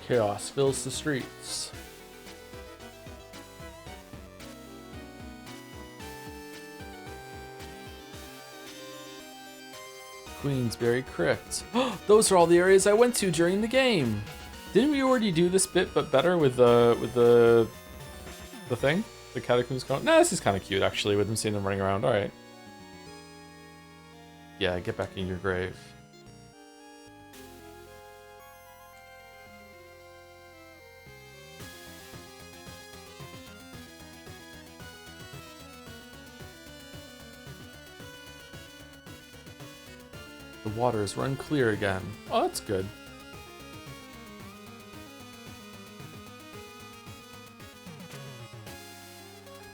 Chaos fills the streets. Queensberry Crypt. Those are all the areas I went to during the game. Didn't we already do this bit, but better with the thing? The catacombs going. Nah, this is kind of cute actually, with them seeing them running around. All right. Yeah, get back in your grave. The waters run clear again. Oh, that's good.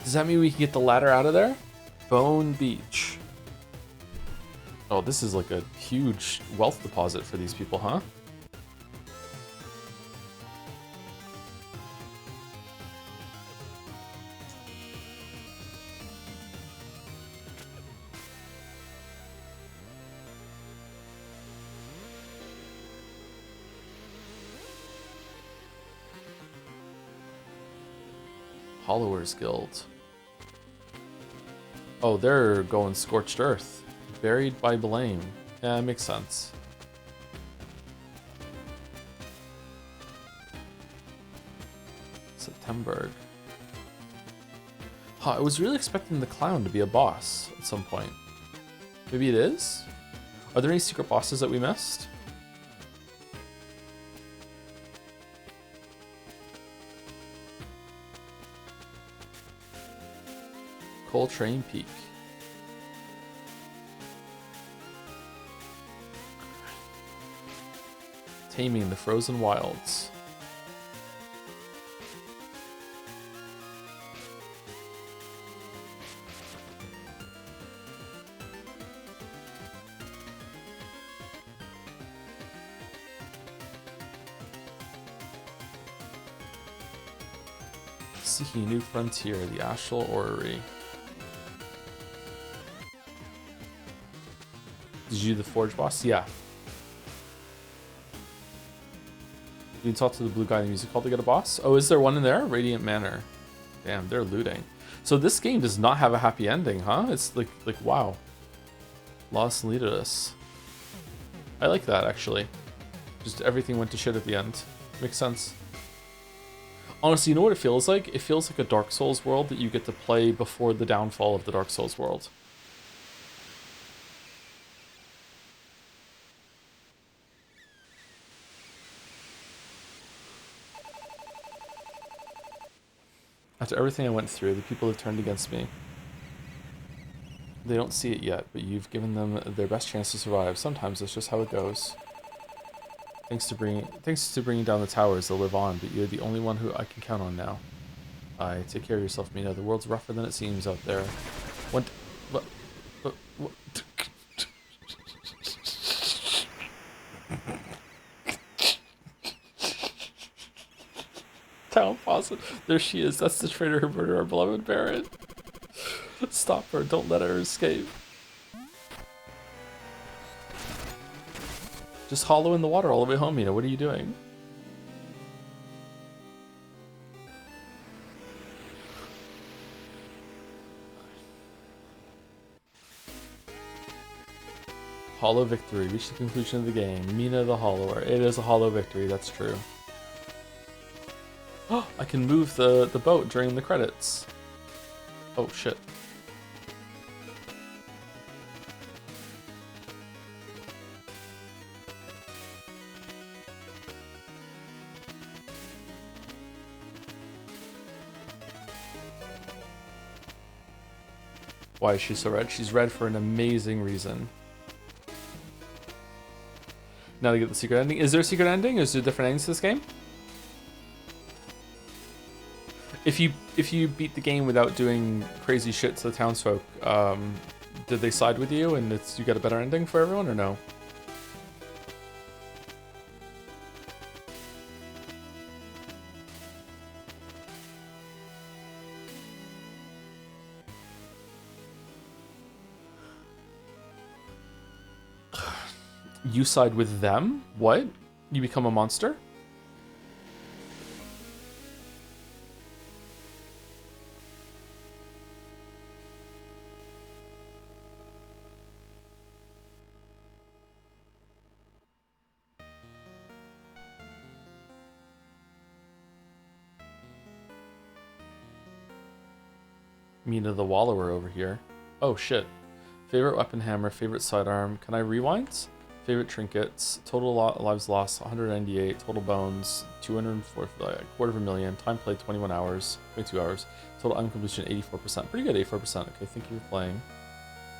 Does that mean we can get the ladder out of there? Bone Beach. Oh, this is like a huge wealth deposit for these people, huh? Hollowers Guild. Oh, they're going scorched earth. Buried by blame. Yeah, makes sense. September. Huh, I was really expecting the clown to be a boss at some point. Maybe it is? Are there any secret bosses that we missed? Coltrane Peak. Taming the Frozen Wilds. Seeking a new frontier, the Ashel Orrery. Did you do the Forge boss? Yeah. You can talk to the blue guy in the music hall to get a boss? Oh, is there one in there? Radiant Manor. Damn, they're looting. So this game does not have a happy ending, huh? It's like wow. Lost Leadus. I like that, actually. Just everything went to shit at the end. Makes sense. Honestly, you know what it feels like? It feels like a Dark Souls world that you get to play before the downfall of the Dark Souls world. After everything I went through, the people have turned against me. They don't see it yet, but you've given them their best chance to survive. Sometimes that's just how it goes. Thanks to bringing down the towers, they'll live on, but you're the only one who I can count on now. Take care of yourself, Mina. The world's rougher than it seems out there. What? Town faucet. There she is. That's the traitor who murdered our beloved Baron. Stop her. Don't let her escape. Just hollow in the water all the way home, Mina. What are you doing? Hollow victory. Reach the conclusion of the game. Mina the Hollower. It is a hollow victory. That's true. Oh, I can move the boat during the credits. Oh, shit. Why is she so red? She's red for an amazing reason. Now to get the secret ending. Is there a secret ending? Is there different endings to this game? If you beat the game without doing crazy shit to the townsfolk, did they side with you and you get a better ending for everyone or no? You side with them? What? You become a monster? Mina the Wallower over here. Oh shit. Favorite weapon hammer, favorite sidearm. Can I rewind? Favorite trinkets, total lives lost 198, total bones 204, quarter of a million, time played 21 hours, 22 hours, total uncompletion 84%. Pretty good, 84%. Okay, thank you for playing.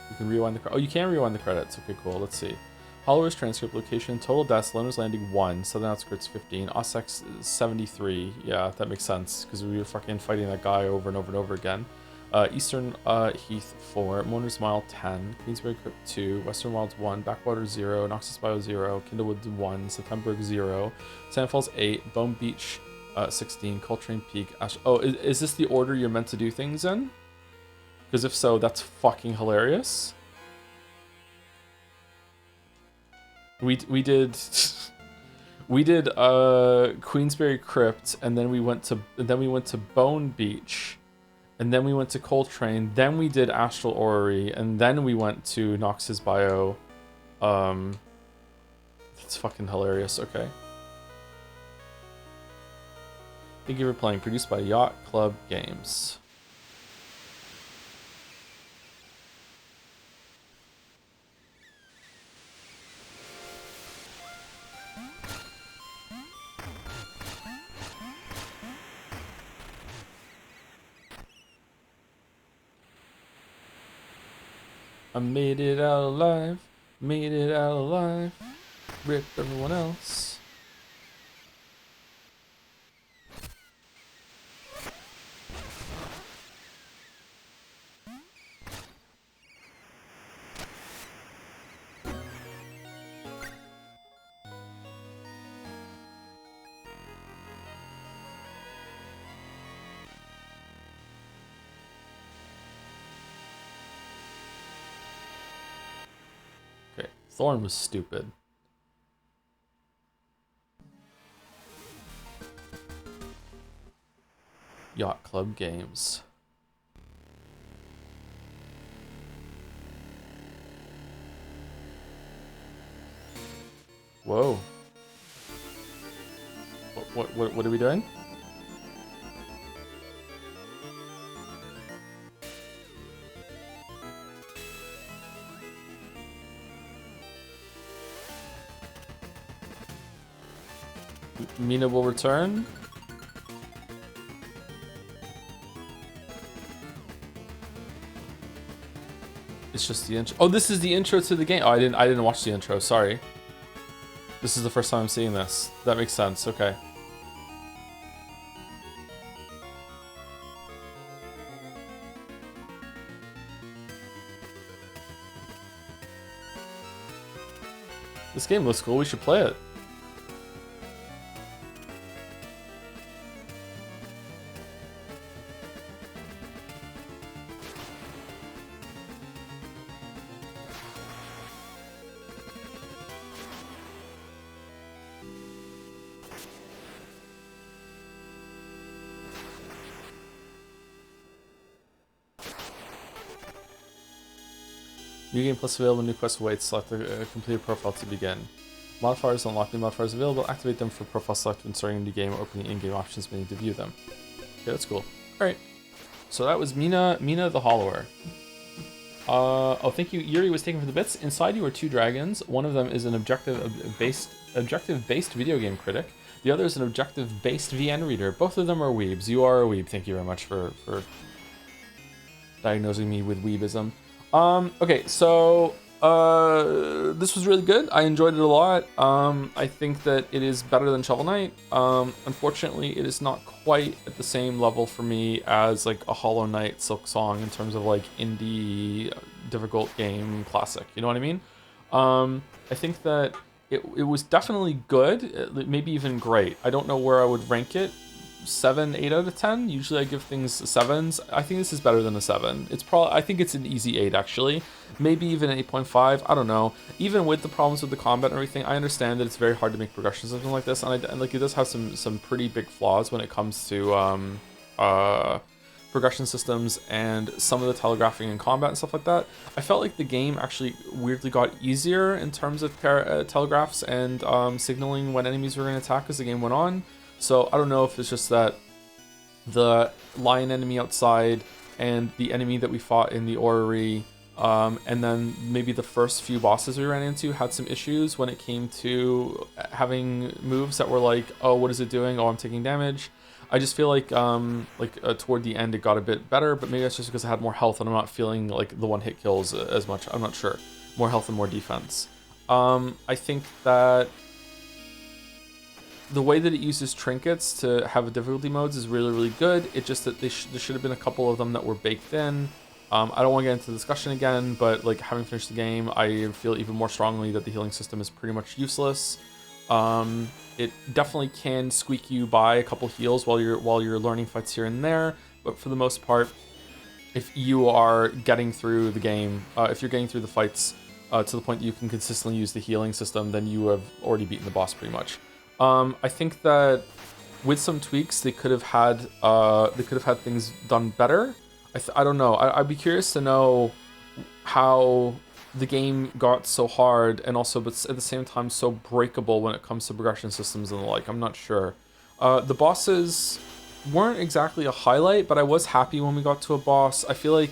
You can rewind the you can rewind the credits. Okay, cool. Let's see. Hollower's transcript location, total deaths, Loner's Landing 1, Southern Outskirts 15, Ossex 73. Yeah, that makes sense because we were fucking fighting that guy over and over and over again. Eastern Heath 4, Mourner's Mile 10, Queensberry Crypt 2, Western Wilds 1, Backwater 0, Noxus Bio 0, Kindlewood 1, September 0, Sandfalls 8, Bone Beach 16, Coltrane Peak, Ash. Oh, is this the order you're meant to do things in? Because if so, that's fucking hilarious. We did Queensberry Crypt, and then we went to Bone Beach. And then we went to Coltrane, then we did Astral Orrery, and then we went to Nox's Bio. That's fucking hilarious, okay. Thank you for playing, produced by Yacht Club Games. I made it out alive, ripped everyone else. Okay, Thorn was stupid. Yacht Club Games. Whoa. What are we doing? Mina will return. It's just the intro. Oh, this is the intro to the game. Oh, I didn't watch the intro. Sorry. This is the first time I'm seeing this. That makes sense. Okay. This game looks cool. We should play it. New game plus available, new quest awaits, select a completed profile to begin. Modifiers, unlock new modifiers available, activate them for profile select when starting a new game or opening in-game options menu to view them. Okay, that's cool. Alright, so that was Mina the Hollower. Oh, thank you. Yuri was taken for the bits. Inside you are two dragons. One of them is an objective-based video game critic. The other is an objective-based VN reader. Both of them are weebs. You are a weeb. Thank you very much for diagnosing me with weebism. Okay, so this was really good. I enjoyed it a lot. I think that it is better than Shovel Knight. Unfortunately, it is not quite at the same level for me as like a Hollow Knight Silk Song in terms of like indie difficult game classic. You know what I mean? I think that it was definitely good, maybe even great. I don't know where I would rank it. 7, 8 out of 10. Usually I give things 7s. I think this is better than a 7. It's probably, I think it's an easy 8 actually. Maybe even an 8.5. I don't know. Even with the problems with the combat and everything, I understand that it's very hard to make progression something like this, and like it does have some pretty big flaws when it comes to progression systems and some of the telegraphing in combat and stuff like that. I felt like the game actually weirdly got easier in terms of telegraphs and signaling when enemies were going to attack as the game went on. So I don't know if it's just that the lion enemy outside and the enemy that we fought in the orrery, and then maybe the first few bosses we ran into had some issues when it came to having moves that were like, oh, what is it doing? Oh, I'm taking damage. I just feel like toward the end it got a bit better, but maybe that's just because I had more health and I'm not feeling like the one-hit kills as much. I'm not sure. More health and more defense. I think that the way that it uses trinkets to have difficulty modes is really, really good. It's just that there should have been a couple of them that were baked in. I don't want to get into the discussion again, but like having finished the game, I feel even more strongly that the healing system is pretty much useless. It definitely can squeak you by a couple heals while you're learning fights here and there, but for the most part, if you are getting through the game, if you're getting through the fights to the point that you can consistently use the healing system, then you have already beaten the boss pretty much. I think that with some tweaks, they could have had things done better. I don't know. I'd be curious to know how the game got so hard and also, but at the same time, so breakable when it comes to progression systems and the like. I'm not sure. The bosses weren't exactly a highlight, but I was happy when we got to a boss. I feel like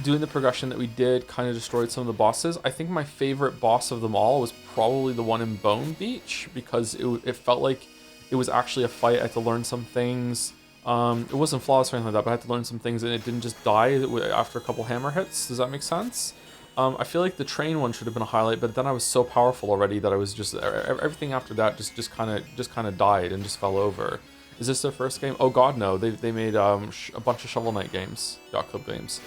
doing the progression that we did kind of destroyed some of the bosses. I think my favorite boss of them all was probably the one in Bone Beach, because it felt like it was actually a fight. I had to learn some things. It wasn't flawless or anything like that, but I had to learn some things and it didn't just die after a couple hammer hits. Does that make sense? I feel like the train one should have been a highlight, but then I was so powerful already that I was just, everything after that just kind of died and just fell over. Is this their first game? Oh god, no. They made a bunch of Shovel Knight games, Yacht Club games.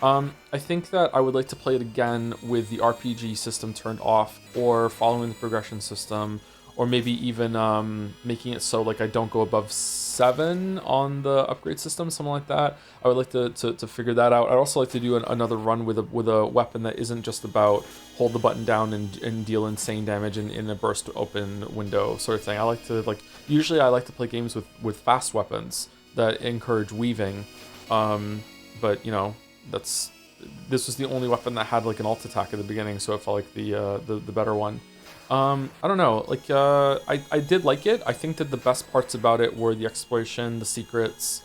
I think that I would like to play it again with the RPG system turned off, or following the progression system, or maybe even making it so like I don't go above 7 on the upgrade system, something like that. I would like to figure that out. I'd also like to do another run with a weapon that isn't just about hold the button down and deal insane damage in a burst open window sort of thing. I like to usually I like to play games with fast weapons that encourage weaving, but you know, this was the only weapon that had like an alt attack at the beginning, so it felt like the better one. I don't know, like, I did like it. I think that the best parts about it were the exploration, the secrets,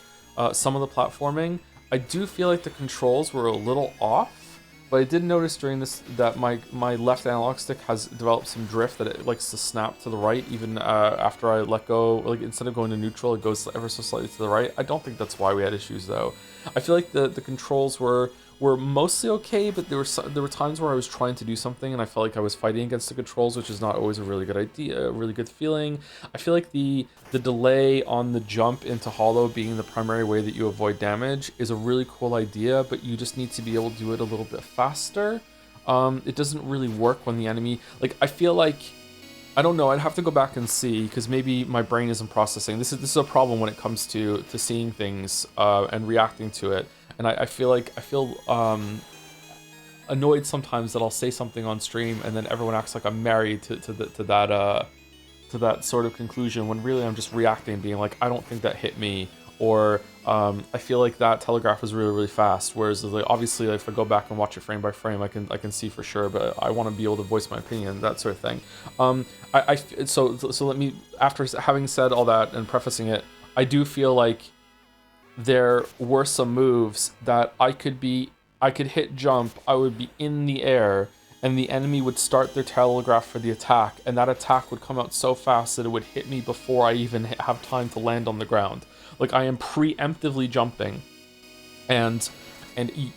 some of the platforming. I do feel like the controls were a little off, but I did notice during this that my left analog stick has developed some drift, that it likes to snap to the right even after I let go. Like, instead of going to neutral, it goes ever so slightly to the right. I don't think that's why we had issues though. I feel like the controls were mostly okay, but there were times where I was trying to do something and I felt like I was fighting against the controls, which is not always a really good idea, a really good feeling. I feel like the delay on the jump into Hollow being the primary way that you avoid damage is a really cool idea, but you just need to be able to do it a little bit faster. It doesn't really work when the enemy, like, I feel like, I don't know, I'd have to go back and see, because maybe my brain isn't processing. This is a problem when it comes to seeing things and reacting to it. And I feel annoyed sometimes that I'll say something on stream and then everyone acts like I'm married to that sort of conclusion, when really I'm just reacting, being like, I don't think that hit me, or I feel like that telegraph was really, really fast. Whereas like, obviously if I go back and watch it frame by frame, I can see for sure, but I want to be able to voice my opinion, that sort of thing. So let me, after having said all that and prefacing it, I do feel like there were some moves that I could hit jump, I would be in the air, and the enemy would start their telegraph for the attack, and that attack would come out so fast that it would hit me before I even have time to land on the ground. Like, I am preemptively jumping, and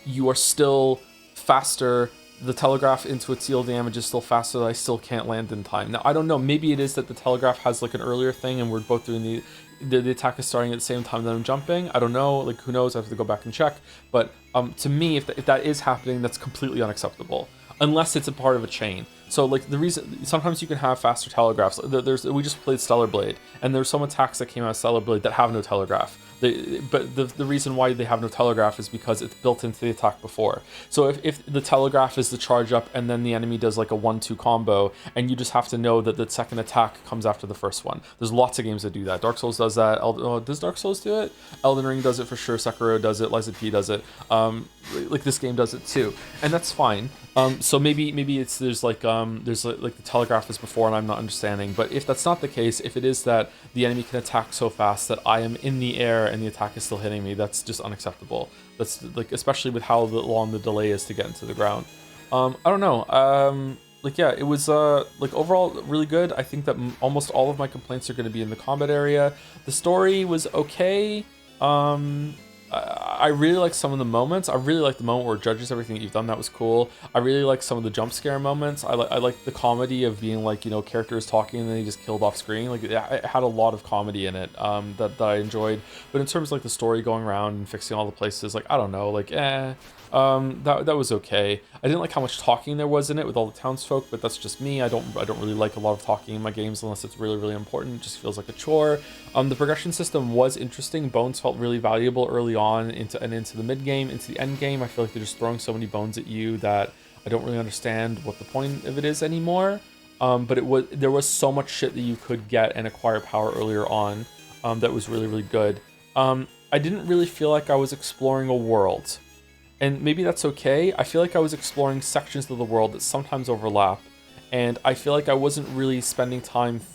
you are still faster. The telegraph into its seal damage is still faster, that I still can't land in time. Now, I don't know, maybe it is that the telegraph has like an earlier thing and we're both doing the attack is starting at the same time that I'm jumping. I don't know, like, who knows, I have to go back and check. But to me, if that is happening, that's completely unacceptable, unless it's a part of a chain. So like, the reason, sometimes you can have faster telegraphs. We just played Stellar Blade, and there's some attacks that came out of Stellar Blade that have no telegraph. But the reason why they have no telegraph is because it's built into the attack before. So if the telegraph is the charge up and then the enemy does like a 1-2 combo, and you just have to know that the second attack comes after the first one. There's lots of games that do that. Dark Souls does that. Does Dark Souls do it? Elden Ring does it for sure. Sekiro does it. Liza P does it. Like, this game does it too, and that's fine. So maybe it's there's like the telegraph is before and I'm not understanding. But if that's not the case, if it is that the enemy can attack so fast that I am in the air and the attack is still hitting me. That's just unacceptable. That's like, especially with how long the delay is to get into the ground. I don't know. Like, yeah, it was like overall really good. I think that almost all of my complaints are going to be in the combat area. The story was okay. I really like some of the moments. I really like the moment where it judges everything that you've done. That was cool. I really like some of the jump scare moments. I like the comedy of being like, you know, characters talking and then he just killed off screen. Like, it had a lot of comedy in it that I enjoyed. But in terms of like the story going around and fixing all the places, like, I don't know, like, that was okay. I didn't like how much talking there was in it with all the townsfolk, but that's just me. I don't really like a lot of talking in my games unless it's really, really important. It just feels like a chore. The progression system was interesting. Bones felt really valuable early on into the mid game, into the end game. I feel like they're just throwing so many bones at you that I don't really understand what the point of it is anymore. But there was so much shit that you could get and acquire power earlier on that was really, really good. I didn't really feel like I was exploring a world. And maybe that's okay. I feel like I was exploring sections of the world that sometimes overlap. And I feel like I wasn't really spending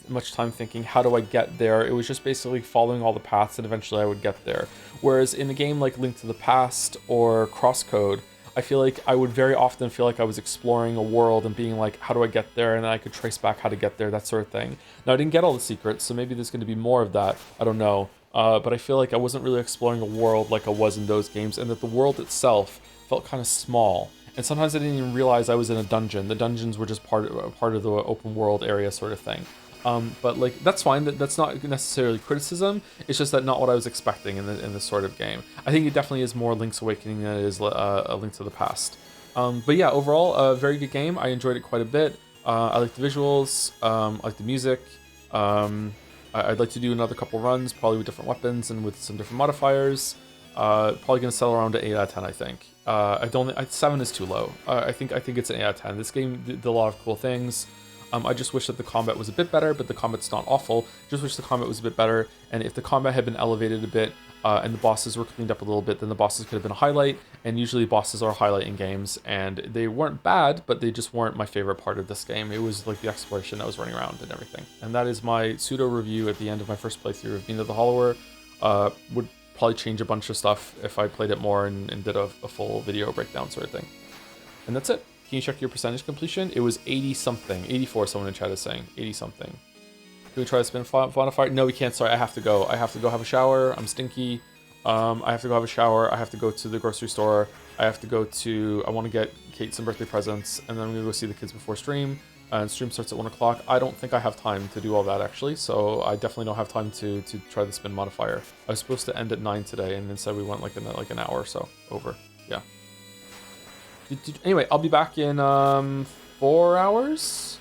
much time thinking, how do I get there? It was just basically following all the paths and eventually I would get there. Whereas in a game like Link to the Past or Crosscode, I feel like I would very often feel like I was exploring a world and being like, how do I get there? And then I could trace back how to get there, that sort of thing. Now, I didn't get all the secrets, so maybe there's going to be more of that. I don't know. But I feel like I wasn't really exploring a world like I was in those games, and that the world itself felt kind of small. And sometimes I didn't even realize I was in a dungeon. The dungeons were just part of the open world area sort of thing. But like, that's fine. That's not necessarily criticism. It's just that not what I was expecting in this sort of game. I think it definitely is more Link's Awakening than it is a Link to the Past. But yeah, overall, a very good game. I enjoyed it quite a bit. I like the visuals. I like the music. I'd like to do another couple runs, probably with different weapons and with some different modifiers. Probably gonna settle around an 8 out of 10, I think. I don't think 7 is too low. I think it's an 8 out of 10. This game did a lot of cool things. I just wish that the combat was a bit better, but the combat's not awful. Just wish the combat was a bit better, and if the combat had been elevated a bit, and the bosses were cleaned up a little bit, then the bosses could have been a highlight, and usually bosses are a highlight in games, and they weren't bad, but they just weren't my favorite part of this game. It was like the exploration that was running around and everything. And that is my pseudo review at the end of my first playthrough of Mina the Hollower. Would probably change a bunch of stuff if I played it more and did a full video breakdown sort of thing. And that's it. Can you check your percentage completion? It was 80 something, 84 someone in chat is saying, 80 something. Can we try to spin Bonafire? No, we can't, sorry, I have to go. I have to go have a shower, I'm stinky. I have to go have a shower, I have to go to the grocery store, I want to get Kate some birthday presents, and then I'm gonna go see the kids before stream. And stream starts at 1 o'clock. I don't think I have time to do all that actually, so I definitely don't have time to try the spin modifier. I was supposed to end at 9 today, and instead we went like an hour or so over. Yeah. Anyway, I'll be back in 4 hours?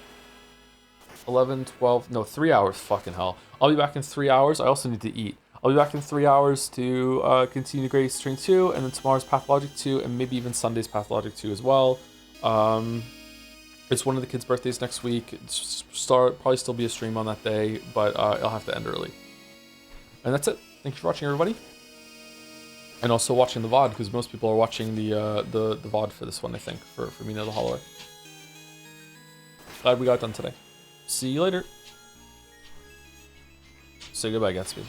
11, 12, no, 3 hours, fucking hell. I'll be back in 3 hours. I also need to eat. I'll be back in 3 hours to continue Grady String 2, and then tomorrow's Pathologic 2, and maybe even Sunday's Pathologic 2 as well. It's one of the kids' birthdays next week. Probably still be a stream on that day, but I'll have to end early. And that's it. Thank you for watching, everybody. And also watching the VOD, because most people are watching the VOD for this one, I think, for Mina the Hollower. Glad we got it done today. See you later. Say goodbye, Gatsby.